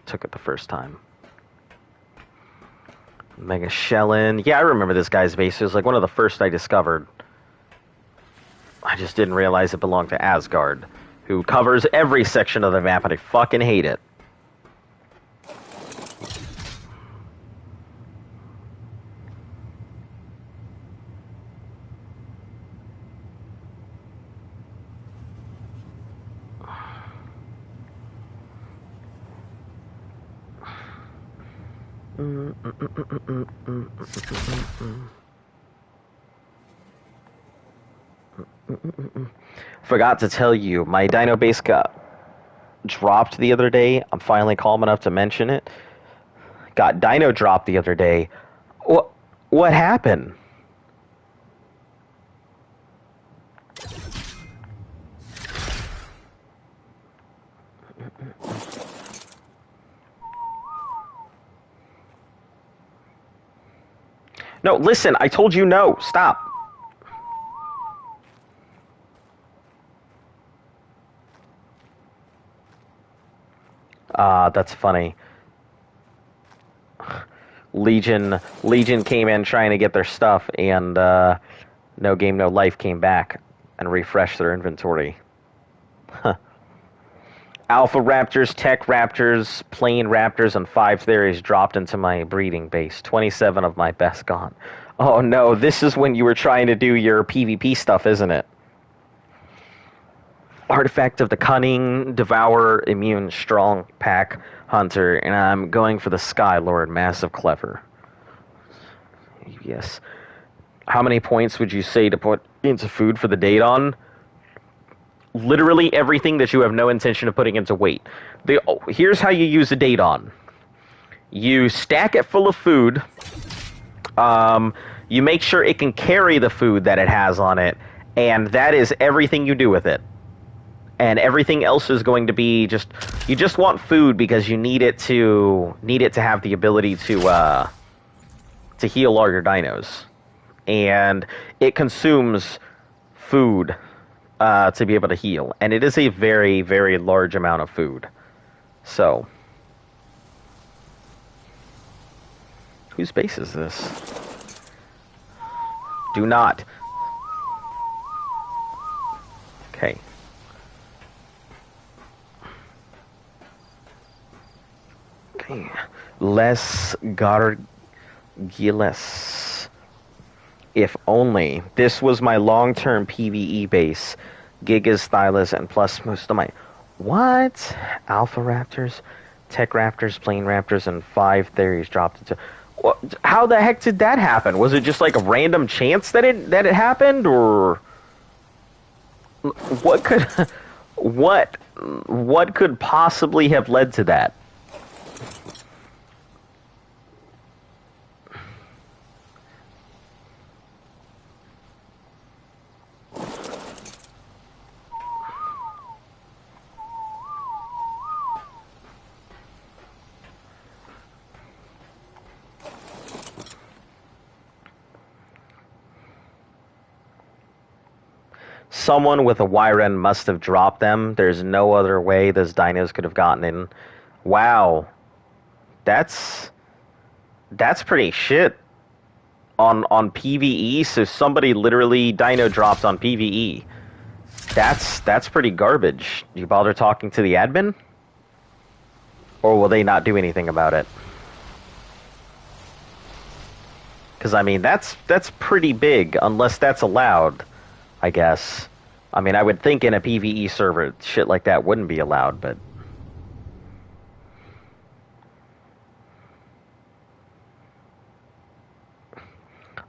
[SPEAKER 1] Took it the first time. Mega Shellin. Yeah, I remember this guy's base. It was like one of the first I discovered. I just didn't realize it belonged to Asgard, who covers every section of the map, and I fucking hate it. Forgot to tell you, my dino base got dropped the other day. I'm finally calm enough to mention it. Got dino dropped the other day. What happened? No, listen, I told you no. Stop. That's funny. Legion came in trying to get their stuff, and No Game No Life came back and refreshed their inventory. Huh. Alpha Raptors, Tech Raptors, Plane Raptors, and 5 Theories dropped into my breeding base. 27 of my best gone. Oh no, this is when you were trying to do your PvP stuff, isn't it? Artifact of the Cunning, Devourer, Immune, Strong, Pack, Hunter, and I'm going for the Sky Lord, Massive Clever. Yes. How many points would you say to put into food for the Daedon? Literally everything that you have no intention of putting into weight. Here's how you use a Daedon. You stack it full of food. You make sure it can carry the food that it has on it, and that is everything you do with it. And everything else is going to be you just want food because you need it to have the ability to heal all your dinos. And it consumes food to be able to heal. And it is a very, very large amount of food. So, whose base is this? Do not. Okay. Okay. Les Gargiles. If only. This was my long-term PvE base. Gigas, Stylus, and plus most of my... What? Alpha Raptors, Tech Raptors, Plane Raptors, and 5 Theories dropped into... How the heck did that happen? Was it just like a random chance that it happened, or... What could... What could possibly have led to that? Someone with a Wyren must have dropped them. There's no other way those dinos could have gotten in. Wow. That's pretty shit on PvE. So somebody literally dino dropped on PvE. That's pretty garbage. Do you bother talking to the admin? Or will they not do anything about it? Because, I mean, that's pretty big, unless that's allowed, I guess. I mean, I would think in a PvE server, shit like that wouldn't be allowed, but...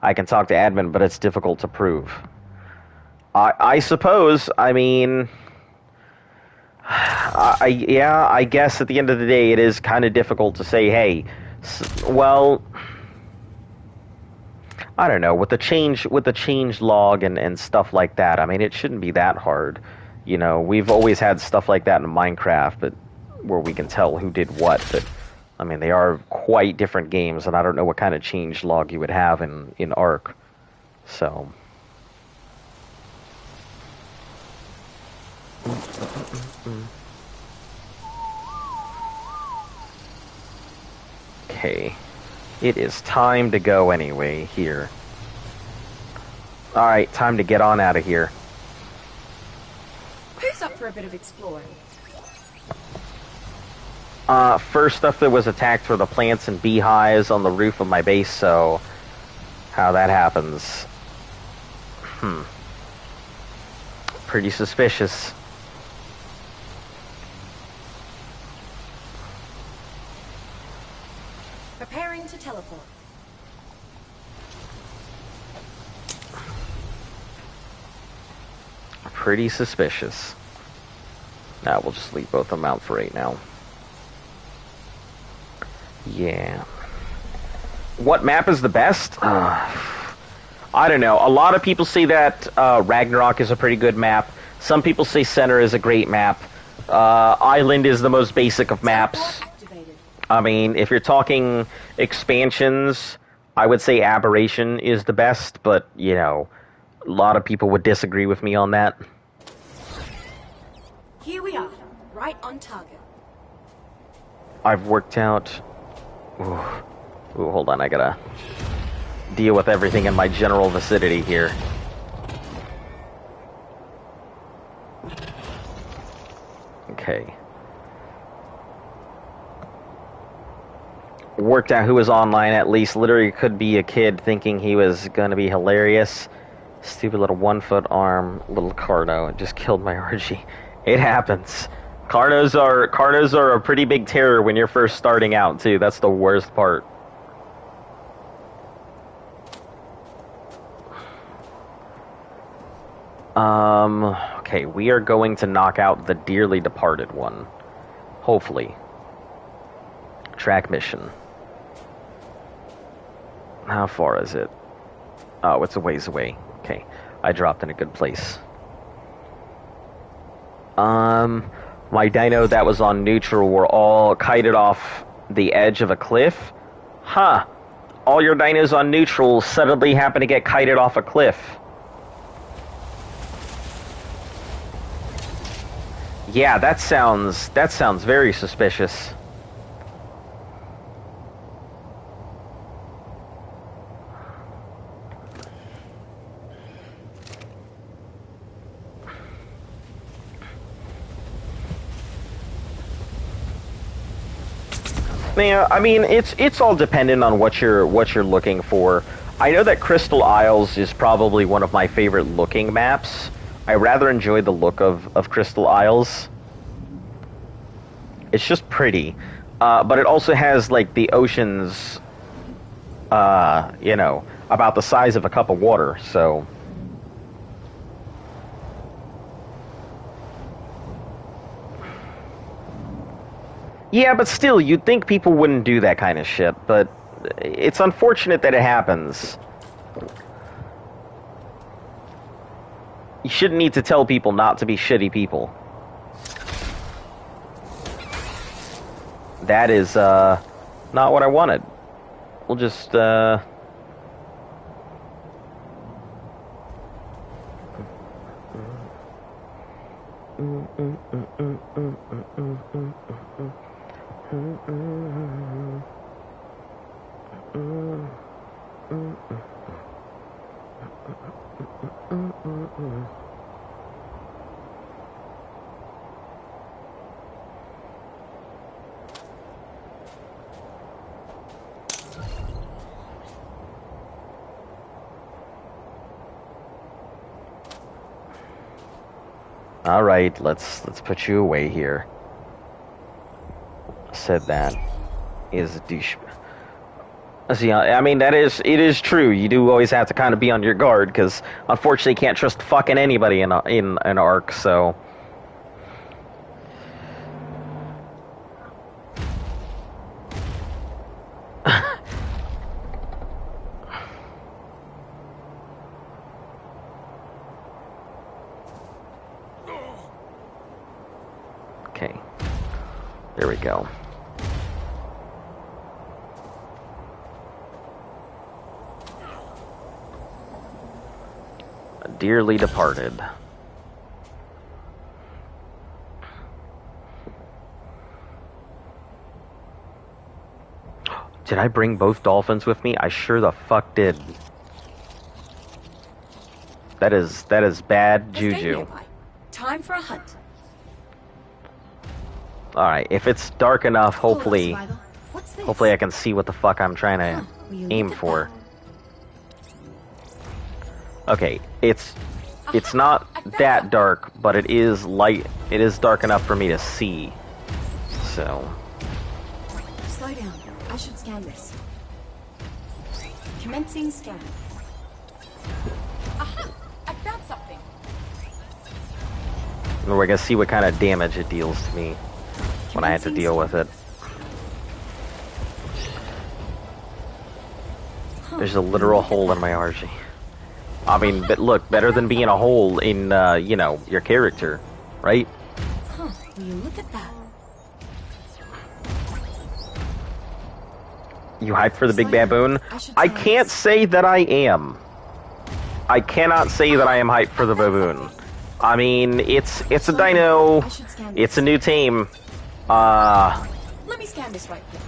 [SPEAKER 1] I can talk to admin, but it's difficult to prove. I suppose, I mean... I guess at the end of the day, it is kind of difficult to say, hey, well... I don't know, with the change log and stuff like that, I mean, it shouldn't be that hard. You know, we've always had stuff like that in Minecraft, but where we can tell who did what, but, I mean, they are quite different games, and I don't know what kind of change log you would have in Ark. So... Okay. It is time to go anyway, here. Alright, time to get on out of here.
[SPEAKER 3] Who's up for a bit of exploring?
[SPEAKER 1] First stuff that was attacked were the plants and beehives on the roof of my base, so... How that happens... Pretty suspicious.
[SPEAKER 3] Preparing to teleport.
[SPEAKER 1] Pretty suspicious. Now we'll just leave both of them out for right now. Yeah. What map is the best? I don't know. A lot of people say that Ragnarok is a pretty good map. Some people say Center is a great map. Island is the most basic of maps. I mean, if you're talking expansions, I would say Aberration is the best, but, you know, a lot of people would disagree with me on that.
[SPEAKER 3] Here we are, right on target.
[SPEAKER 1] I've worked out... Ooh, hold on, I gotta deal with everything in my general vicinity here. Okay. Worked out who was online at least. Literally could be a kid thinking he was gonna be hilarious. Stupid little 1-foot arm, little Carno. It just killed my RG. It happens. Carnos are a pretty big terror when you're first starting out too. That's the worst part. Okay, we are going to knock out the dearly departed one. Hopefully. Track mission. How far is it? Oh, it's a ways away. Okay, I dropped in a good place. My dino that was on neutral were all kited off the edge of a cliff. Huh. All your dinos on neutral suddenly happen to get kited off a cliff. Yeah, that sounds very suspicious. Yeah, I mean it's all dependent on what you're looking for. I know that Crystal Isles is probably one of my favorite looking maps. I rather enjoy the look of Crystal Isles. It's just pretty, but it also has like the oceans, you know, about the size of a cup of water. So. Yeah, but still, you'd think people wouldn't do that kind of shit, but it's unfortunate that it happens. You shouldn't need to tell people not to be shitty people. That is, not what I wanted. We'll just, all right, let's put you away here. Said that is a douche. See, I mean it is true. You do always have to kind of be on your guard because unfortunately you can't trust fucking anybody in an Ark. So. Okay, there we go. Dearly departed. Did I bring both dolphins with me? I sure the fuck did. That is bad juju.
[SPEAKER 3] Time for a hunt.
[SPEAKER 1] Alright, if it's dark enough, hopefully I can see what the fuck I'm trying to aim for. Okay, it's not that dark, but it is light. It is dark enough for me to see. So.
[SPEAKER 3] Slow down. I should scan this. Commencing scan. Aha! I found something.
[SPEAKER 1] We're gonna see what kind of damage it deals to me when I have to deal with it. There's a literal hole in my RG. I mean, but look, better than being a hole in, you know, your character, right?
[SPEAKER 3] Huh, will you look at that?
[SPEAKER 1] You hyped for the big baboon? I can't say that I am. I cannot say that I am hyped for the baboon. I mean, it's a dino, it's a new team.
[SPEAKER 3] me scan this right quick.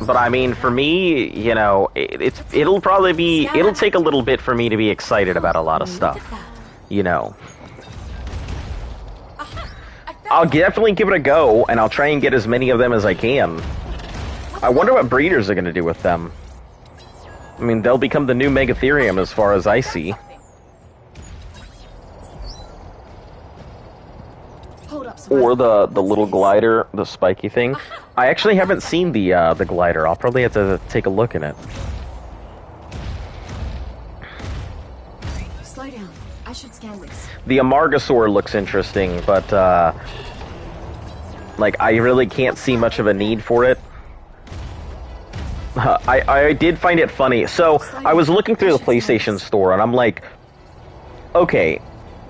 [SPEAKER 1] But I mean, for me, you know, it'll probably be, it'll take a little bit for me to be excited about a lot of stuff, you know. I'll definitely give it a go, and I'll try and get as many of them as I can. I wonder what breeders are going to do with them. I mean, they'll become the new Megatherium as far as I see. Or the little glider, the spiky thing. I actually haven't seen the glider. I'll probably have to take a look in it.
[SPEAKER 3] Slow down. I should scan this.
[SPEAKER 1] The Amargasaur looks interesting, but like I really can't see much of a need for it. I did find it funny. So I was looking through the PlayStation Store, and I'm like, okay,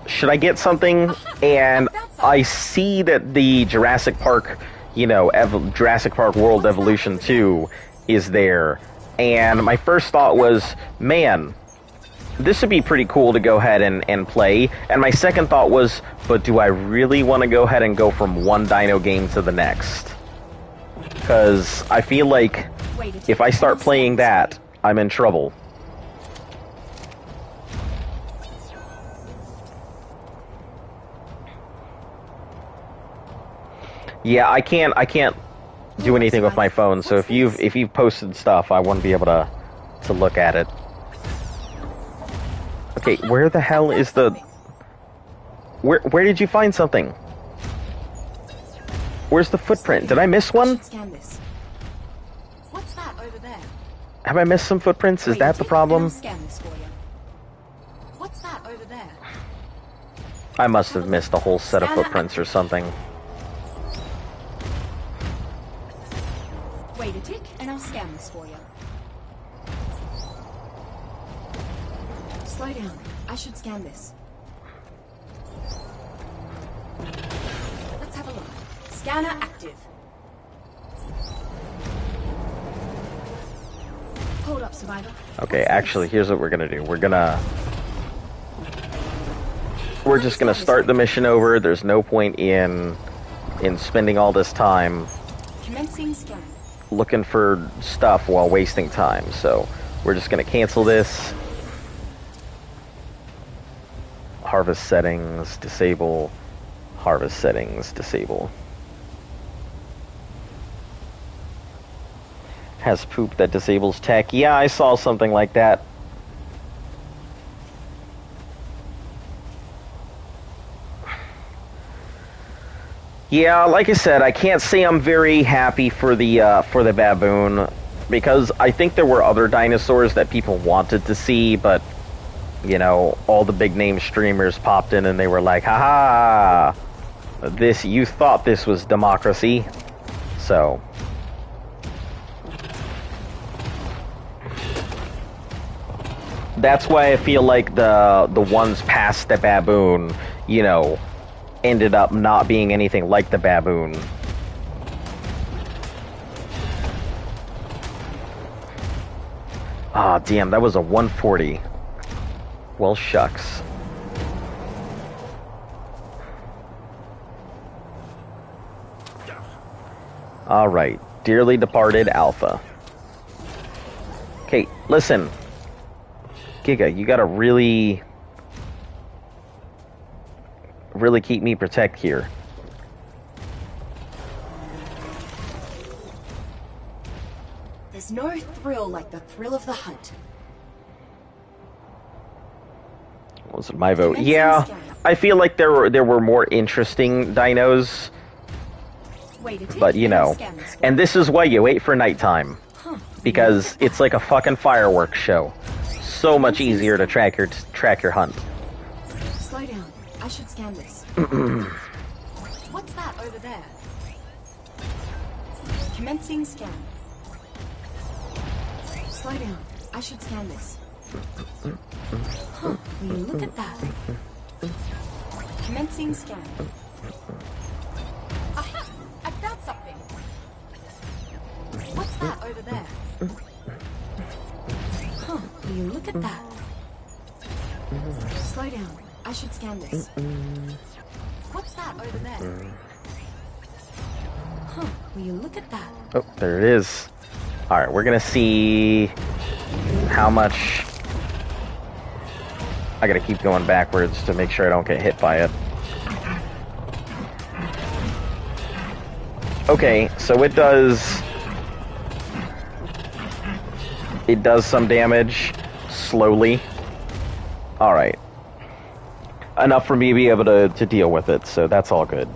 [SPEAKER 1] should I get something? And I see that the Jurassic Park, you know, Jurassic Park World Evolution 2 is there. And my first thought was, man, this would be pretty cool to go ahead and play. And my second thought was, but do I really want to go ahead and go from one dino game to the next? Because I feel like if I start playing that, I'm in trouble. Yeah, I can't do anything with my phone, so if you've posted stuff, I want to be able to look at it. Okay, where the hell is the... Where did you find something? Where's the footprint? Did I miss one?
[SPEAKER 3] What's that over there?
[SPEAKER 1] Have I missed some footprints? Is that the problem?
[SPEAKER 3] What's that over there?
[SPEAKER 1] I must have missed a whole set of footprints or something.
[SPEAKER 3] Wait a tick, and I'll scan this for you. Slow down. I should scan this. Let's have a look. Scanner active. Hold up, survivor.
[SPEAKER 1] Okay, actually, here's what we're gonna do. We're just gonna start the mission over. There's no point in spending all this time
[SPEAKER 3] Commencing scan.
[SPEAKER 1] looking for stuff while wasting time. So we're just gonna cancel this. Harvest settings, disable. Harvest settings, disable. Has poop that disables tech. Yeah, I saw something like that. Yeah, like I said, I can't say I'm very happy for the baboon, because I think there were other dinosaurs that people wanted to see, but you know, all the big name streamers popped in and they were like, haha, this, you thought this was democracy. So that's why I feel like the ones past the baboon, you know, ended up not being anything like the baboon. Ah, damn, that was a 140. Well, shucks. Alright, dearly departed Alpha. Okay, listen. Giga, you gotta really keep me protect here.
[SPEAKER 3] There's no thrill like the thrill of the hunt.
[SPEAKER 1] Was it my vote? Yeah, I feel like there were more interesting dinos, but you know, and this is why you wait for nighttime, because it's like a fucking fireworks show. So much easier to track your hunt.
[SPEAKER 3] Slow down. I should scan this. What's that over there? Commencing scan. Slow down. I should scan this. Huh, will you look at that? Commencing scan. Aha! I found something! What's that over there? Huh, will you look at that? Slow down. I should scan this. What's that over there? Huh, will you look at that?
[SPEAKER 1] Oh, there it is. Alright, we're gonna see how much... I gotta keep going backwards to make sure I don't get hit by it. Okay, so it does... It does some damage, slowly. Alright. Enough for me to be able to deal with it, so that's all good.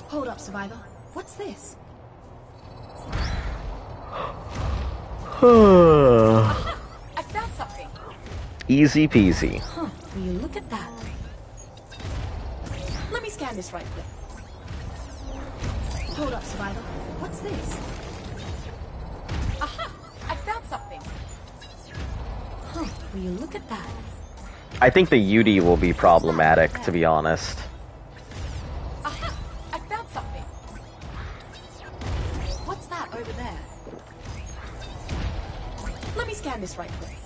[SPEAKER 3] Hold up, Survivor. What's this? Aha! I found something.
[SPEAKER 1] Easy peasy.
[SPEAKER 3] Huh, will you look at that? Let me scan this right quick. Hold up, Survivor. What's this? Aha! I found something. Huh, will you look at that?
[SPEAKER 1] I think the UD will be problematic, to be honest.
[SPEAKER 3] Aha! I found something. What's that over there? Let me scan this right quick.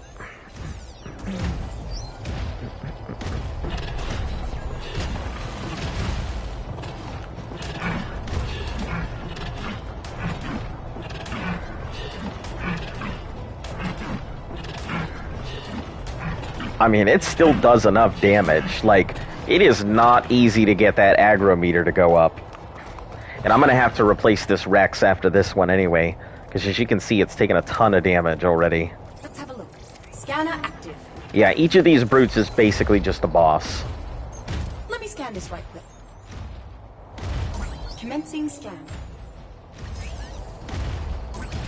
[SPEAKER 1] I mean, it still does enough damage. Like, it is not easy to get that aggro meter to go up. And I'm gonna have to replace this Rex after this one anyway, because as you can see, it's taken a ton of damage already.
[SPEAKER 3] Let's have a look. Scanner active.
[SPEAKER 1] Yeah, each of these brutes is basically just a boss.
[SPEAKER 3] Let me scan this right quick. Commencing scan.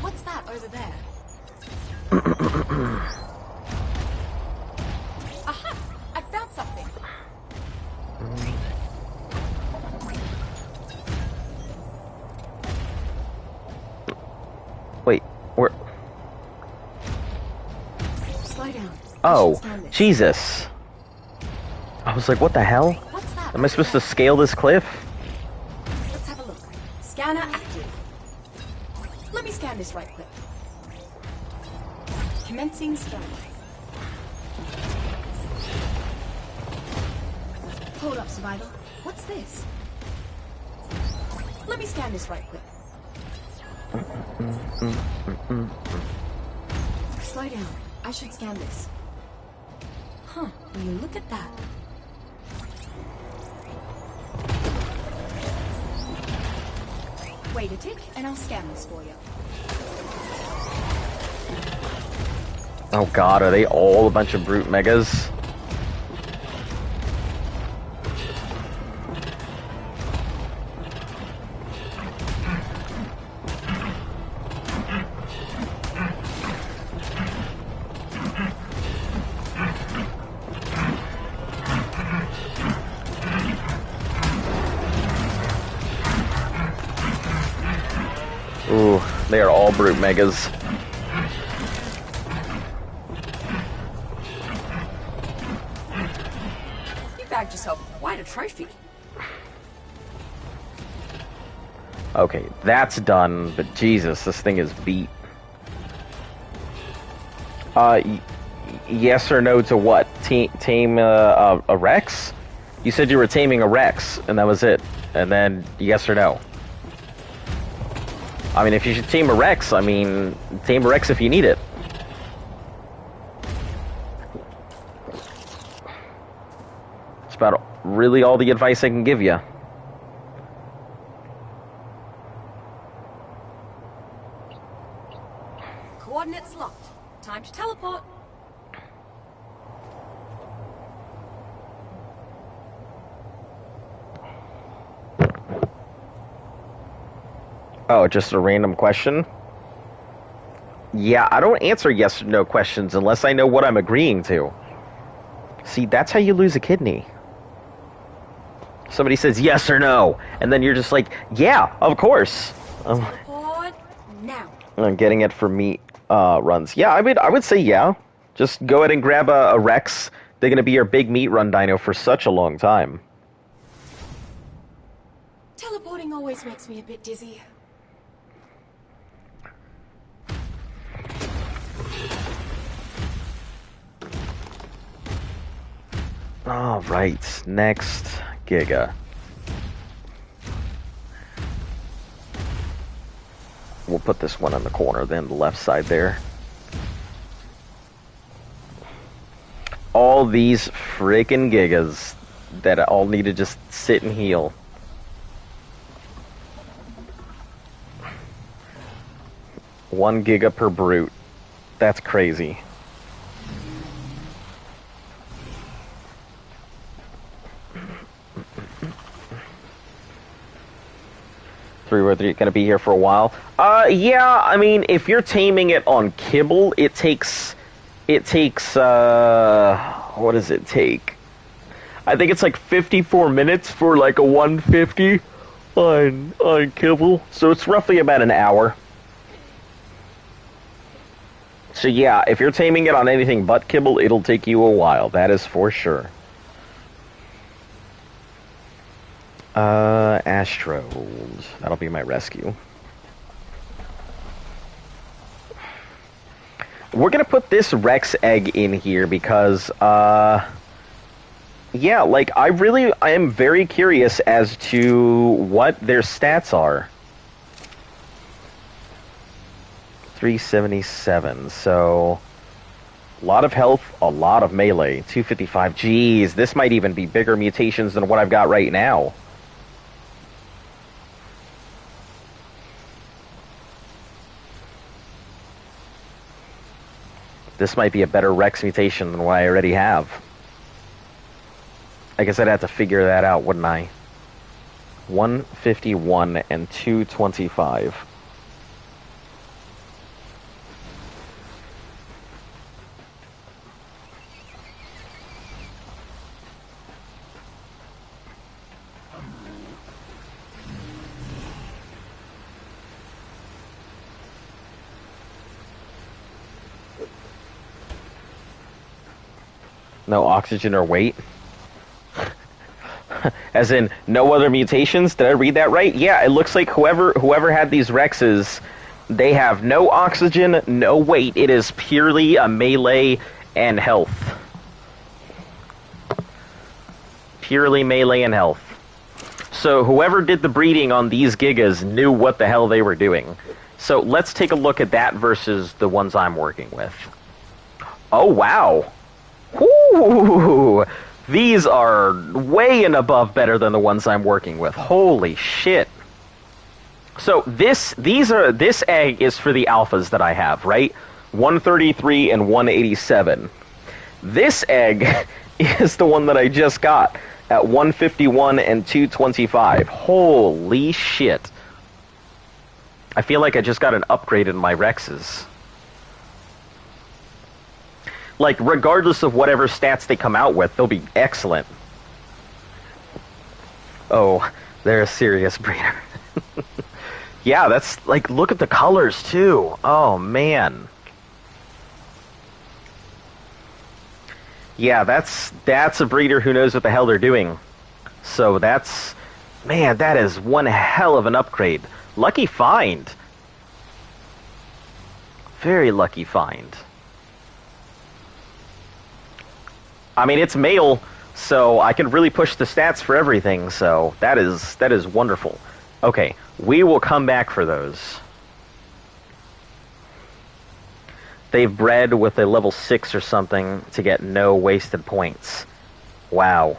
[SPEAKER 3] What's that over there? Aha! I found something.
[SPEAKER 1] Wait, where?
[SPEAKER 3] Slow down.
[SPEAKER 1] Oh, Jesus. I was like, what the hell?
[SPEAKER 3] What's that?
[SPEAKER 1] Am I supposed to scale this cliff?
[SPEAKER 3] Let's have a look. Scanner active. Let me scan this right quick. Commencing scan. Hold up, Survivor. What's this? Let me scan this right quick. Slow down. I should scan this. Huh, will you look at that? Wait a tick, and I'll scan this for you.
[SPEAKER 1] Oh god, are they all a bunch of brute megas? Ooh, they are all brute megas.
[SPEAKER 3] You bagged yourself quite a trophy.
[SPEAKER 1] Okay, that's done, but Jesus, this thing is beat. Yes or no to what? Tame a Rex? You said you were taming a Rex, and that was it. And then, yes or no? I mean, if you should tame a Rex, I mean, tame a Rex if you need it. It's about really all the advice I can give you.
[SPEAKER 3] Coordinates locked. Time to teleport.
[SPEAKER 1] Oh, just a random question? Yeah, I don't answer yes or no questions unless I know what I'm agreeing to. See, that's how you lose a kidney. Somebody says yes or no, and then you're just like, yeah, of course.
[SPEAKER 3] Teleport now.
[SPEAKER 1] I'm getting it for meat runs. Yeah, I would say yeah. Just go ahead and grab a Rex. They're going to be your big meat run dino for such a long time.
[SPEAKER 3] Teleporting always makes me a bit dizzy.
[SPEAKER 1] Alright, next Giga. We'll put this one in the corner, then the left side there. All these freaking gigas that all need to just sit and heal. One giga per brute. That's crazy. Were they going to be here for a while? Yeah, I mean, if you're taming it on kibble, it takes, what does it take? I think it's like 54 minutes for like a 150 on kibble, so it's roughly about an hour. So yeah, if you're taming it on anything but kibble, it'll take you a while, that is for sure. Astros. That'll be my rescue. We're gonna put this Rex egg in here because, yeah, like, I am very curious as to what their stats are. 377, so a lot of health, a lot of melee. 255, geez, this might even be bigger mutations than what I've got right now. This might be a better Rex mutation than what I already have. I guess I'd have to figure that out, wouldn't I? 151 and 225. No oxygen or weight? As in, no other mutations? Did I read that right? Yeah, it looks like whoever had these Rexes, they have no oxygen, no weight. It is purely a melee and health. Purely melee and health. So whoever did the breeding on these Gigas knew what the hell they were doing. So let's take a look at that versus the ones I'm working with. Oh, wow. Ooh, these are way and above better than the ones I'm working with. Holy shit. So this egg is for the alphas that I have, right? 133 and 187. This egg is the one that I just got at 151 and 225. Holy shit. I feel like I just got an upgrade in my Rexes. Like, regardless of whatever stats they come out with, they'll be excellent. Oh, they're a serious breeder. Yeah, that's, like, look at the colors, too. Oh, man. Yeah, that's a breeder who knows what the hell they're doing. So that's, man, that is one hell of an upgrade. Lucky find. Very lucky find. I mean, it's male, so I can really push the stats for everything, so that is wonderful. Okay, we will come back for those. They've bred with a level 6 or something to get no wasted points. Wow.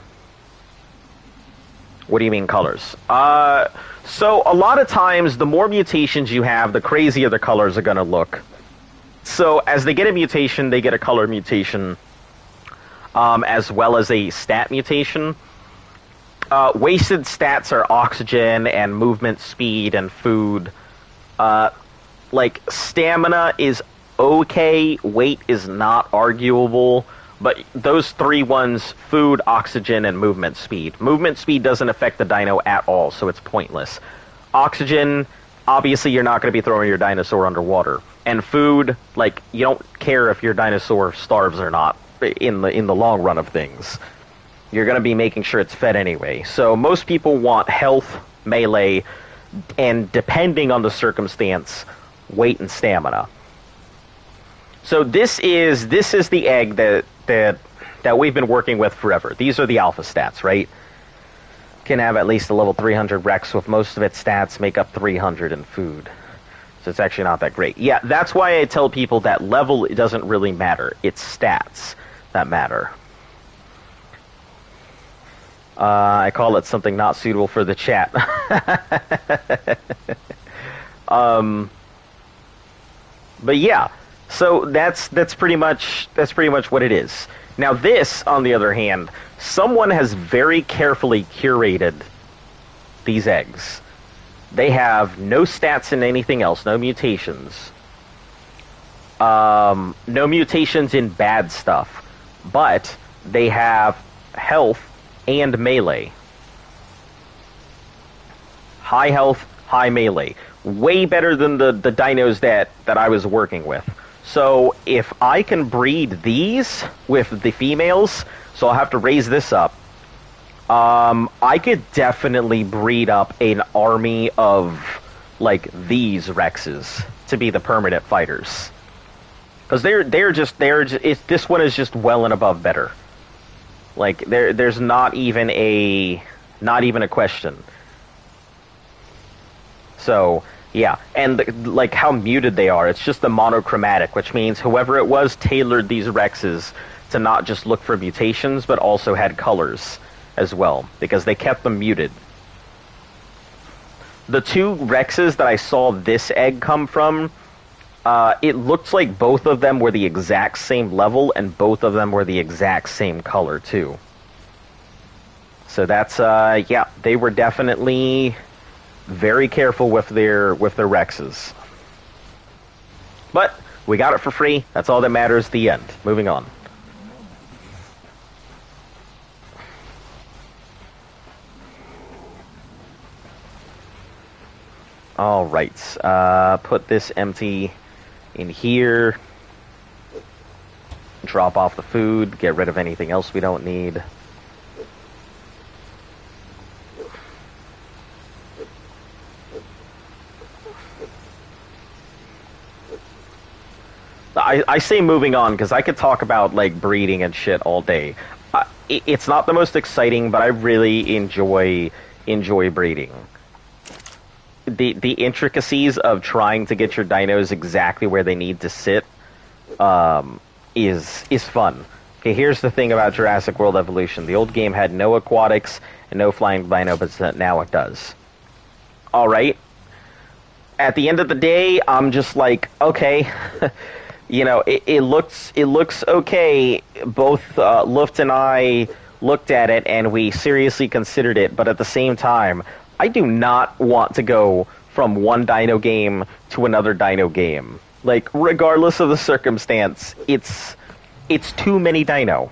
[SPEAKER 1] What do you mean colors? So a lot of times, the more mutations you have, the crazier the colors are going to look. So as they get a mutation, they get a color mutation. As well as a stat mutation. Wasted stats are oxygen and movement speed and food. Like, stamina is okay, weight is not arguable, but those three ones, food, oxygen, and movement speed. Movement speed doesn't affect the dino at all, so it's pointless. Oxygen, obviously you're not going to be throwing your dinosaur underwater. And food, like, you don't care if your dinosaur starves or not. In the long run of things, you're going to be making sure it's fed anyway. So most people want health, melee, and depending on the circumstance, weight and stamina. So this is the egg that we've been working with forever. These are the alpha stats, right? Can have at least a level 300 Rex with most of its stats make up 300 in food. So it's actually not that great. Yeah, that's why I tell people that level doesn't really matter. It's stats that matter. I call it something not suitable for the chat. But yeah, so that's pretty much what it is. Now this, on the other hand, someone has very carefully curated these eggs. They have no stats in anything else, no mutations. No mutations in bad stuff, but they have health and melee. High health, high melee. Way better than the dinos that I was working with. So if I can breed these with the females, so I'll have to raise this up, I could definitely breed up an army of, like, these Rexes to be the permanent fighters. Because this one is just well and above better. Like, there's not even a question. So, yeah, and like how muted they are, it's just the monochromatic, which means whoever it was tailored these Rexes to not just look for mutations, but also had colors as well, because they kept them muted. The two Rexes that I saw this egg come from, it looked like both of them were the exact same level, and both of them were the exact same color, too. So that's, yeah, they were definitely very careful with their Rexes. But we got it for free. That's all that matters. The end. Moving on. All right. Put this empty in here. Drop off the food. Get rid of anything else we don't need. I say moving on because I could talk about, like, breeding and shit all day. It's not the most exciting, but I really enjoy breeding. The intricacies of trying to get your dinos exactly where they need to sit is fun. Okay, here's the thing about Jurassic World Evolution. The old game had no aquatics and no flying dino, but now it does. All right. At the end of the day, I'm just like, okay. You know, it looks okay. Both Luft and I looked at it and we seriously considered it, but at the same time, I do not want to go from one dino game to another dino game. Like, regardless of the circumstance, it's too many dino.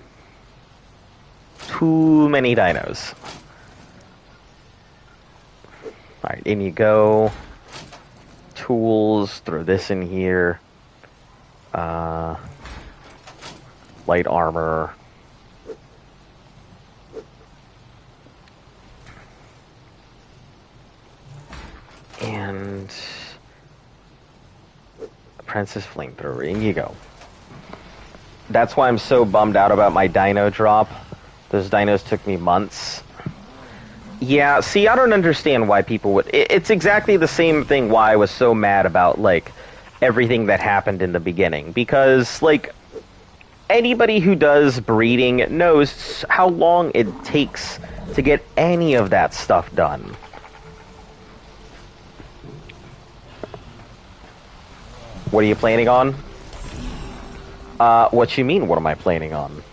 [SPEAKER 1] Too many dinos. Alright, in you go. Tools, throw this in here. Light armor. And Apprentice Flamethrower. In you go. That's why I'm so bummed out about my dino drop. Those dinos took me months. Yeah, see, I don't understand why people would... It's exactly the same thing why I was so mad about, like, everything that happened in the beginning, because, like, anybody who does breeding knows how long it takes to get any of that stuff done. What are you planning on? What you mean, what am I planning on?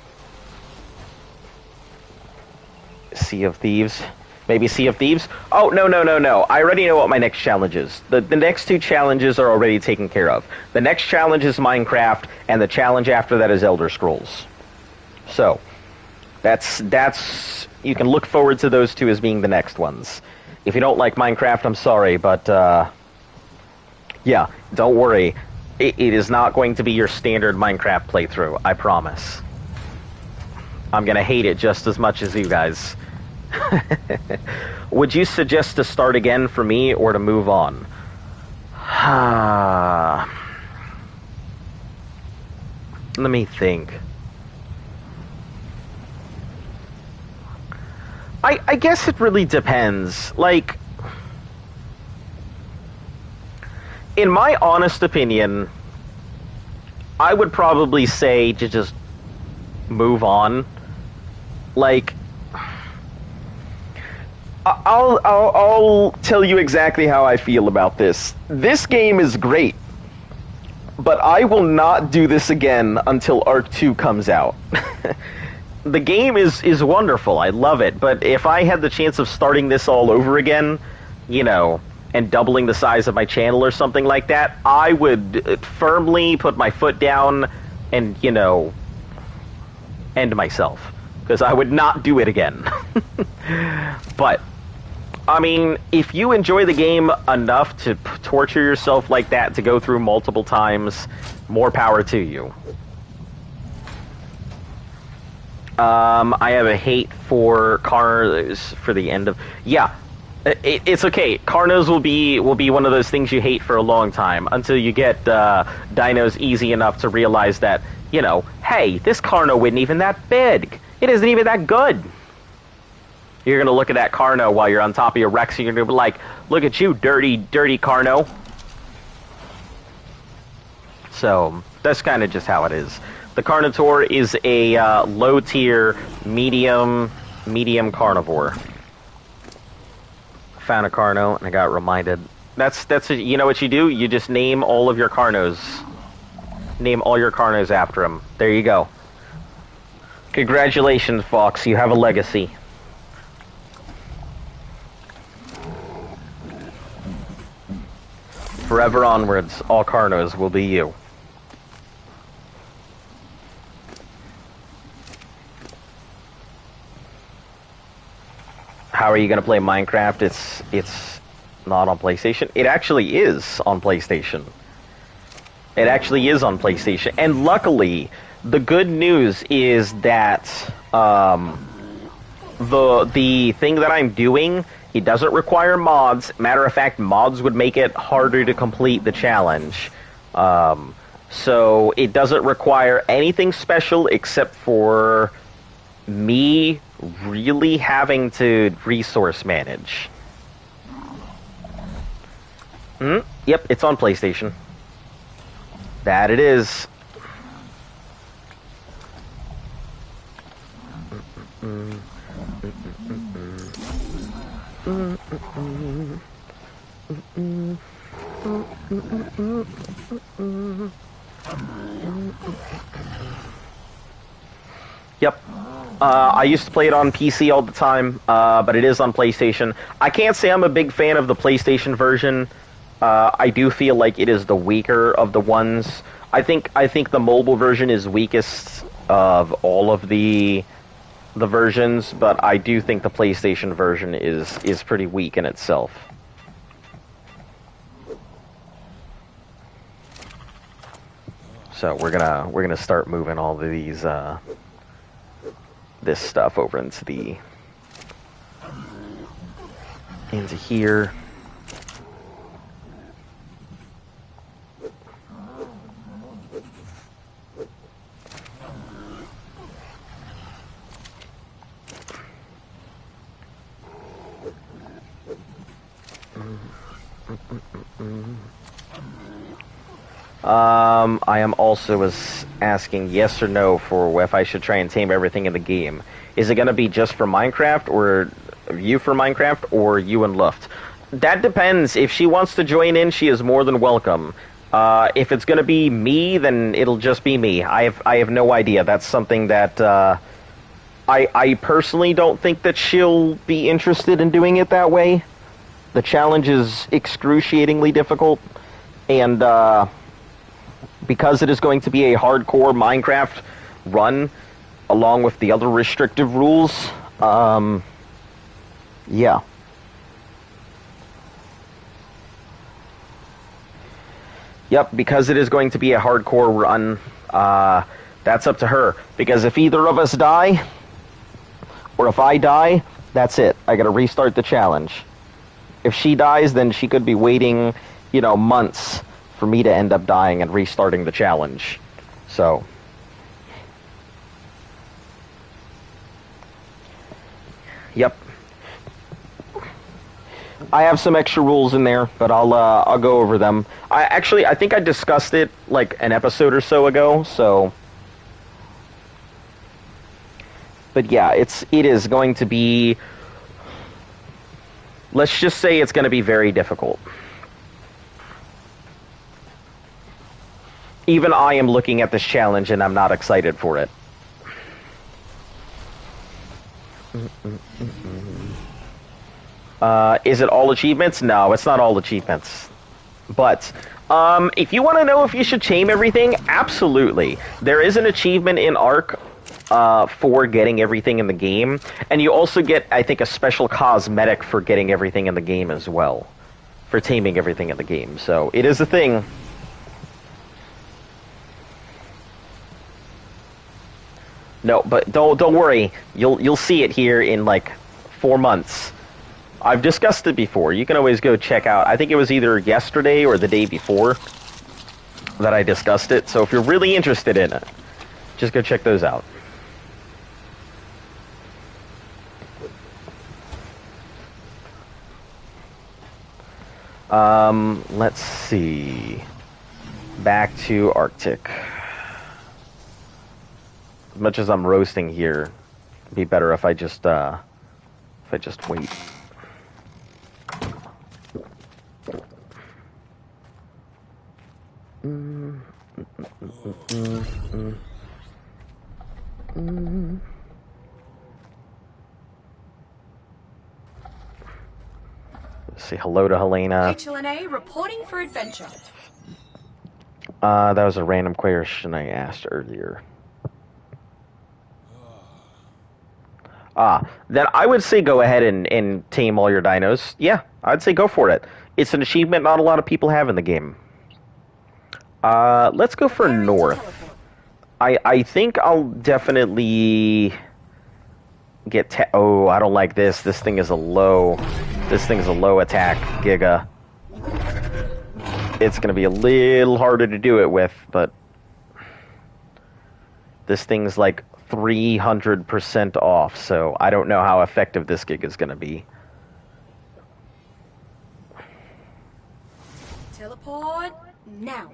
[SPEAKER 1] Sea of Thieves? Maybe Sea of Thieves? Oh, no. I already know what my next challenge is. The next two challenges are already taken care of. The next challenge is Minecraft, and the challenge after that is Elder Scrolls. So, that's you can look forward to those two as being the next ones. If you don't like Minecraft, I'm sorry, but, yeah, don't worry. It is not going to be your standard Minecraft playthrough, I promise. I'm gonna hate it just as much as you guys. Would you suggest to start again for me or to move on? Let me think. I guess it really depends. Like, in my honest opinion, I would probably say to just move on. Like, I'll tell you exactly how I feel about this. This game is great, but I will not do this again until Arc 2 comes out. The game is wonderful. I love it. But if I had the chance of starting this all over again, you know, and doubling the size of my channel or something like that, I would firmly put my foot down and, you know, end myself. Because I would not do it again. But, I mean, if you enjoy the game enough to torture yourself like that to go through multiple times, more power to you. I have a hate for Carnos for the end of... Yeah, it's okay. Carnos will be one of those things you hate for a long time, until you get dinos easy enough to realize that, you know, hey, this Carno isn't even that big. It isn't even that good. You're going to look at that Carno while you're on top of your Rex, and you're going to be like, look at you, dirty, dirty Carno. So, that's kind of just how it is. The Carnotaur is a low-tier, medium carnivore. Found a Carno, and I got reminded. You know what you do? You just name all of your Carnos. Name all your Carnos after them. There you go. Congratulations, Fox. You have a legacy. Forever onwards, all Carnos will be you. How are you going to play Minecraft? It's not on PlayStation. It actually is on PlayStation. It actually is on PlayStation. And luckily, the good news is that the thing that I'm doing, it doesn't require mods. Matter of fact, mods would make it harder to complete the challenge. So it doesn't require anything special except for me really having to resource manage. Yep, it's on PlayStation. That it is. Yep. I used to play it on PC all the time, but it is on PlayStation. I can't say I'm a big fan of the PlayStation version. I do feel like it is the weaker of the ones. I think the mobile version is weakest of all of the versions, but I do think the PlayStation version is pretty weak in itself. So we're gonna start moving all of these this stuff over into here. I am also asking yes or no for if I should try and tame everything in the game. Is it going to be just for Minecraft, or you for Minecraft, or you and Luft? That depends. If she wants to join in, she is more than welcome. If it's going to be me, then it'll just be me. I have no idea. That's something that I personally don't think that she'll be interested in doing it that way. The challenge is excruciatingly difficult, and because it is going to be a hardcore Minecraft run, along with the other restrictive rules, yeah. Yep, because it is going to be a hardcore run, that's up to her. Because if either of us die, or if I die, that's it. I gotta restart the challenge. If she dies, then she could be waiting, you know, months for me to end up dying and restarting the challenge. So, yep. I have some extra rules in there, but I'll go over them. I think I discussed it like an episode or so ago. So, but yeah, it is going to be. Let's just say it's going to be very difficult. Even I am looking at this challenge and I'm not excited for it. Is it all achievements? No, it's not all achievements. But if you want to know if you should tame everything, absolutely. There is an achievement in Ark for getting everything in the game, and you also get, I think, a special cosmetic for getting everything in the game as well, for taming everything in the game. So it is a thing. No, but don't worry. You'll see it here in like 4 months. I've discussed it before. You can always go check out. I think it was either yesterday or the day before that I discussed it. So if you're really interested in it, just go check those out. Let's see. Back to Arctic. As much as I'm roasting here, it'd be better if I just wait. Say hello to Helena.
[SPEAKER 3] HLNA reporting for adventure.
[SPEAKER 1] That was a random question I asked earlier. Then I would say go ahead and tame all your dinos. Yeah, I'd say go for it. It's an achievement not a lot of people have in the game. Let's go for north. I think I'll definitely get oh, I don't like this. This thing is a low attack Giga. It's gonna be a little harder to do it with, but this thing's like 300% off, so I don't know how effective this Giga is gonna be.
[SPEAKER 3] Teleport now.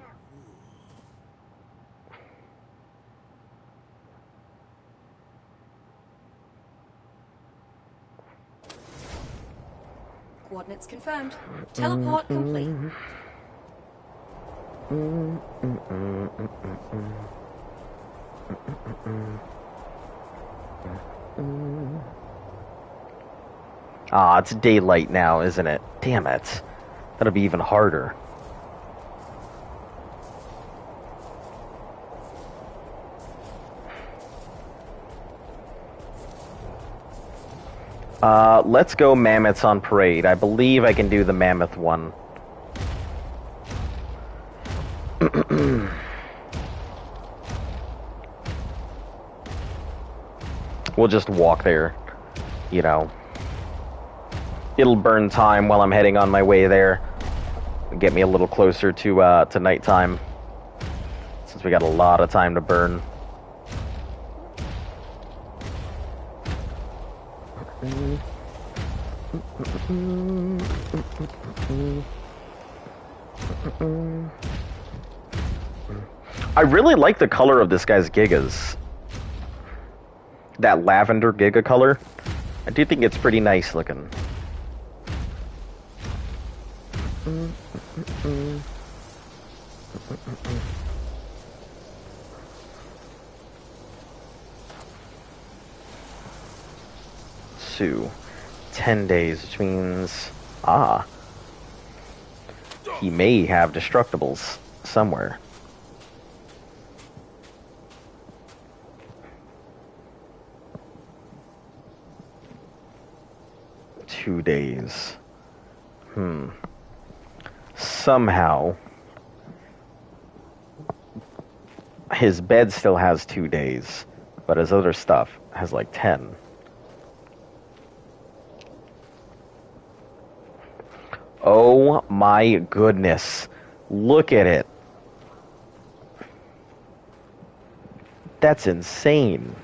[SPEAKER 3] Coordinates confirmed. Teleport complete.
[SPEAKER 1] It's daylight now, isn't it? Damn it. That'll be even harder. Let's go mammoths on parade. I believe I can do the mammoth one. We'll just walk there, you know. It'll burn time while I'm heading on my way there. Get me a little closer to nighttime, since we got a lot of time to burn. I really like the color of this guy's Gigas. That lavender Giga color. I do think it's pretty nice looking. Sue. 10 days, which means... he may have destructibles somewhere. Two days. Somehow, his bed still has 2 days, but his other stuff has like 10. Oh my goodness. Look at it. That's insane.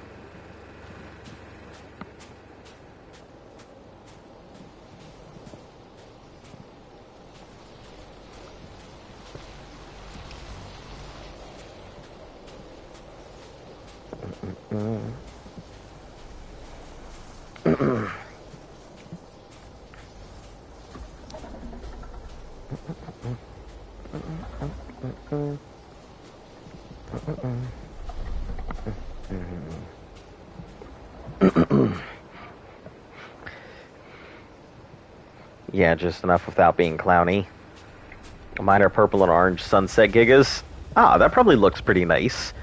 [SPEAKER 1] Yeah, just enough without being clowny. Mine are purple and orange sunset gigas. Ah, that probably looks pretty nice.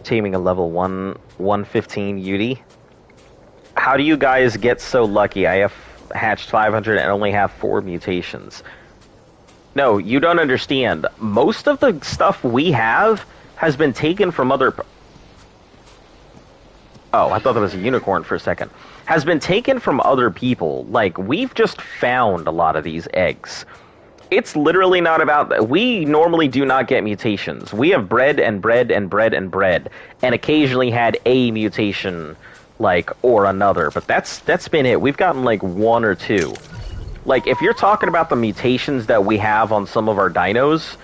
[SPEAKER 1] Taming a level 115 Yudi. How do you guys get so lucky? I have hatched 500 and only have 4 mutations. No, you don't understand. Most of the stuff we have has been taken from other... Oh, I thought that was a unicorn for a second. Has been taken from other people. Like, we've just found a lot of these eggs. It's literally not about... We normally do not get mutations. We have bred and bred and bred and bred, and occasionally had a mutation, like, or another. But that's been it. We've gotten, like, 1 or 2. Like, if you're talking about the mutations that we have on some of our dinos,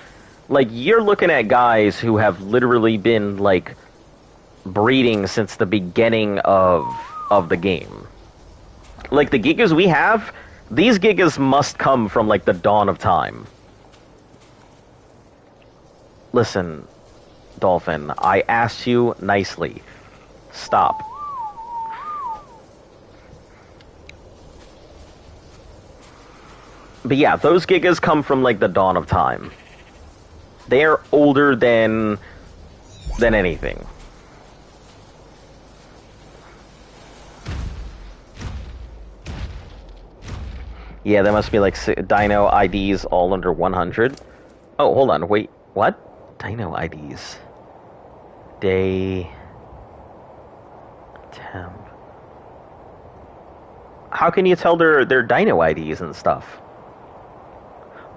[SPEAKER 1] like, you're looking at guys who have literally been, like, breeding since the beginning of the game. Like, the gigas we have, these gigas must come from, like, the dawn of time. Listen, Dolphin, I asked you nicely. Stop. But yeah, those gigas come from, like, the dawn of time. They're older than anything. Yeah, there must be, like, dino IDs all under 100. Oh, hold on, wait, what? Dino IDs. Day... Temp... How can you tell their dino IDs and stuff?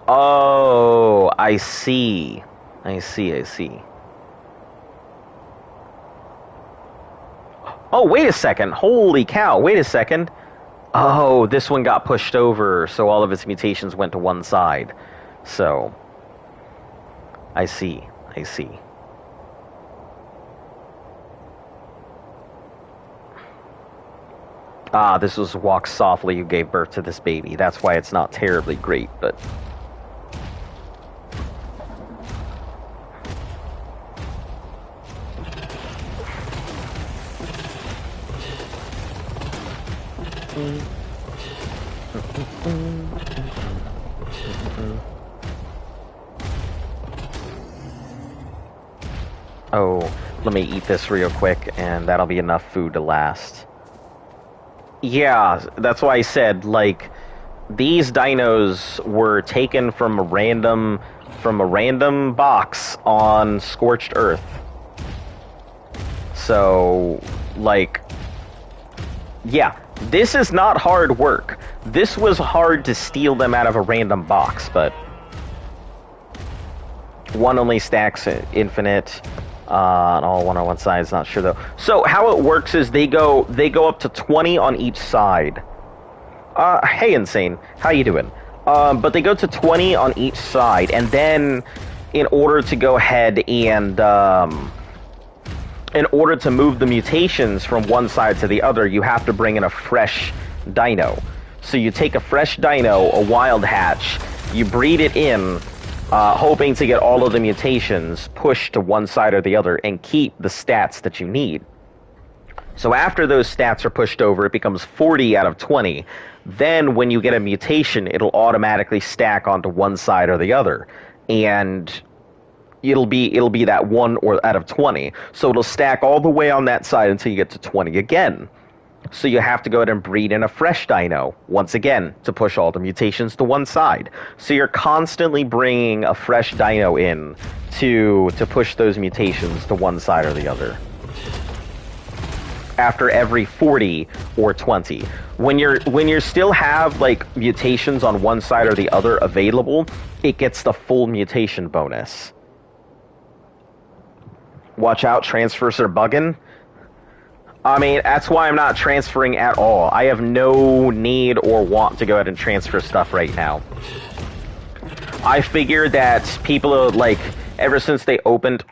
[SPEAKER 1] Oh, I see. I see. Oh, wait a second. Holy cow, wait a second. Oh, this one got pushed over, so all of its mutations went to one side. So, I see. Ah, this was Walk Softly who gave birth to this baby. That's why it's not terribly great, but... Oh, let me eat this real quick, and that'll be enough food to last. Yeah, that's why I said, like, these dinos were taken from a random box on Scorched Earth. So, like, yeah, this is not hard work. This was hard to steal them out of a random box, but one only stacks infinite. And all one on one side is not sure though. So how it works is they go up to 20 on each side. Hey Insane, how you doing? But they go to 20 on each side, and then in order to go ahead and in order to move the mutations from one side to the other, you have to bring in a fresh dino. So you take a fresh dino, a wild hatch, you breed it in, hoping to get all of the mutations pushed to one side or the other and keep the stats that you need. So after those stats are pushed over, it becomes 40 out of 20. Then when you get a mutation, it'll automatically stack onto one side or the other. And it'll be that 1 or out of 20. So it'll stack all the way on that side until you get to 20 again. So you have to go ahead and breed in a fresh dino, once again, to push all the mutations to one side. So you're constantly bringing a fresh dino in to push those mutations to one side or the other. After every 40 or 20. When you still have, like, mutations on one side or the other available, it gets the full mutation bonus. Watch out, transfers are bugging. I mean, that's why I'm not transferring at all. I have no need or want to go ahead and transfer stuff right now. I figure that people are, like, ever since they opened